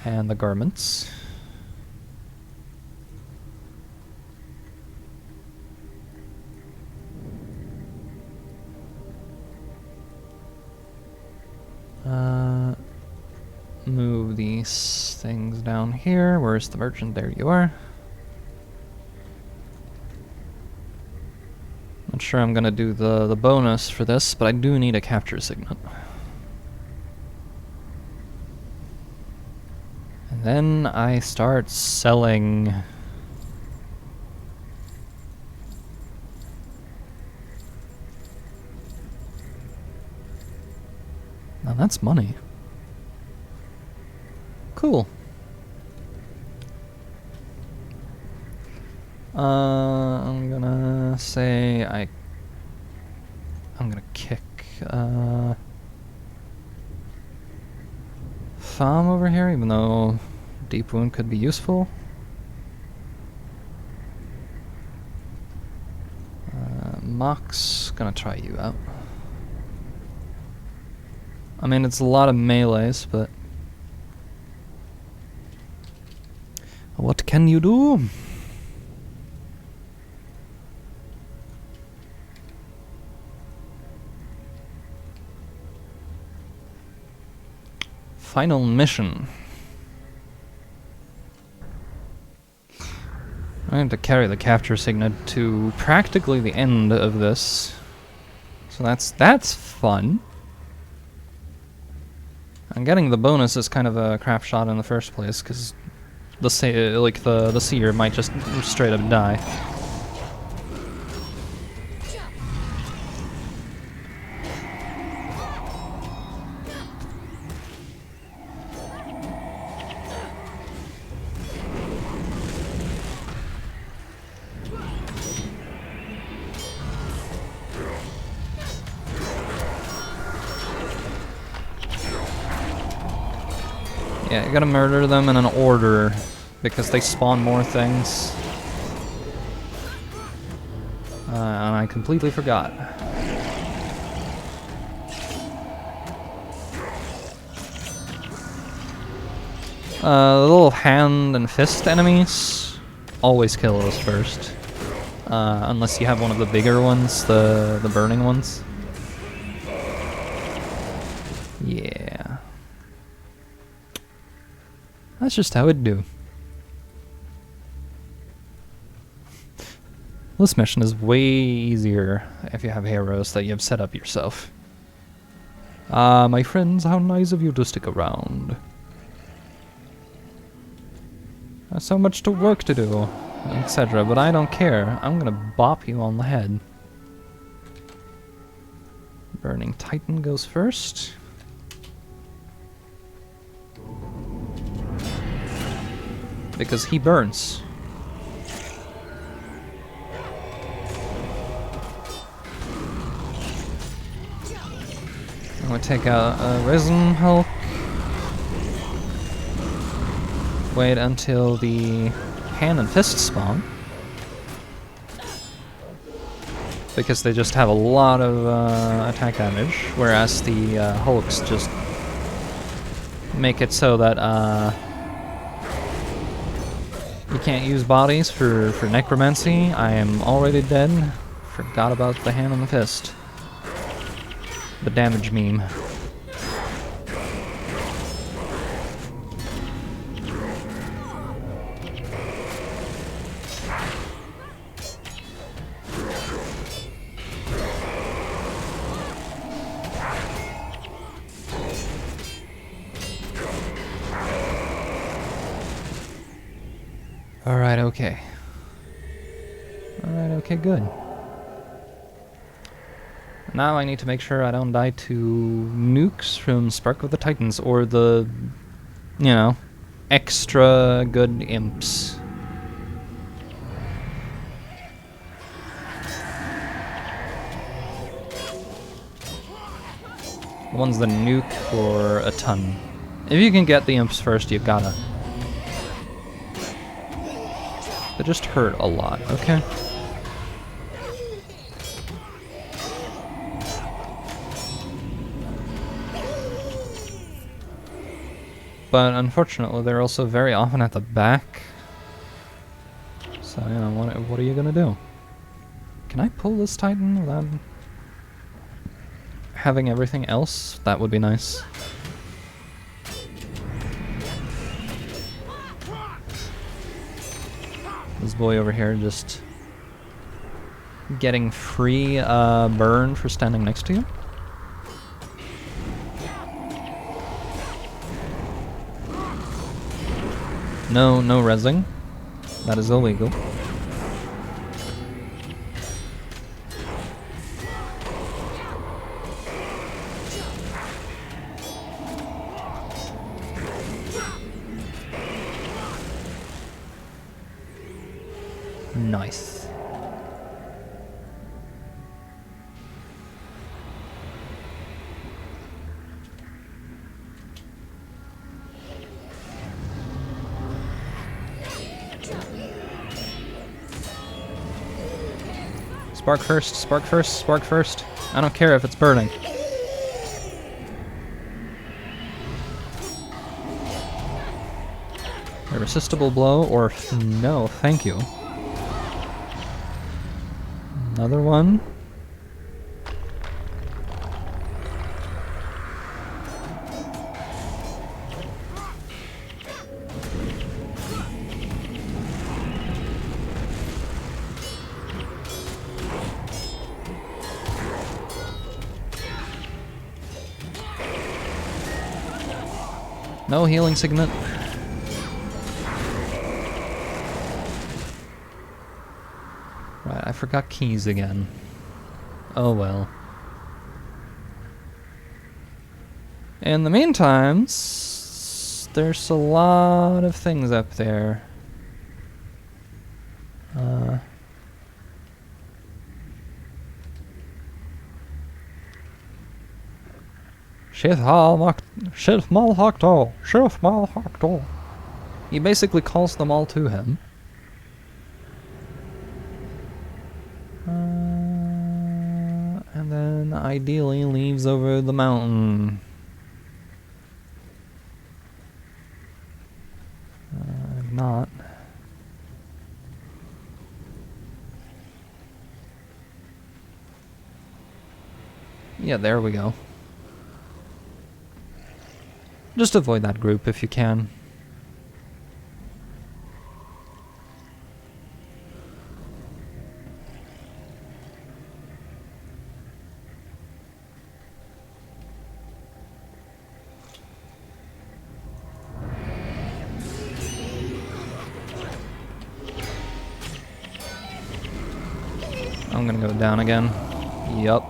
Speaker 1: And the garments. Move these things down here. Where's the merchant? There you are. Not sure I'm gonna do the bonus for this, but I do need a capture signet. And then I start selling. Now that's money. Cool. I'm gonna say I'm gonna kick Farm over here, even though Deep Wound could be useful. Mox, gonna try you out. I mean, it's a lot of melees, but what can you do? Final mission. I have to carry the capture signet to practically the end of this. So that's fun. And getting the bonus is kind of a crap shot in the first place, because the seer might just straight up die. Yeah, you gotta murder them in an order, because they spawn more things. And I completely forgot. The little hand and fist enemies, always kill those first. Unless you have one of the bigger ones, the burning ones. Yeah. That's just how it do. This mission is way easier if you have heroes that you have set up yourself. Ah, my friends, how nice of you to stick around. There's so much to work to do, etc. But I don't care. I'm gonna bop you on the head. Burning Titan goes first. Because he burns. I'm gonna take out a Risen Hulk. Wait until the hand and fist spawn. Because they just have a lot of attack damage, whereas the Hulks just make it so that you can't use bodies for necromancy. I am already dead. Forgot about the hand and the fist. The damage meme. Alright, okay. Alright, okay, good. Now I need to make sure I don't die to nukes from Spark of the Titans or the, you know, extra good imps. The ones that nuke for a ton. If you can get the imps first, you gotta. They just hurt a lot, okay? But unfortunately, they're also very often at the back. So, you know, what are you gonna do? Can I pull this Titan without having everything else? That would be nice. This boy over here just getting free burn for standing next to you. No rezzing. That is illegal. Nice. Spark first, spark first, spark first. I don't care if it's burning. Irresistible blow, or no, thank you. Another one. No healing signet. Right, I forgot keys again. Oh well. In the meantime, there's a lot of things up there. He basically calls them all to him. And then ideally leaves over the mountain. If not. Yeah, there we go. Just avoid that group if you can. I'm gonna go down again. Yup.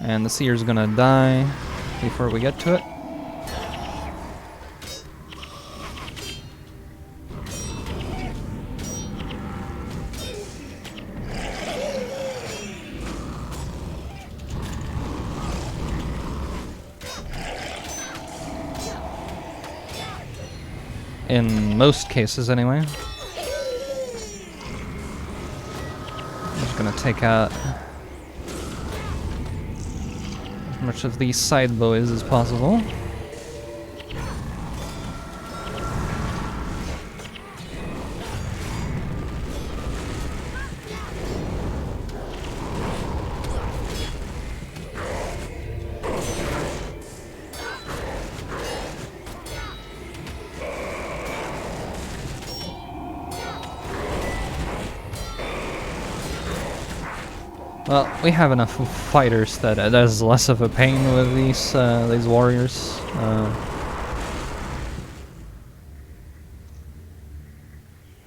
Speaker 1: And the seer's gonna die before we get to it. In most cases, anyway. I'm just gonna take out as much of these side boys as possible. Well, we have enough fighters that it is less of a pain with these warriors.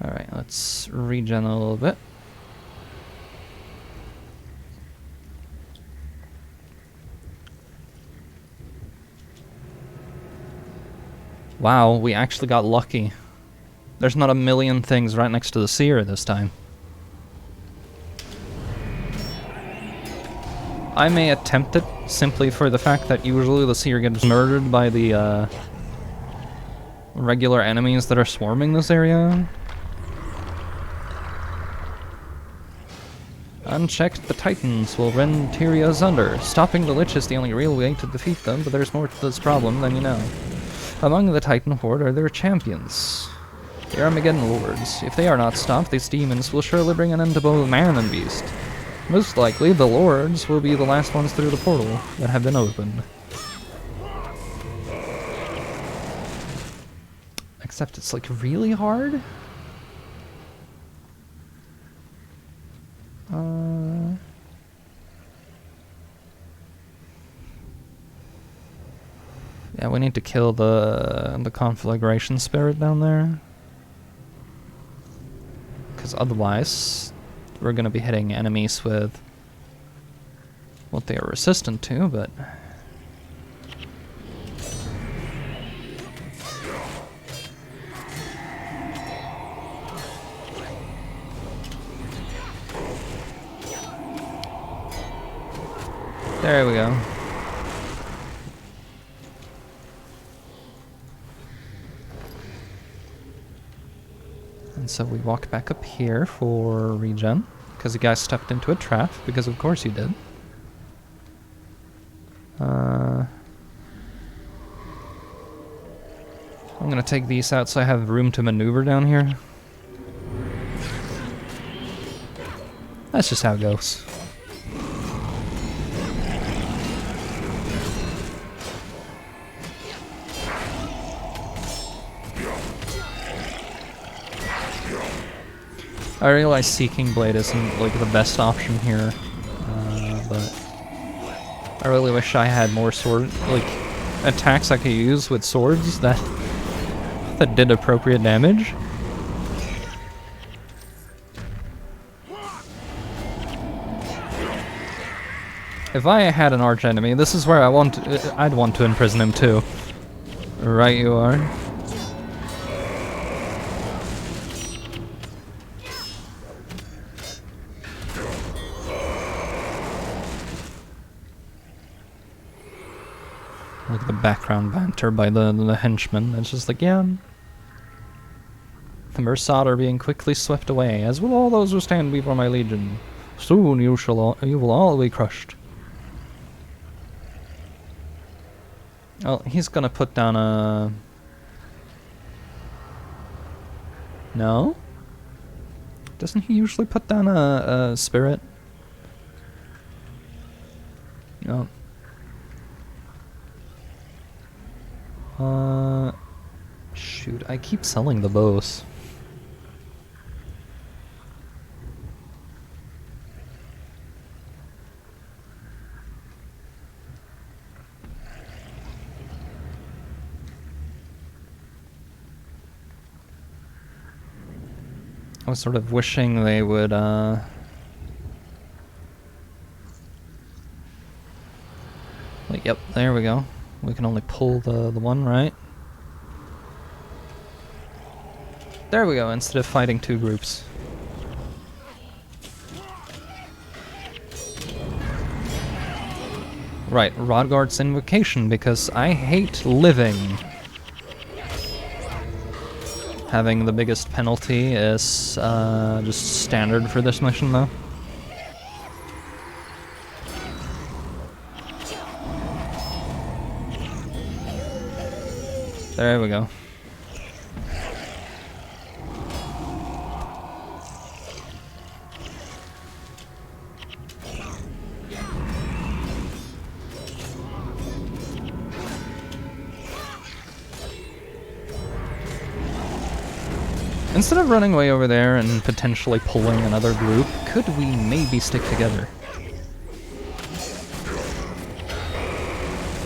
Speaker 1: Alright, let's regen a little bit. Wow, we actually got lucky. There's not a million things right next to the seer this time. I may attempt it simply for the fact that usually the seer gets murdered by the regular enemies that are swarming this area. Unchecked, the Titans will rend Tyria asunder. Stopping the Lich is the only real way to defeat them, but there's more to this problem than you know. Among the Titan Horde are their champions, the Armageddon Lords. If they are not stopped, these demons will surely bring an end to both man and beast. Most likely, the Lords will be the last ones through the portal that have been opened. Except it's like really hard? Yeah, we need to kill the conflagration spirit down there. Because otherwise, we're going to be hitting enemies with what they are resistant to, but... There we go. And so we walk back up here for regen, because the guy stepped into a trap, because of course he did. I'm gonna take these out so I have room to maneuver down here. That's just how it goes. I realize Seeking Blade isn't like the best option here, but I really wish I had more attacks I could use with swords that did appropriate damage. If I had an arch enemy, this is where I'd want to imprison him too. Right, you are. Like the background banter by the henchmen. It's just like, yeah. The Mersad are being quickly swept away, as will all those who stand before my legion. Soon you will all be crushed. Oh, he's gonna put down a... No? Doesn't he usually put down a spirit? No. Shoot, I keep selling the bows. I was sort of wishing they would, like, yep, there we go. We can only pull the one, right? There we go, instead of fighting two groups. Right, Rodgard's invocation, because I hate living. Having the biggest penalty is just standard for this mission, though. There we go. Instead of running way over there and potentially pulling another group, could we maybe stick together?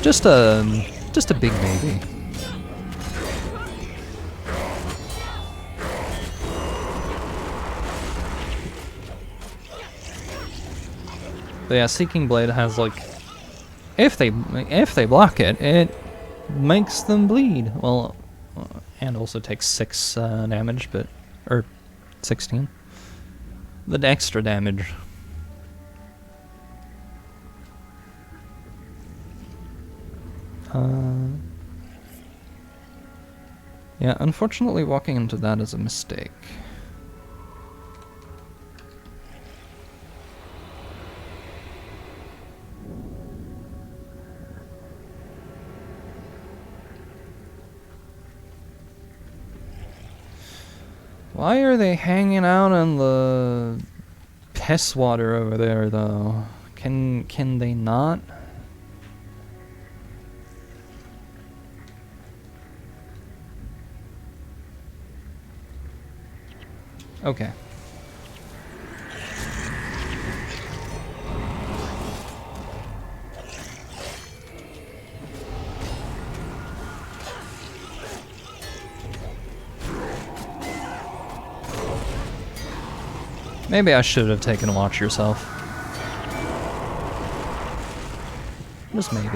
Speaker 1: Just a big maybe. But yeah, Seeking Blade has like, if they block it, it makes them bleed. Well, and also takes 6 damage, but or 16. The extra damage. Yeah, unfortunately, walking into that is a mistake. Why are they hanging out in the piss water over there, though? Can they not? Okay. Maybe I should have taken Watch Yourself. Just maybe.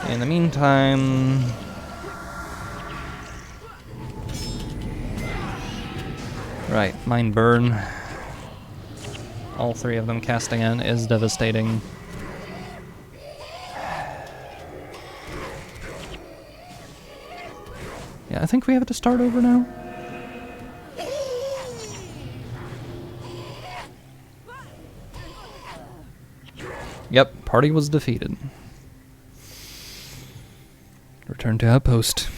Speaker 1: In the meantime... Right, Mind Burn. All 3 of them casting in is devastating. Yeah, I think we have to start over now. Yep, party was defeated. Return to outpost.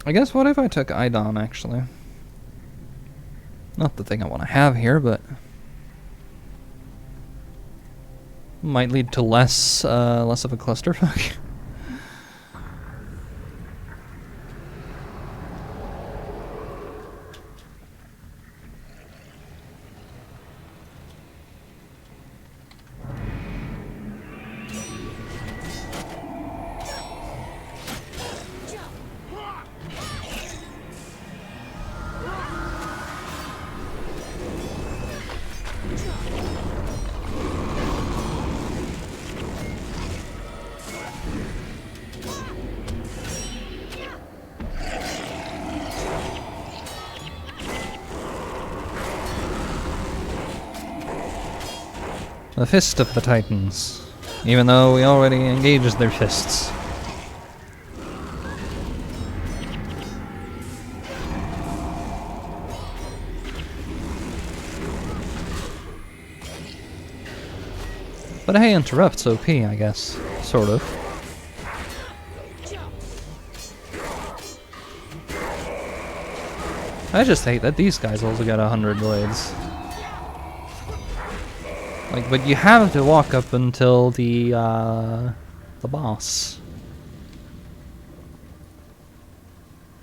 Speaker 1: I guess what if I took Idon, actually? Not the thing I want to have here, but... might lead to less of a clusterfuck. The Fist of the Titans, even though we already engaged their fists. But hey, Interrupt's OP, I guess. Sort of. I just hate that these guys also got 100 blades. Like, but you have to walk up until the boss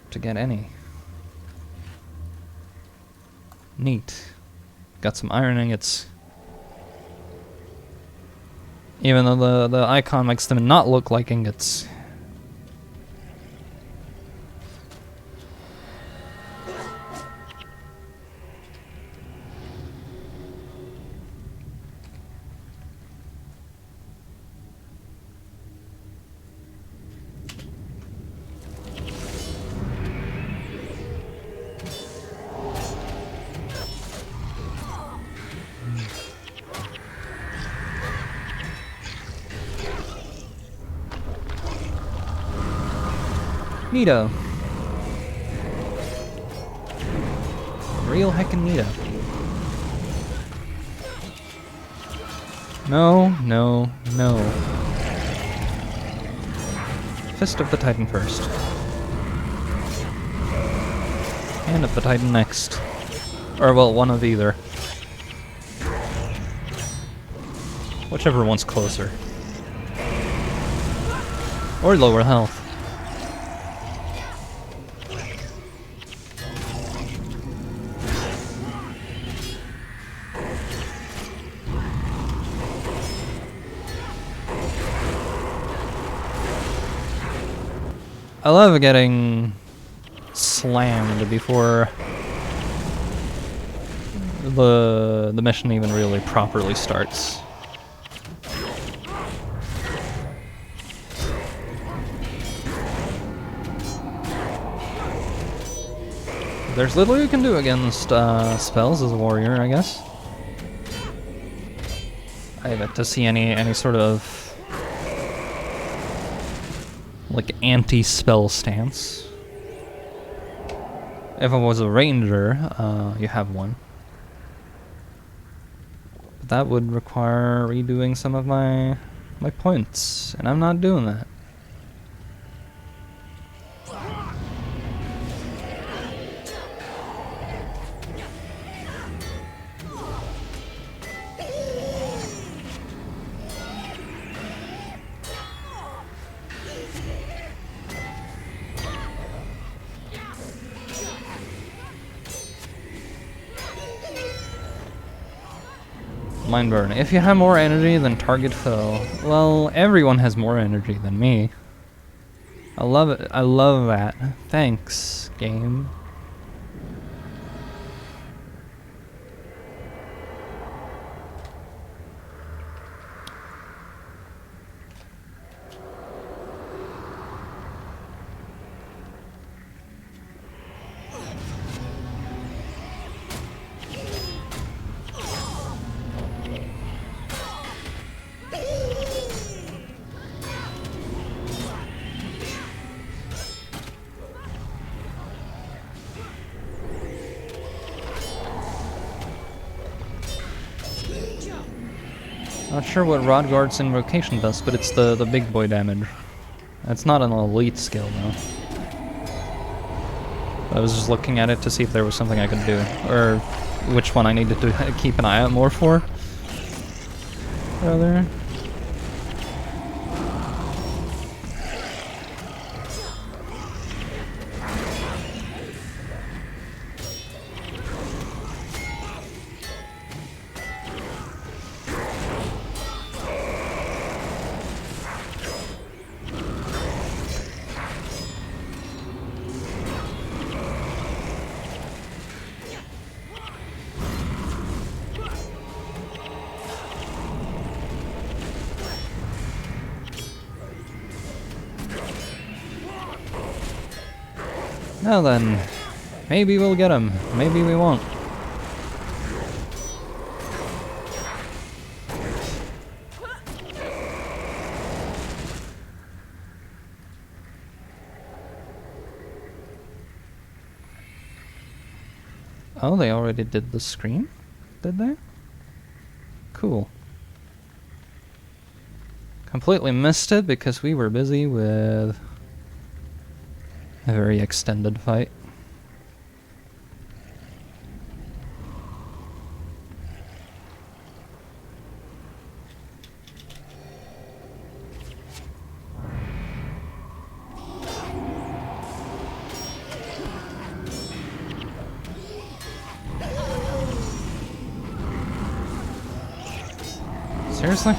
Speaker 1: to get any. Neat. Got some iron ingots. Even though the icon makes them not look like ingots. Neato. Real heckin' neato. No, no, no. Fist of the Titan first. Hand of the Titan next. Or, well, one of either. Whichever one's closer. Or lower health. I love getting slammed before the mission even really properly starts. There's little you can do against spells as a warrior, I guess. I have yet to see any sort of like anti-spell stance. If I was a ranger, you have one. But that would require redoing some of my points, and I'm not doing that. Mind burn. If you have more energy than target foe, well, everyone has more energy than me. I love it. I love that. Thanks, game. Not sure what Rodguard's invocation does, but it's the big boy damage. It's not an elite skill though. I was just looking at it to see if there was something I could do, or which one I needed to keep an eye out more for. Rather. Now then, maybe we'll get him, maybe we won't. Oh, they already did the screen? Did they? Cool. Completely missed it because we were busy with a very extended fight. Seriously?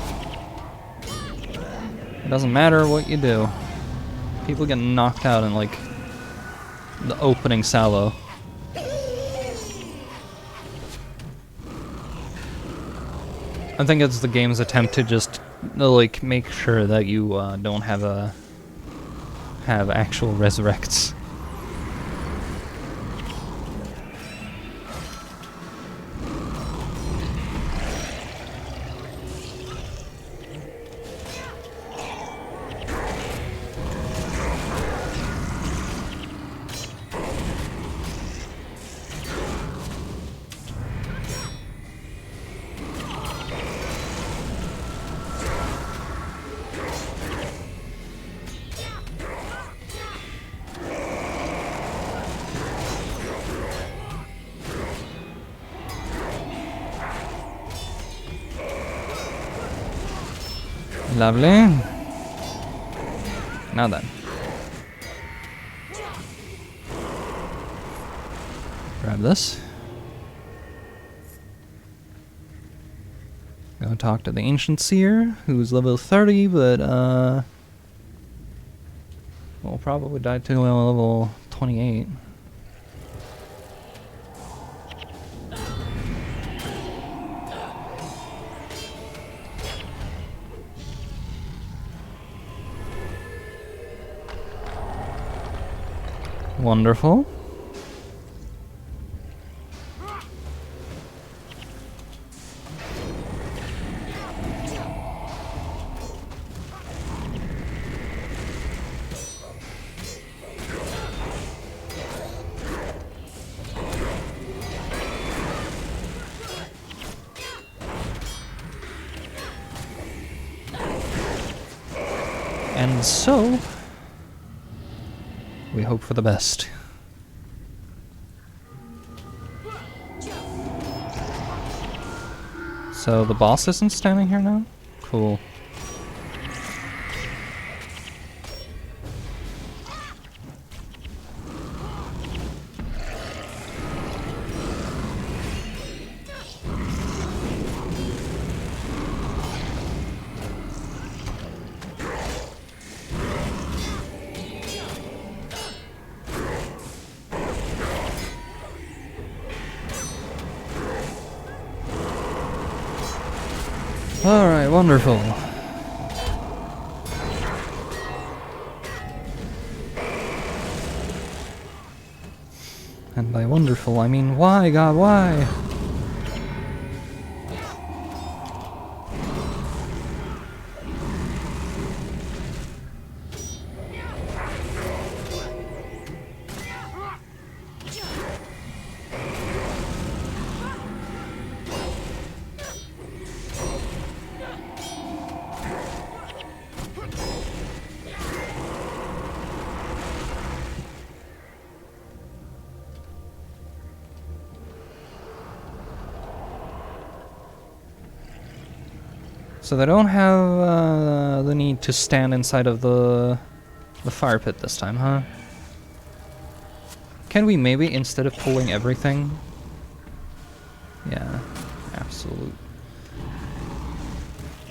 Speaker 1: It doesn't matter what you do. People get knocked out in, like, the opening salvo. I think it's the game's attempt to just, like, make sure that you don't have actual resurrects. Lovely. Now then. Grab this. Go talk to the Ancient Seer, who's level 30, but will probably die to level 28. Wonderful. And so, we hope for the best. So the boss isn't standing here now? Cool. Alright, wonderful. And by wonderful, I mean why, God, why? So they don't have the need to stand inside of the fire pit this time, huh? Can we maybe, instead of pulling everything? Yeah, absolute.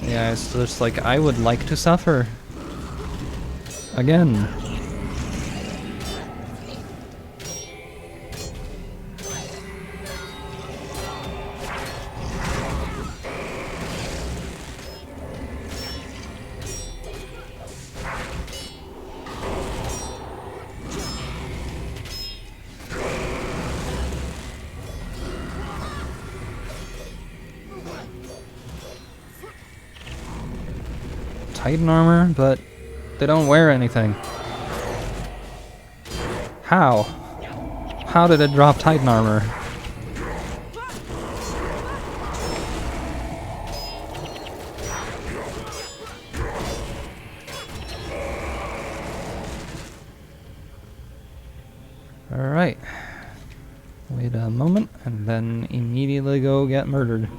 Speaker 1: Yeah, it's just like, I would like to suffer. Again. Titan armor, but they don't wear anything. How? How did it drop Titan armor? Alright. Wait a moment, and then immediately go get murdered.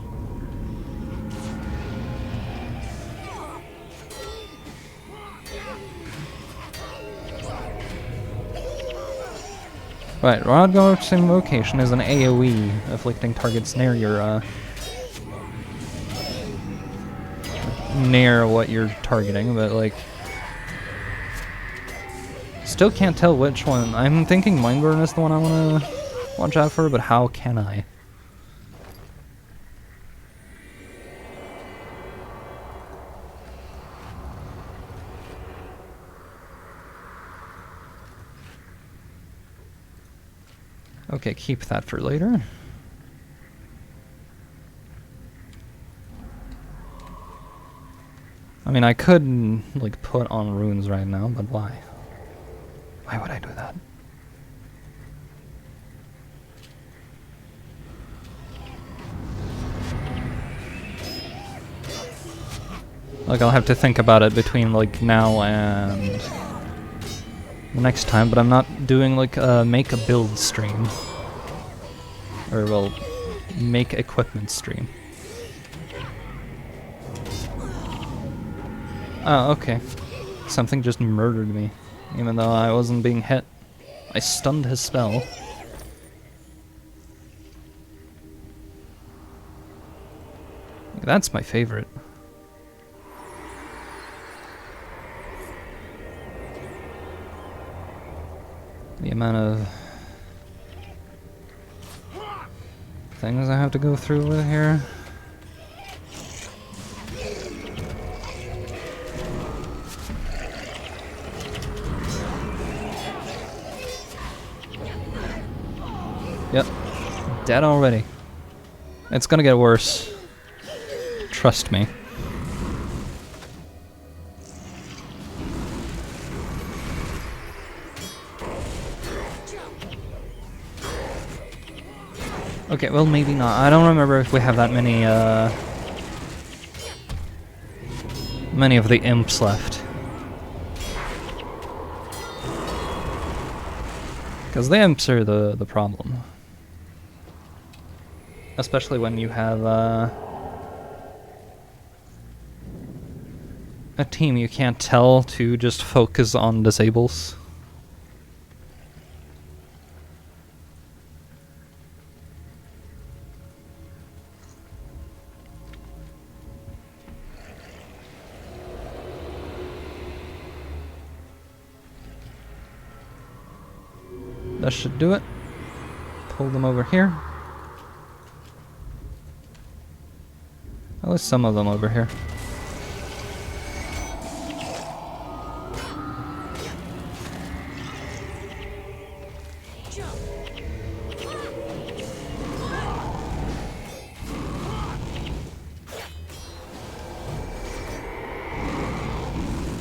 Speaker 1: Right, Rod Ghost Invocation is an AoE, afflicting targets near your near what you're targeting, but like... Still can't tell which one. I'm thinking Mindburn is the one I want to watch out for, but how can I? Okay, keep that for later. I mean, I could, like, put on runes right now, but why? Why would I do that? Like, I'll have to think about it between, like, now and the next time, but I'm not doing, like, a make a build stream. Or, well, make equipment stream. Oh, okay. Something just murdered me, even though I wasn't being hit. I stunned his spell. That's my favorite. The amount of things I have to go through with here. Yep. Dead already. It's gonna get worse. Trust me. Okay, well maybe not. I don't remember if we have that many many of the imps left. Because the imps are the problem. Especially when you have a team you can't tell to just focus on disables. That should do it. Pull them over here. At least some of them over here.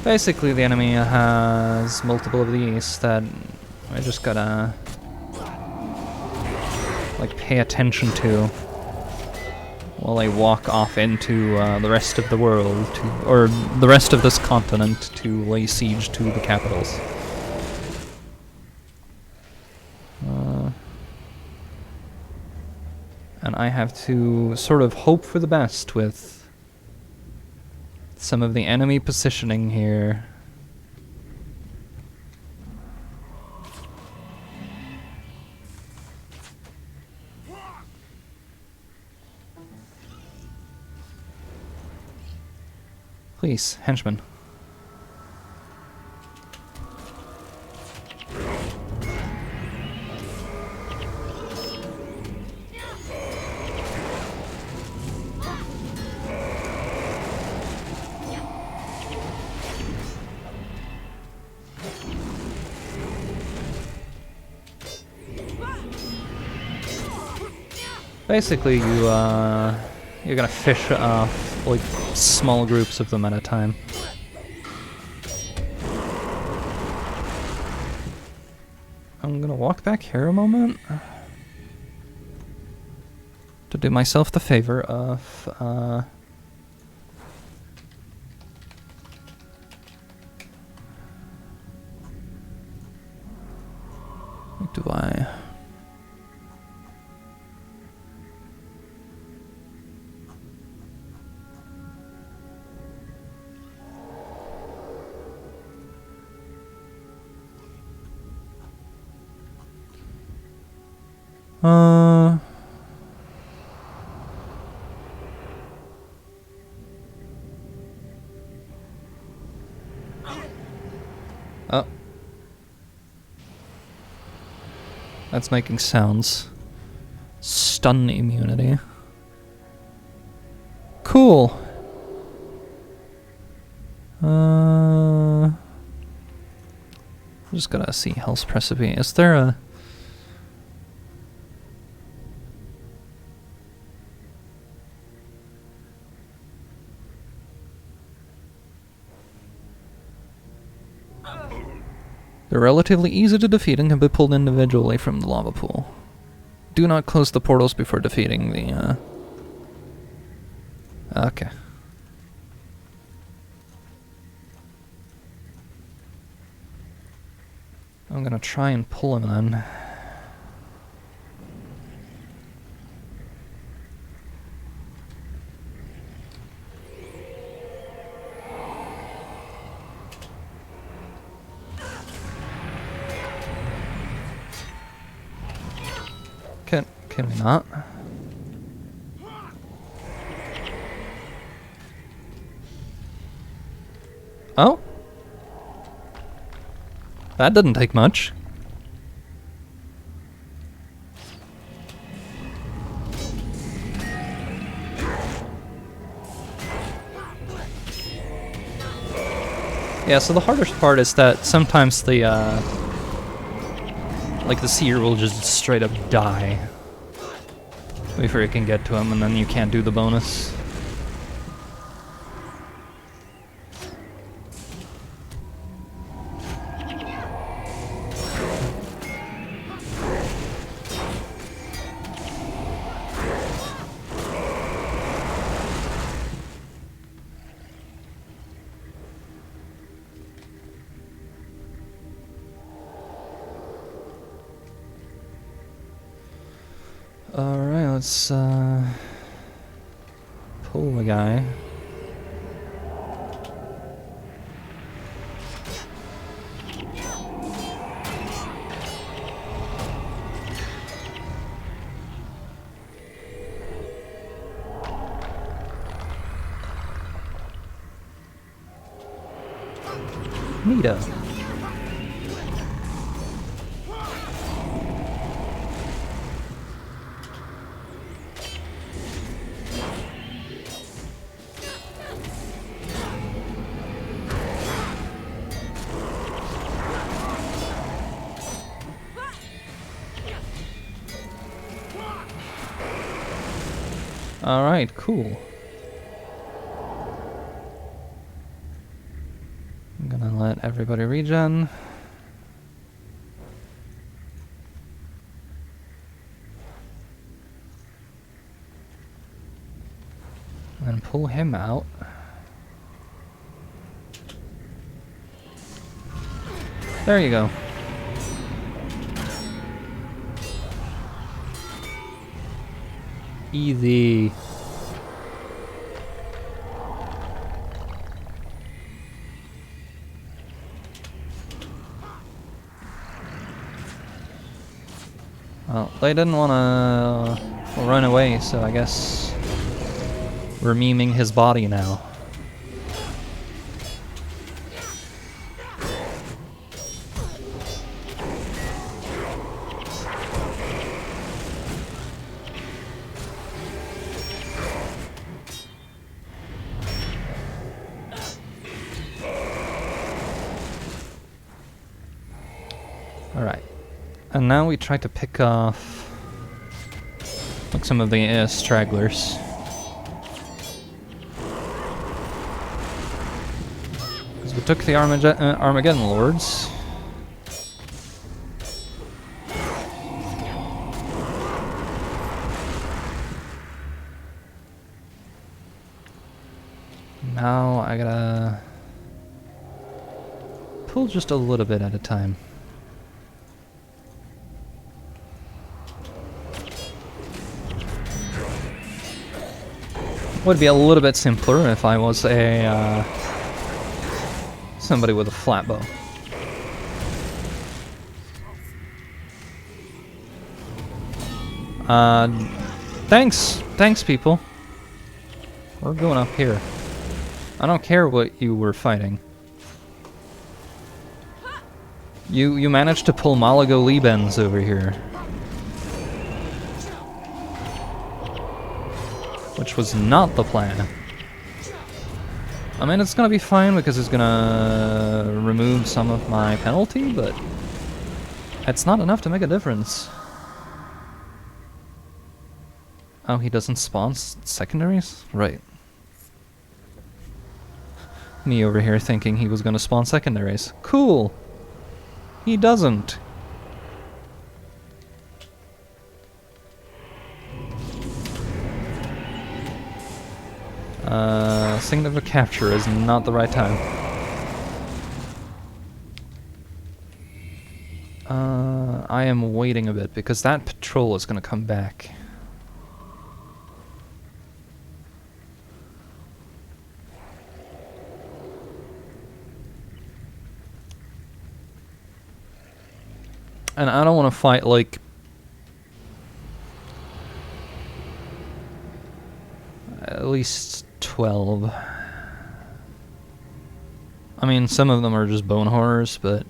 Speaker 1: Basically, the enemy has multiple of these that I just gotta like pay attention to while I walk off into the rest of the world, or the rest of this continent, to lay siege to the capitals. And I have to sort of hope for the best with some of the enemy positioning here. Please, henchman. Basically, you're gonna fish off like small groups of them at a time. I'm gonna walk back here a moment to do myself the favor of what do I? Oh. That's making sounds. Stun immunity. Cool. I'm just gonna see Hell's Precipice. Is there a... They're relatively easy to defeat and can be pulled individually from the lava pool. Do not close the portals before defeating the, Okay. I'm gonna try and pull him then. Can we not? Oh? That didn't take much. Yeah, so the hardest part is that sometimes the, like the seer will just straight up die before you can get to him, and then you can't do the bonus. Alright, let's pull the guy. Neato. Alright, cool. I'm gonna let everybody regen. And pull him out. There you go. Easy. Well, they didn't want to run away, so I guess we're memeing his body now. Alright. And now we try to pick off like some of the stragglers. Because we took the Armageddon Lords. Now I gotta pull just a little bit at a time. Would be a little bit simpler if I was a somebody with a flat bow. Thanks people. We're going up here. I don't care what you were fighting. You managed to pull Malago Liebens over here. Which was not the plan. I mean, it's gonna be fine because it's gonna remove some of my penalty, but it's not enough to make a difference. Oh, he doesn't spawn secondaries? Right. Me over here thinking he was gonna spawn secondaries. Cool! He doesn't. Signet of capture is not the right time. I am waiting a bit because that patrol is gonna come back. And I don't want to fight like at least 12. I mean, some of them are just bone horrors, but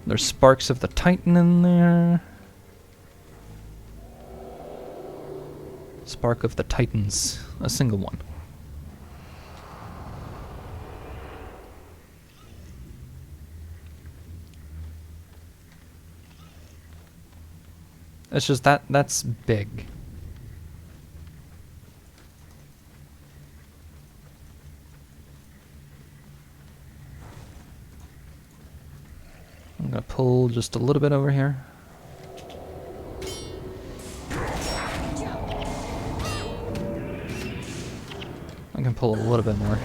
Speaker 1: there's sparks of the Titan in there. Spark of the Titans, a single one. It's just that's big. I'm gonna pull just a little bit over here. I can pull a little bit more.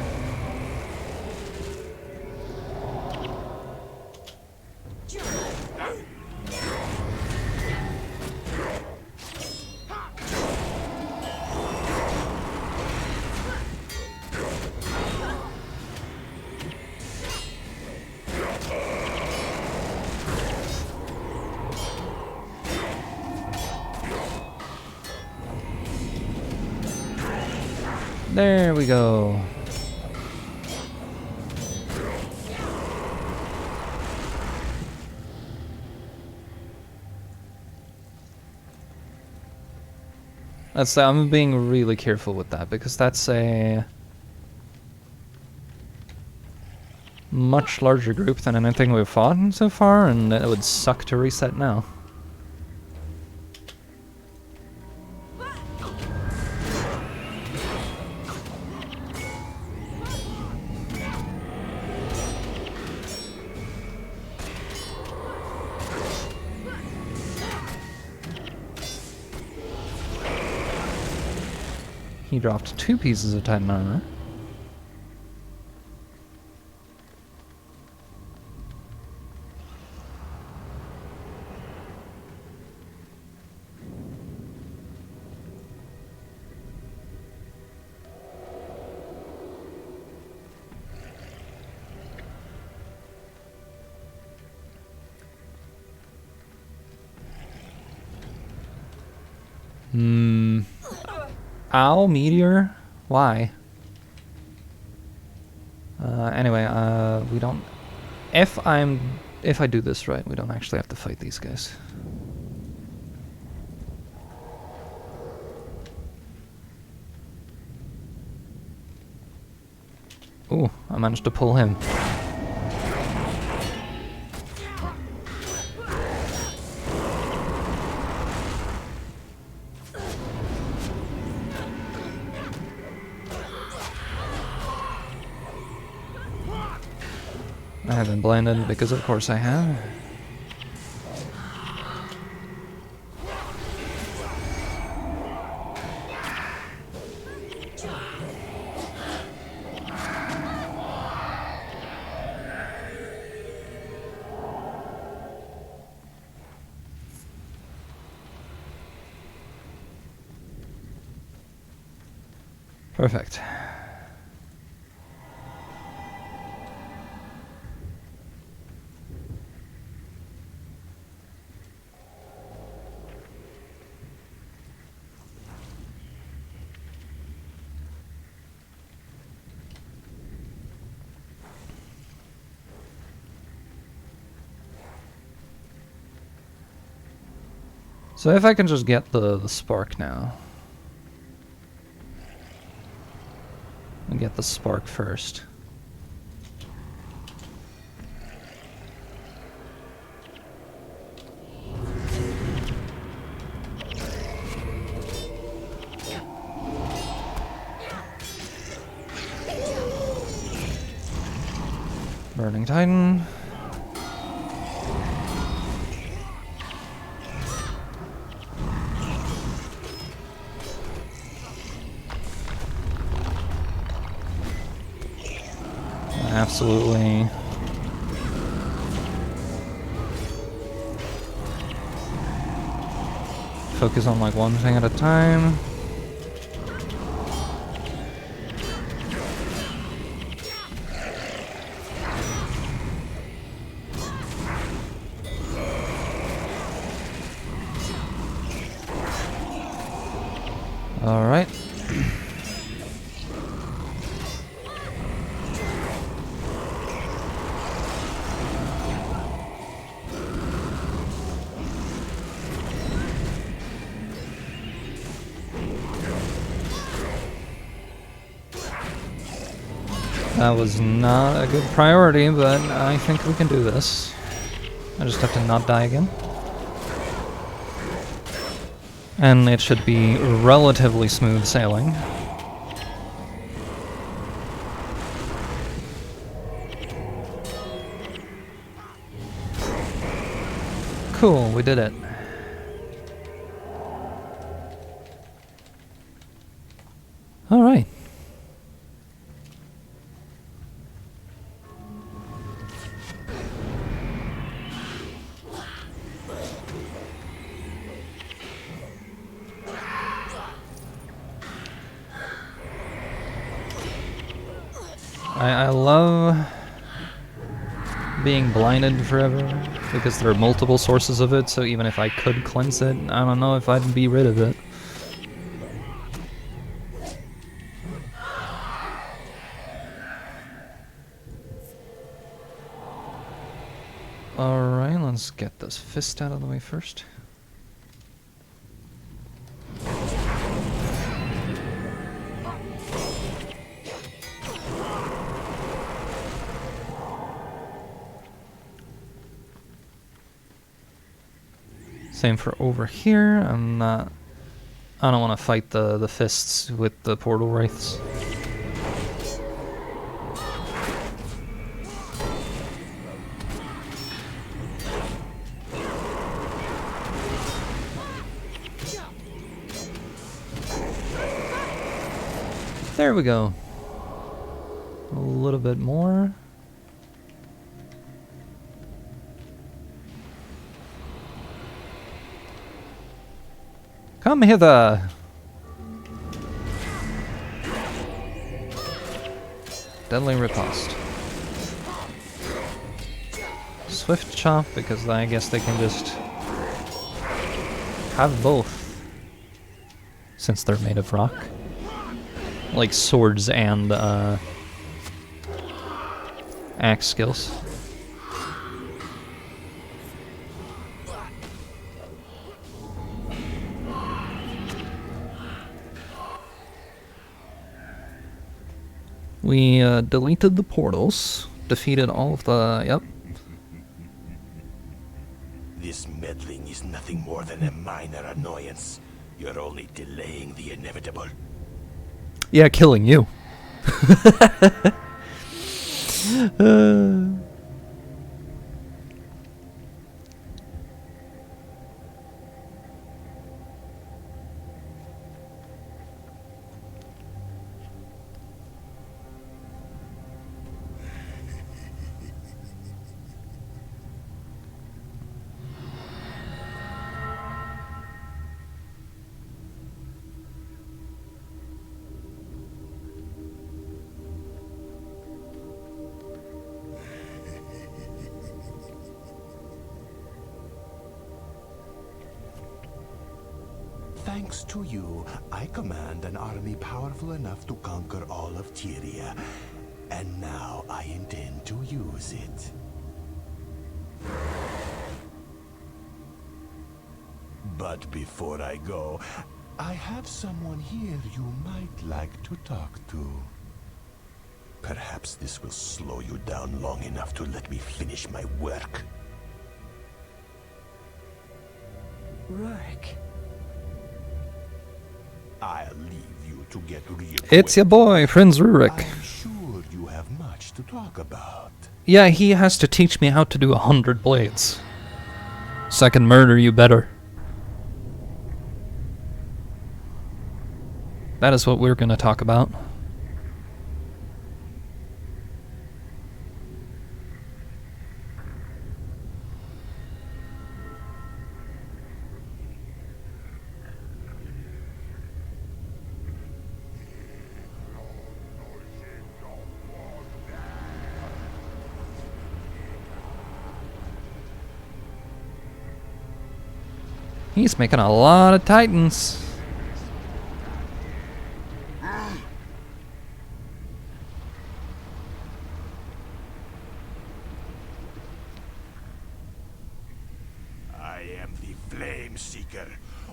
Speaker 1: There we go. I'm being really careful with that because that's a much larger group than anything we've fought so far, and it would suck to reset now. He dropped 2 pieces of Titan armor. Ow, meteor? Why? Anyway, we don't... If I do this right, we don't actually have to fight these guys. Ooh, I managed to pull him. I have been blinded because of course I have. Perfect. So if I can just get the spark now. I'll get the spark first. Burning Titan. Absolutely. Focus on like one thing at a time. All right. That was not a good priority, but I think we can do this. I just have to not die again. And it should be relatively smooth sailing. Cool, we did it. All right. I love being blinded forever because there are multiple sources of it, so even if I could cleanse it, I don't know if I'd be rid of it. Alright, let's get this fist out of the way first. Same for over here. I don't want to fight the fists with the portal wraiths. There we go. A little bit more. Come hither! Deadly riposte. Swift chop, because I guess they can just have both. Since they're made of rock. Like swords and axe skills. We deleted the portals, defeated all of the... yep.
Speaker 2: This meddling is nothing more than a minor annoyance. You're only delaying the inevitable.
Speaker 1: Yeah, killing you.
Speaker 2: Thanks to you, I command an army powerful enough to conquer all of Tyria. And now I intend to use it. But before I go, I have someone here you might like to talk to. Perhaps this will slow you down long enough to let me finish my work.
Speaker 3: Rurik.
Speaker 2: I'll leave you to get reacquainted.
Speaker 1: It's your boy, Prince Rurik.
Speaker 2: I'm sure you have much to talk about.
Speaker 1: Yeah, he has to teach me how to do 100 blades. So I can murder you better. That is what we're gonna talk about. He's making a lot of titans.
Speaker 2: I am the Flame Seeker.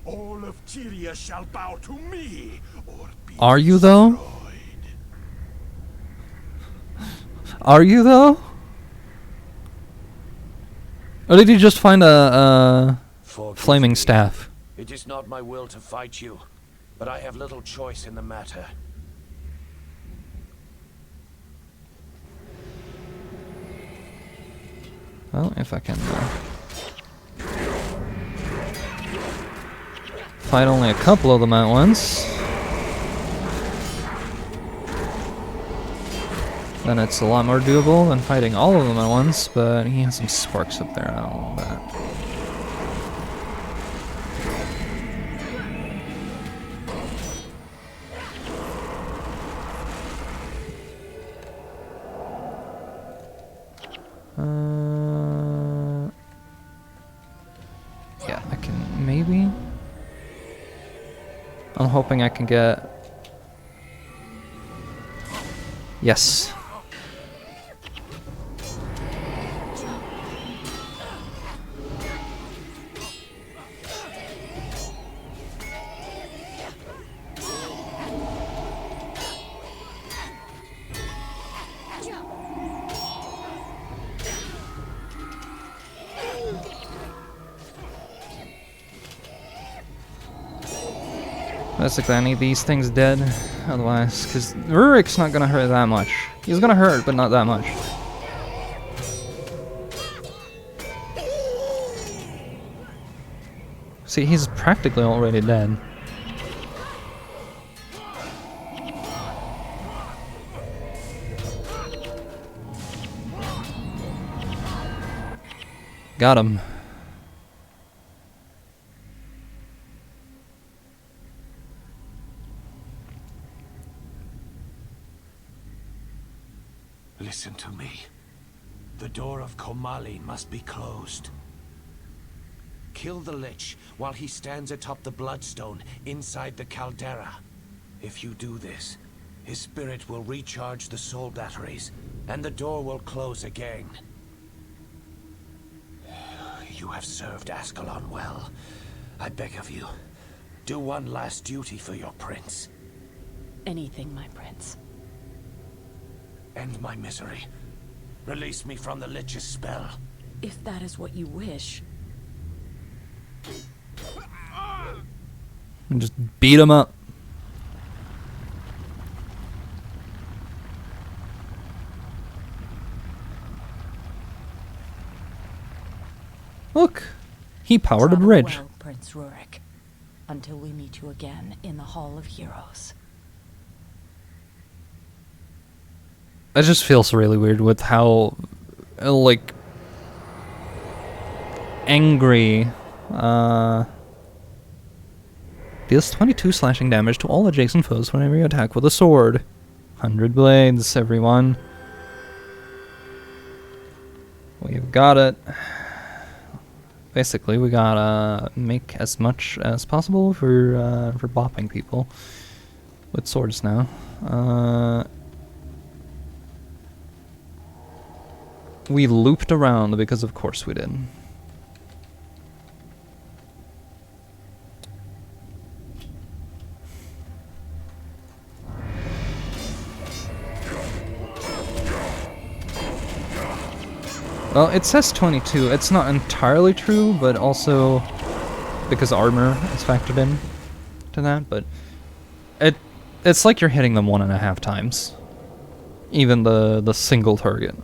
Speaker 2: All of Tyria shall bow to me, or be
Speaker 1: Are you though?
Speaker 2: destroyed.
Speaker 1: Are you though? Or did you just find a flaming staff?
Speaker 4: It is not my will to fight you, but I have little choice in the matter.
Speaker 1: Well, if I can fight only a couple of them at once, then it's a lot more doable than fighting all of them at once, but he has some sparks up there, I don't know that. Yeah, I can maybe. I'm hoping I can get. Yes. Basically, I need these things dead, otherwise, because Rurik's not gonna hurt that much. He's gonna hurt, but not that much. See, he's practically already dead. Got him.
Speaker 4: Listen to me. The door of Komali must be closed. Kill the Lich while he stands atop the Bloodstone inside the caldera. If you do this, his spirit will recharge the soul batteries, and the door will close again. You have served Ascalon well. I beg of you, do one last duty for your prince.
Speaker 3: Anything, my prince.
Speaker 4: End my misery. Release me from the Lich's spell.
Speaker 3: If that is what you wish.
Speaker 1: And just beat him up. Look, he powered a
Speaker 3: Travel
Speaker 1: bridge.
Speaker 3: well, Prince Rurik, until we meet you again in the Hall of Heroes.
Speaker 1: It just feels really weird with how, like, angry, deals 22 slashing damage to all adjacent foes whenever you attack with a sword. 100 blades, everyone. We've got it. Basically, we gotta make as much as possible for bopping people with swords now. We looped around because of course we did. Well, it says 22. It's not entirely true, but also because armor is factored in to that, but it's like you're hitting them 1.5 times. Even the single target.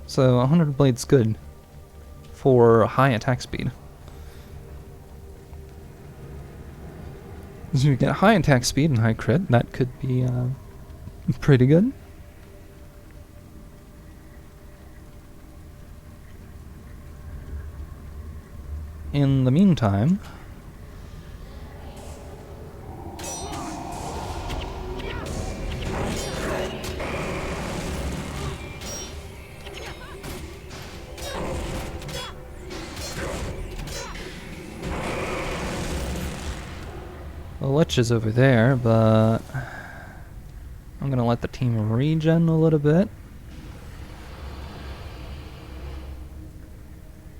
Speaker 1: So 100 blade's good for high attack speed. So you get high attack speed and high crit, that could be pretty good. In the meantime, the Lich is over there, but I'm gonna let the team regen a little bit.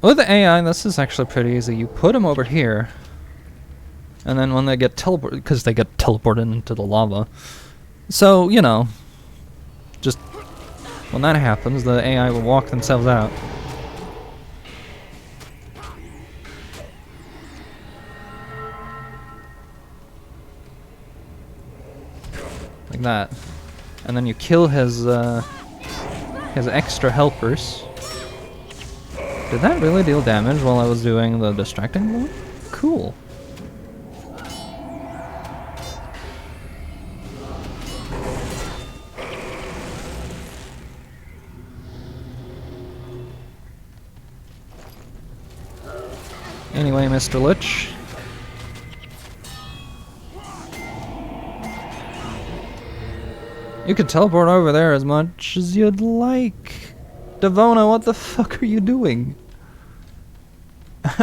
Speaker 1: With the AI, this is actually pretty easy. You put them over here, and then when they get teleported, because they get teleported into the lava. So, you know, just when that happens, the AI will walk themselves out. Like that. And then you kill his extra helpers. Did that really deal damage while I was doing the distracting blow? Cool. Anyway, Mr. Lich. You could teleport over there as much as you'd like. Devona, what the fuck are you doing?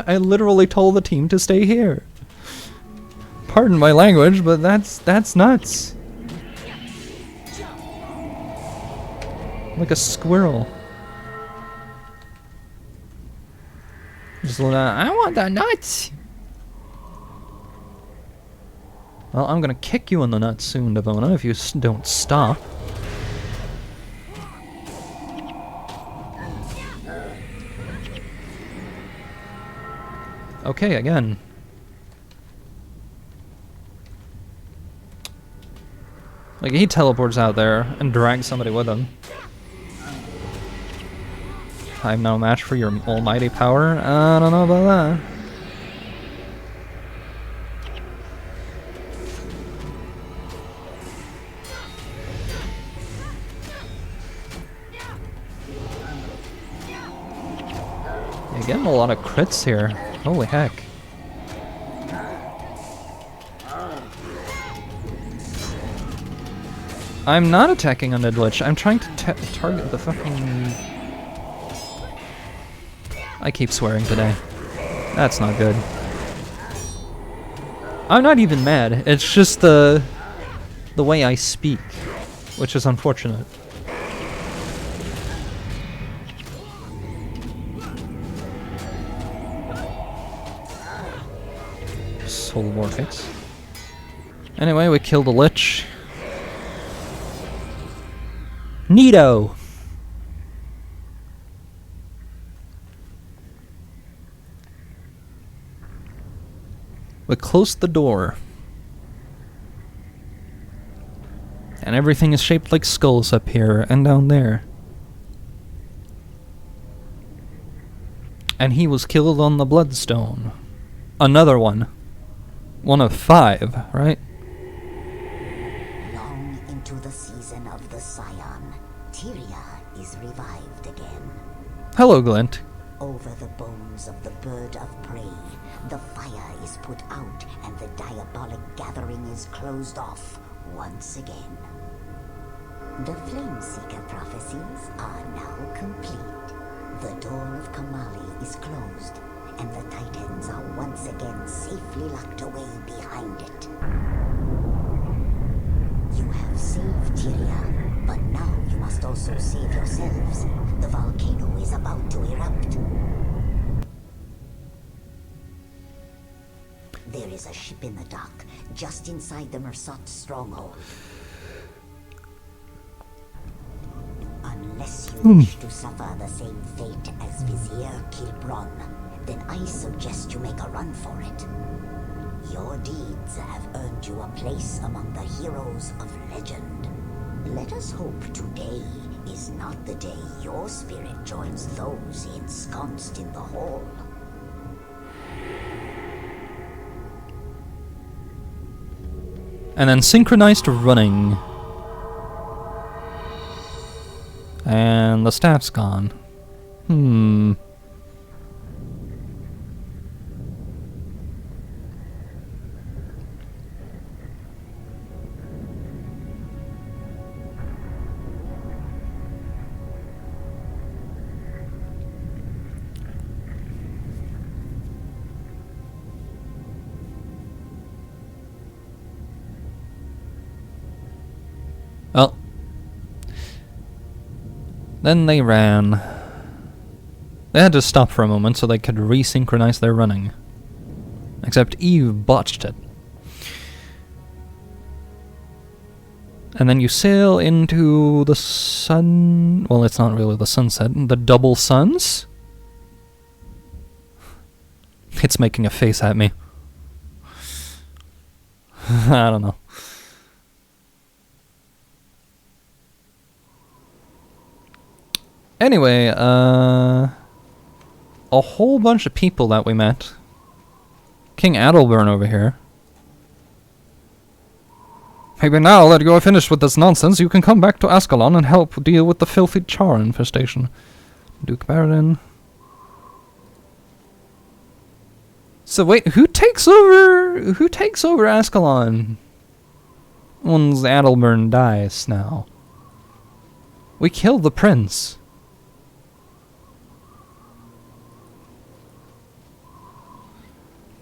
Speaker 1: I literally told the team to stay here. Pardon my language, but that's nuts. Like a squirrel. Just I want the nuts. Well, I'm gonna kick you in the nuts soon, Devona, if you don't stop. Okay, again. Like, he teleports out there and drags somebody with him. I'm no match for your almighty power? I don't know about that. You're getting a lot of crits here. Holy heck. I'm not attacking on the Lich. I'm trying to target the fucking... I keep swearing today. That's not good. I'm not even mad. It's just the way I speak, which is unfortunate. Soul Vortex. Anyway, we killed a Lich. Neato! We closed the door. And everything is shaped like skulls up here and down there. And he was killed on the Bloodstone. Another one. One of 5, right?
Speaker 5: Long into the season of the Scion, Tyria is revived again.
Speaker 1: Hello, Glint.
Speaker 5: Over the bones of the bird of prey, the fire is put out and the diabolic gathering is closed off once again. The Flameseeker prophecies are now complete. The door of Kamali is closed, and the Titans are once again safely locked away behind it. You have saved Tyria, but now you must also save yourselves. The volcano is about to erupt. There is a ship in the dock, just inside the Mersat stronghold. Unless you wish to suffer the same fate as Vizier Kilbron, then I suggest you make a run for it. Your deeds have earned you a place among the heroes of legend. Let us hope today is not the day your spirit joins those ensconced in the hall.
Speaker 1: And then synchronized running. And the staff's gone. Well, then they ran. They had to stop for a moment so they could resynchronize their running. Except Eve botched it. And then you sail into the sun... Well, it's not really the sunset. The double suns? It's making a face at me. I don't know. Anyway, a whole bunch of people that we met. King Adalburn over here. Maybe now that you are finished with this nonsense, you can come back to Ascalon and help deal with the filthy char infestation. Duke Baradin. So wait, who takes over Ascalon once Adalburn dies now? We killed the prince.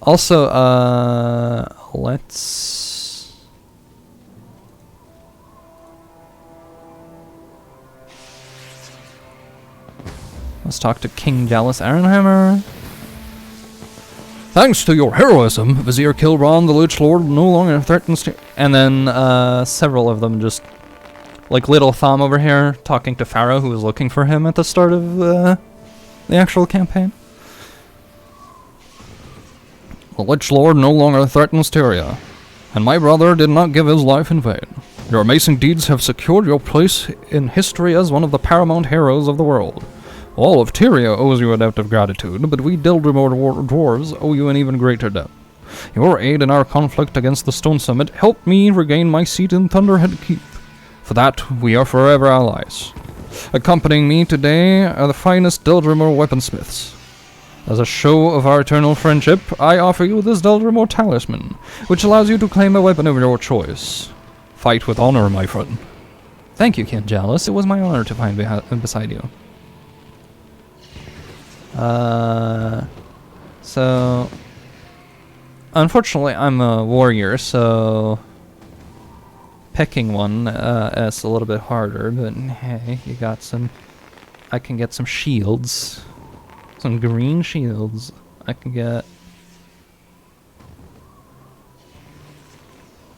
Speaker 1: Also, let's talk to King Jalus Aronhammer. Thanks to your heroism, Vizier Kilbron, the Lich Lord, no longer threatens to... And then, several of them just... Like Little Thom over here, talking to Pharaoh, who was looking for him at the start of, the actual campaign. The Lich Lord no longer threatens Tyria, and my brother did not give his life in vain. Your amazing deeds have secured your place in history as one of the paramount heroes of the world. All of Tyria owes you a debt of gratitude, but we Dildrimor dwarves owe you an even greater debt. Your aid in our conflict against the Stone Summit helped me regain my seat in Thunderhead Keep. For that, we are forever allies. Accompanying me today are the finest Dildrimor weaponsmiths. As a show of our eternal friendship, I offer you this Dildrimor talisman, which allows you to claim a weapon of your choice. Fight with honor, my friend. Thank you, King Jalus. It was my honor to find beside you. So... Unfortunately, I'm a warrior, so... Picking one is a little bit harder, but hey, you got some... I can get some shields. Some green shields. I can get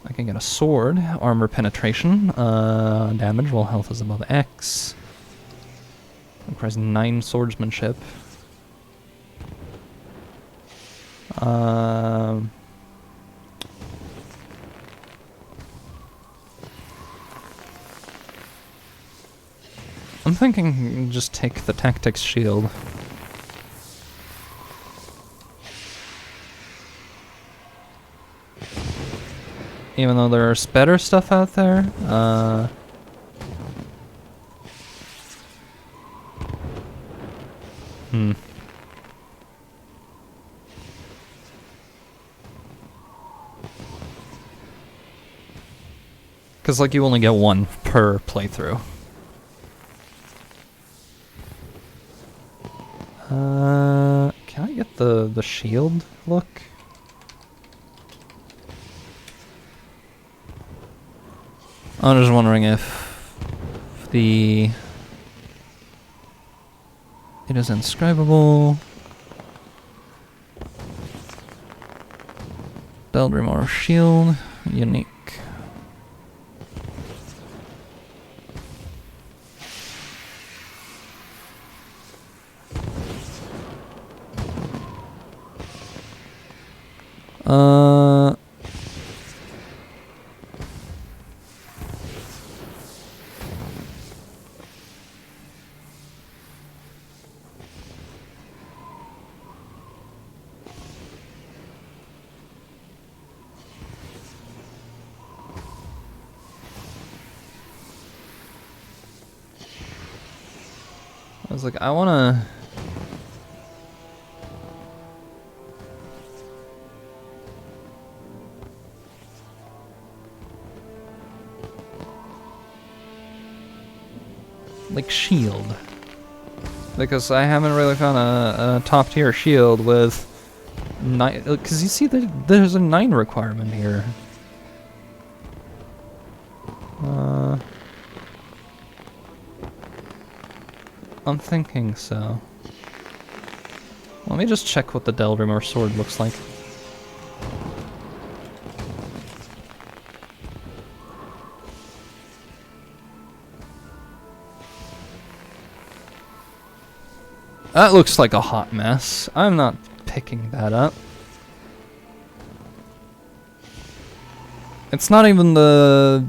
Speaker 1: a sword, armor penetration, damage while health is above X. Requires 9 swordsmanship. I'm thinking just take the tactics shield. Even though there's better stuff out there, Because, like, you only get one per playthrough. Can I get the shield look? I'm just wondering if it is inscribable. Dildrimor shield, unique. I was like, I wanna... like, shield. Because I haven't really found a top tier shield with 9... Because you see, there's a 9 requirement here. I'm thinking so. Let me just check what the Delrimor sword looks like. That looks like a hot mess. I'm not picking that up. It's not even the...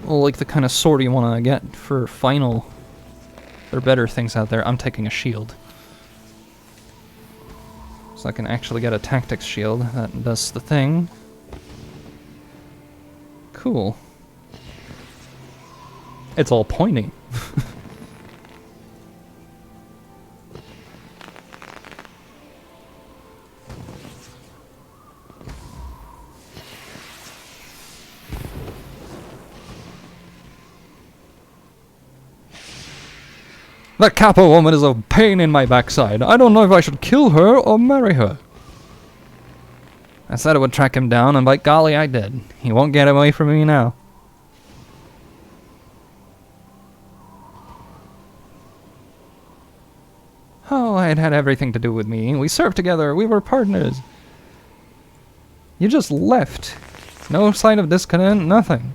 Speaker 1: well, like the kind of sword you want to get for final... There are better things out there. I'm taking a shield. So I can actually get a tactics shield that does the thing. Cool. It's all pointy. That Kappa woman is a pain in my backside. I don't know if I should kill her or marry her. I said I would track him down, and by golly, I did. He won't get away from me now. Oh, it had everything to do with me. We served together. We were partners. You just left. No sign of discontent, nothing.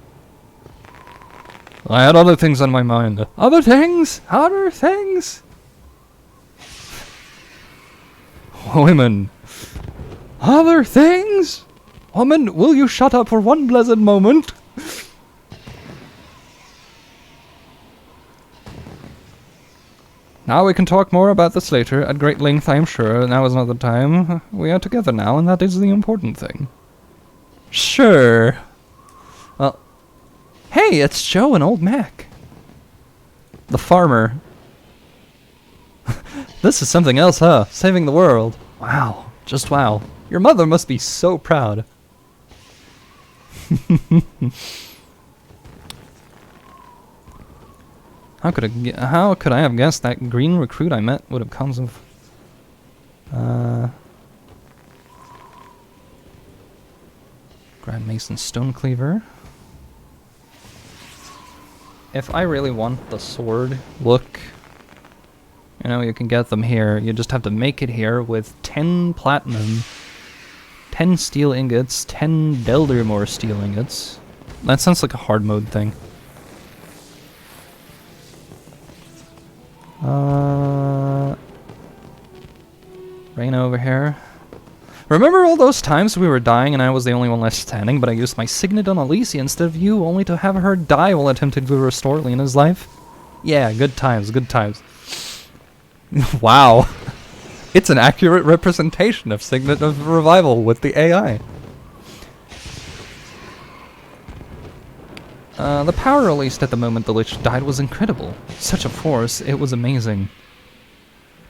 Speaker 1: I had other things on my mind. Other things? Other things? Women. Other things? Woman, will you shut up for one blessed moment? Now we can talk more about this later, at great length, I am sure. Now is not the time. We are together now, and that is the important thing. Sure. Well... Hey, it's Joe and Old Mac. The farmer. This is something else, huh? Saving the world. Wow. Just wow. Your mother must be so proud. How could I have guessed that green recruit I met would have come some... Grand Mason Stonecleaver. If I really want the sword look, you know, you can get them here. You just have to make it here with 10 platinum, 10 steel ingots, 10 Delrimor steel ingots. That sounds like a hard mode thing. Rain over here. Remember all those times we were dying and I was the only one left standing, but I used my signet on Alicia instead of you, only to have her die while attempting to restore Lena's life? Yeah, good times, good times. Wow. It's an accurate representation of Signet of Revival with the AI. The power released at the moment the Lich died was incredible. Such a force, it was amazing.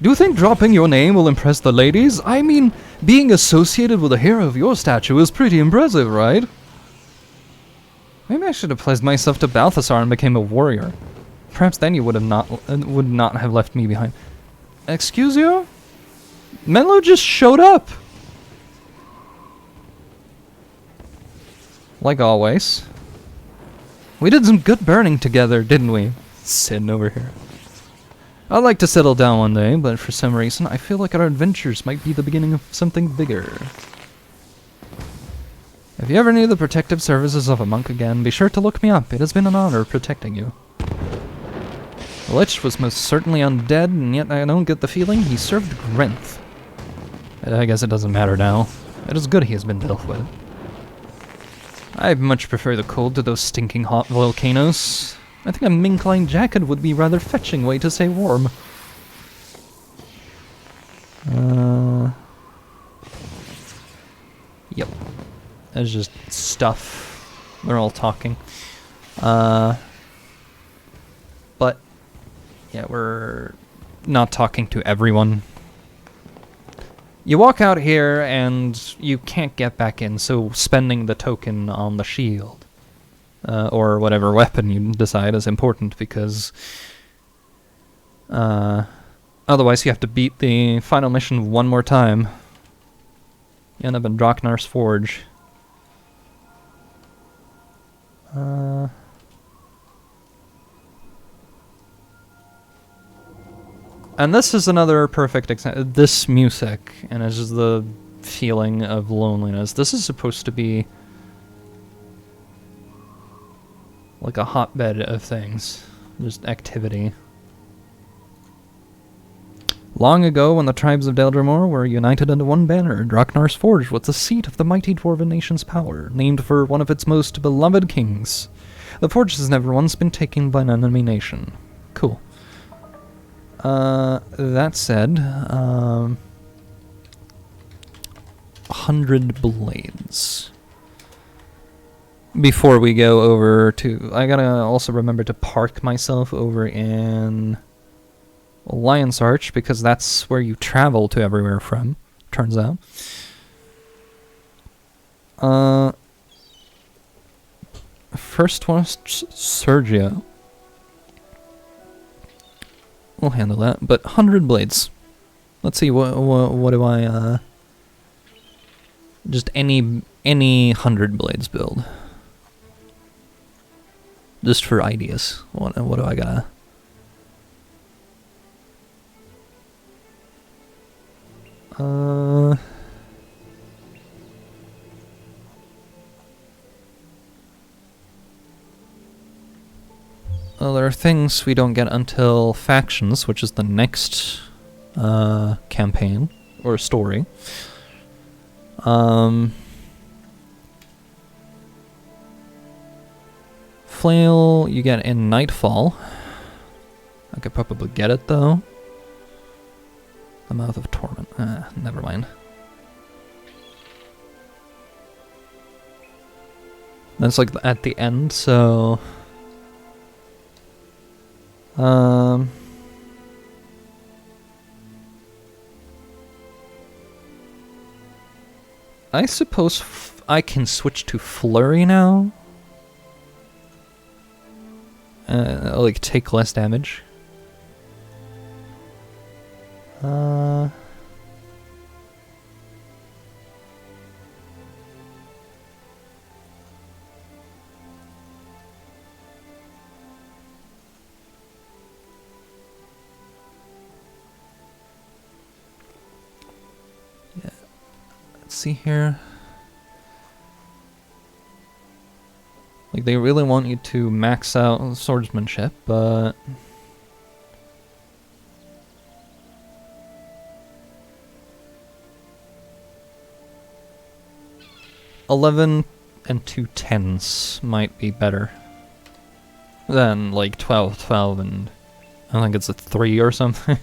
Speaker 1: Do you think dropping your name will impress the ladies? I mean, being associated with a hero of your stature is pretty impressive, right? Maybe I should have pledged myself to Balthasar and became a warrior. Perhaps then you would not have left me behind. Excuse you? Menlo just showed up! Like always. We did some good burning together, didn't we? Sitting over here. I'd like to settle down one day, but for some reason I feel like our adventures might be the beginning of something bigger. If you ever need the protective services of a monk again, be sure to look me up. It has been an honor protecting you. The Lich was most certainly undead, and yet I don't get the feeling he served Grenth. I guess it doesn't matter now. It is good he has been dealt with. I much prefer the cold to those stinking hot volcanoes. I think a mink-lined jacket would be rather fetching way to say warm. Yep. That's just stuff. They're all talking. But, yeah, we're not talking to everyone. You walk out here and you can't get back in, so spending the token on the shield, or whatever weapon you decide is important, because otherwise you have to beat the final mission one more time. You end up in Draknar's Forge. And this is another perfect example. This music, and it's just the feeling of loneliness. This is supposed to be like a hotbed of things. Just activity. Long ago, when the tribes of Deldrimor were united under one banner, Draknar's Forge was the seat of the mighty dwarven nation's power, named for one of its most beloved kings. The forge has never once been taken by an enemy nation. Cool. That said, 100 blades. Before we go over to... I gotta also remember to park myself over in Lion's Arch, because that's where you travel to everywhere from, turns out. First one is Sergio. We'll handle that, but 100 blades. Let's see, what do I, just any 100 blades build. Just for ideas. What do I gotta... Well, there are things we don't get until Factions, which is the next campaign, or story. Flail you get in Nightfall. I could probably get it, though. The Mouth of Torment. Never mind. That's like at the end, so... I suppose I can switch to Flurry now. Like, take less damage. See here, like they really want you to max out swordsmanship, but $11 and 2 10s might be better than like 12 and I think it's a 3 or something.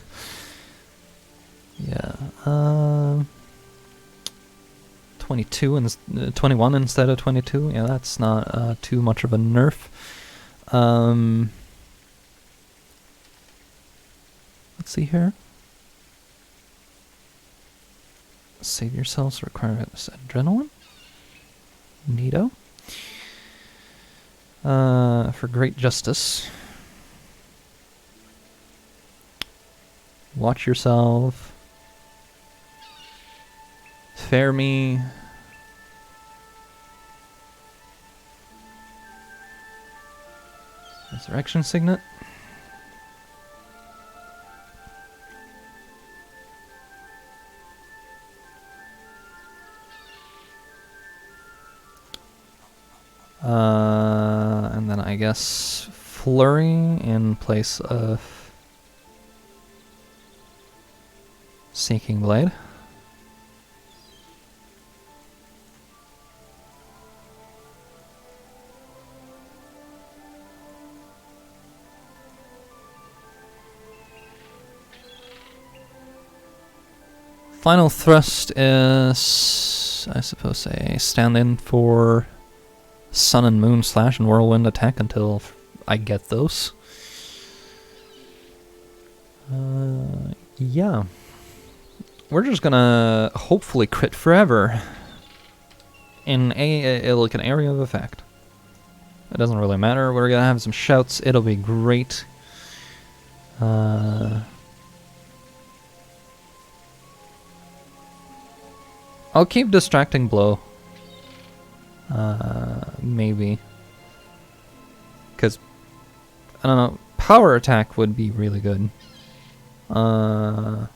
Speaker 1: Yeah, 22 and 21 instead of 22. Yeah, that's not too much of a nerf. Let's see here. Save yourselves. Require adrenaline. Neato. For great justice. Watch yourself. Fair me. Resurrection Signet. And then I guess Flurry in place of Seeking Blade. Final thrust is, I suppose, a stand-in for Sun and Moon slash and Whirlwind attack until I get those. Yeah. We're just gonna hopefully crit forever in like an area of effect. It doesn't really matter. We're gonna have some shouts. It'll be great. I'll keep distracting blow. Maybe. Because, I don't know, power attack would be really good. Or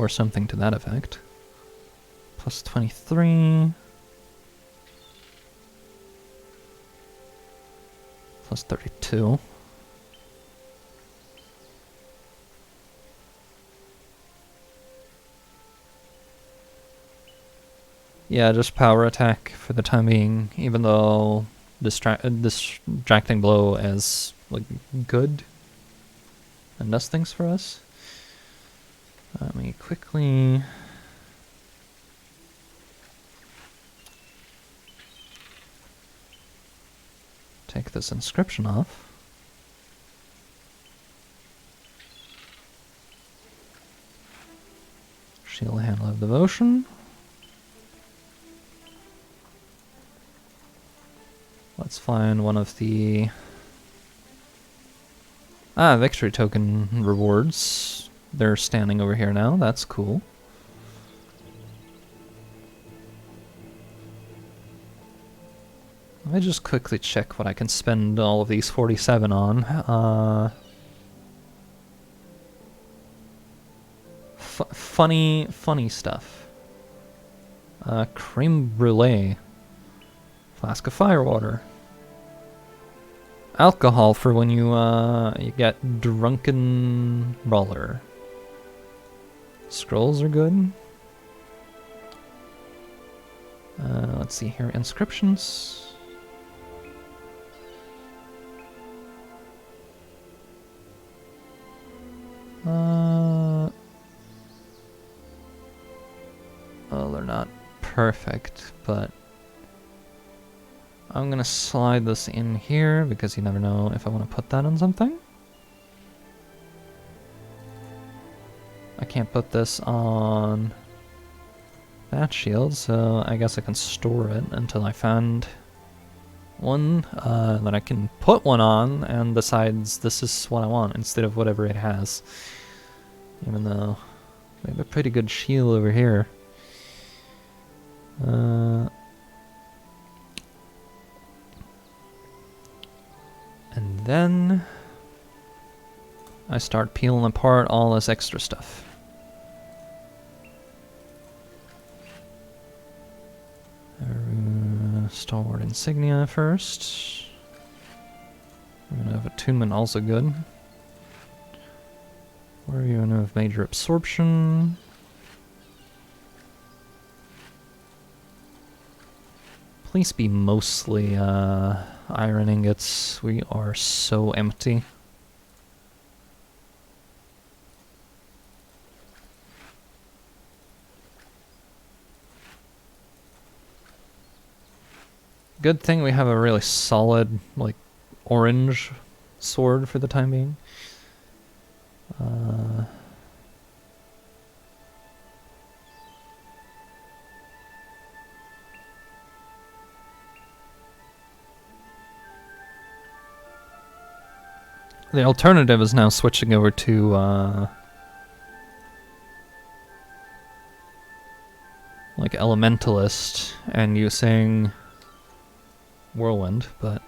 Speaker 1: something to that effect. Plus 23. Plus 32. Yeah, just power attack for the time being, even though distracting blow is like good and does things for us. Let me quickly take this inscription off. Shield Handle of Devotion. Let's find one of the victory token rewards. They're standing over here now. That's cool. Let me just quickly check what I can spend all of these 47 on. Funny stuff. Creme brulee. Flask of firewater. Alcohol for when you get drunken brawler. Scrolls are good. Let's see here. Inscriptions. Oh, they're not perfect, but I'm gonna slide this in here because you never know if I want to put that on something. I can't put this on that shield, so I guess I can store it until I find one that I can put one on and decides this is what I want instead of whatever it has. Even though we have a pretty good shield over here. And then I start peeling apart all this extra stuff. Stalwart insignia first. We're gonna have attunement also good. Where are you gonna have major absorption? Please be mostly iron ingots. We are so empty. Good thing we have a really solid, like, orange sword for the time being. The alternative is now switching over to like Elementalist and using Whirlwind, but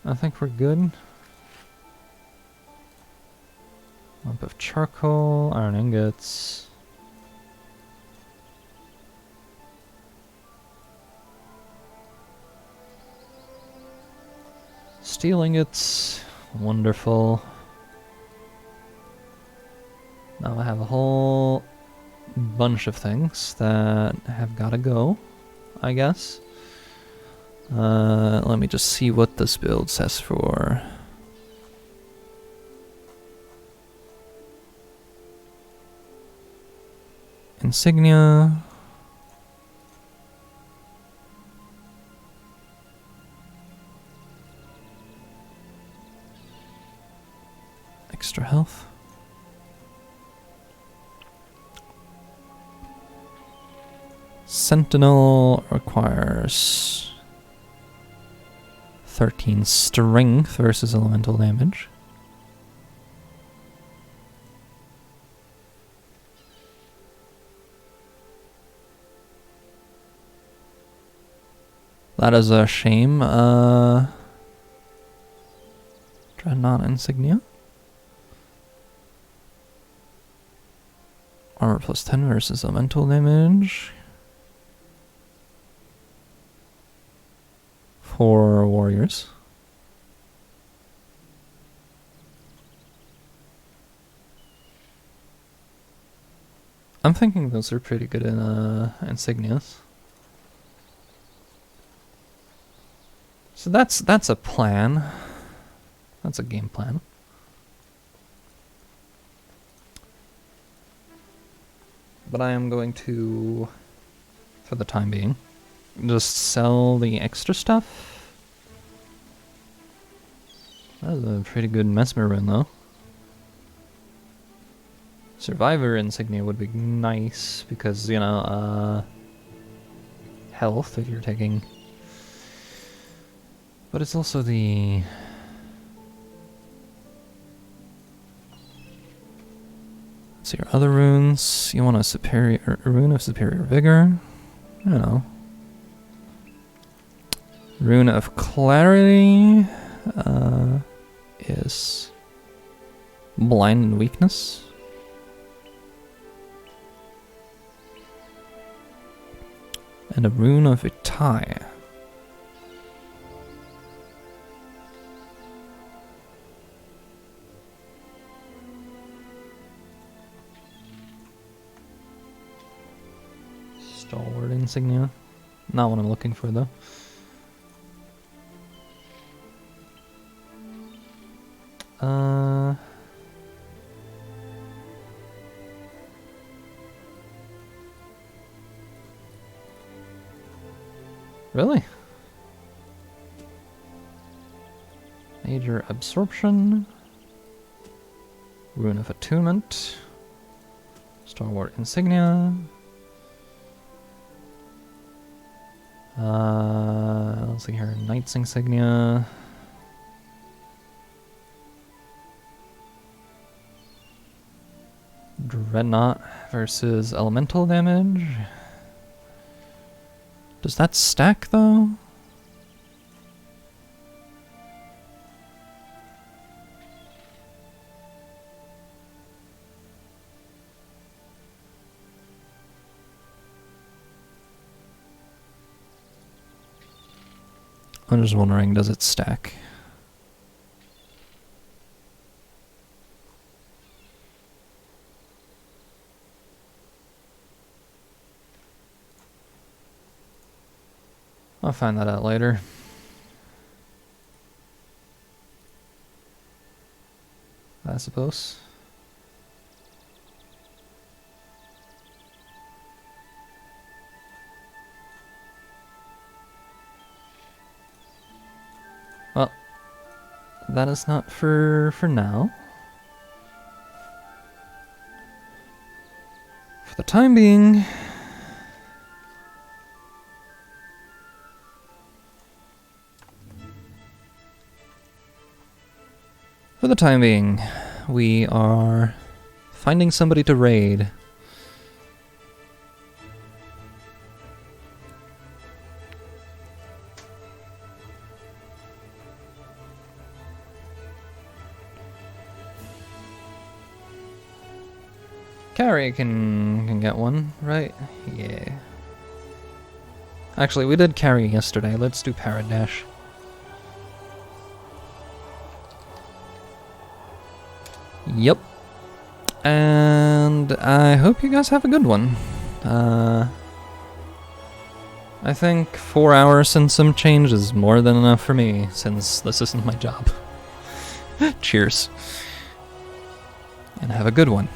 Speaker 1: I think we're good. Lump of charcoal, iron ingots. Steel ingots, wonderful. Now I have a whole bunch of things that have gotta go, I guess. Let me just see what this build says for. insignia. Extra health. Sentinel requires 13 strength versus elemental damage. That is a shame. Dreadnought insignia. Armor plus 10 versus elemental damage. For warriors. I'm thinking those are pretty good in insignias. So that's a plan. That's a game plan. But I am going to, for the time being, just sell the extra stuff. That was a pretty good mesmer run though. Survivor insignia would be nice because, you know, health if you're taking. But it's also the... So your other runes, you want a rune of superior vigor. I don't know. Rune of clarity is blind and weakness. And a rune of Itai. Stalwart insignia. Not what I'm looking for though. Really? Major absorption. Rune of attunement. Stalwart insignia. Let's see here. Knight's insignia. Dreadnought versus elemental damage. Does that stack though? I'm just wondering, does it stack? I'll find that out later. I suppose. Well, that is not for now. For the time being, we are finding somebody to raid. Carrie can get one, right? Yeah. Actually, we did Carrie yesterday. Let's do Paradash. Yep. And I hope you guys have a good one. I think 4 hours and some change is more than enough for me, since this isn't my job. Cheers. And have a good one.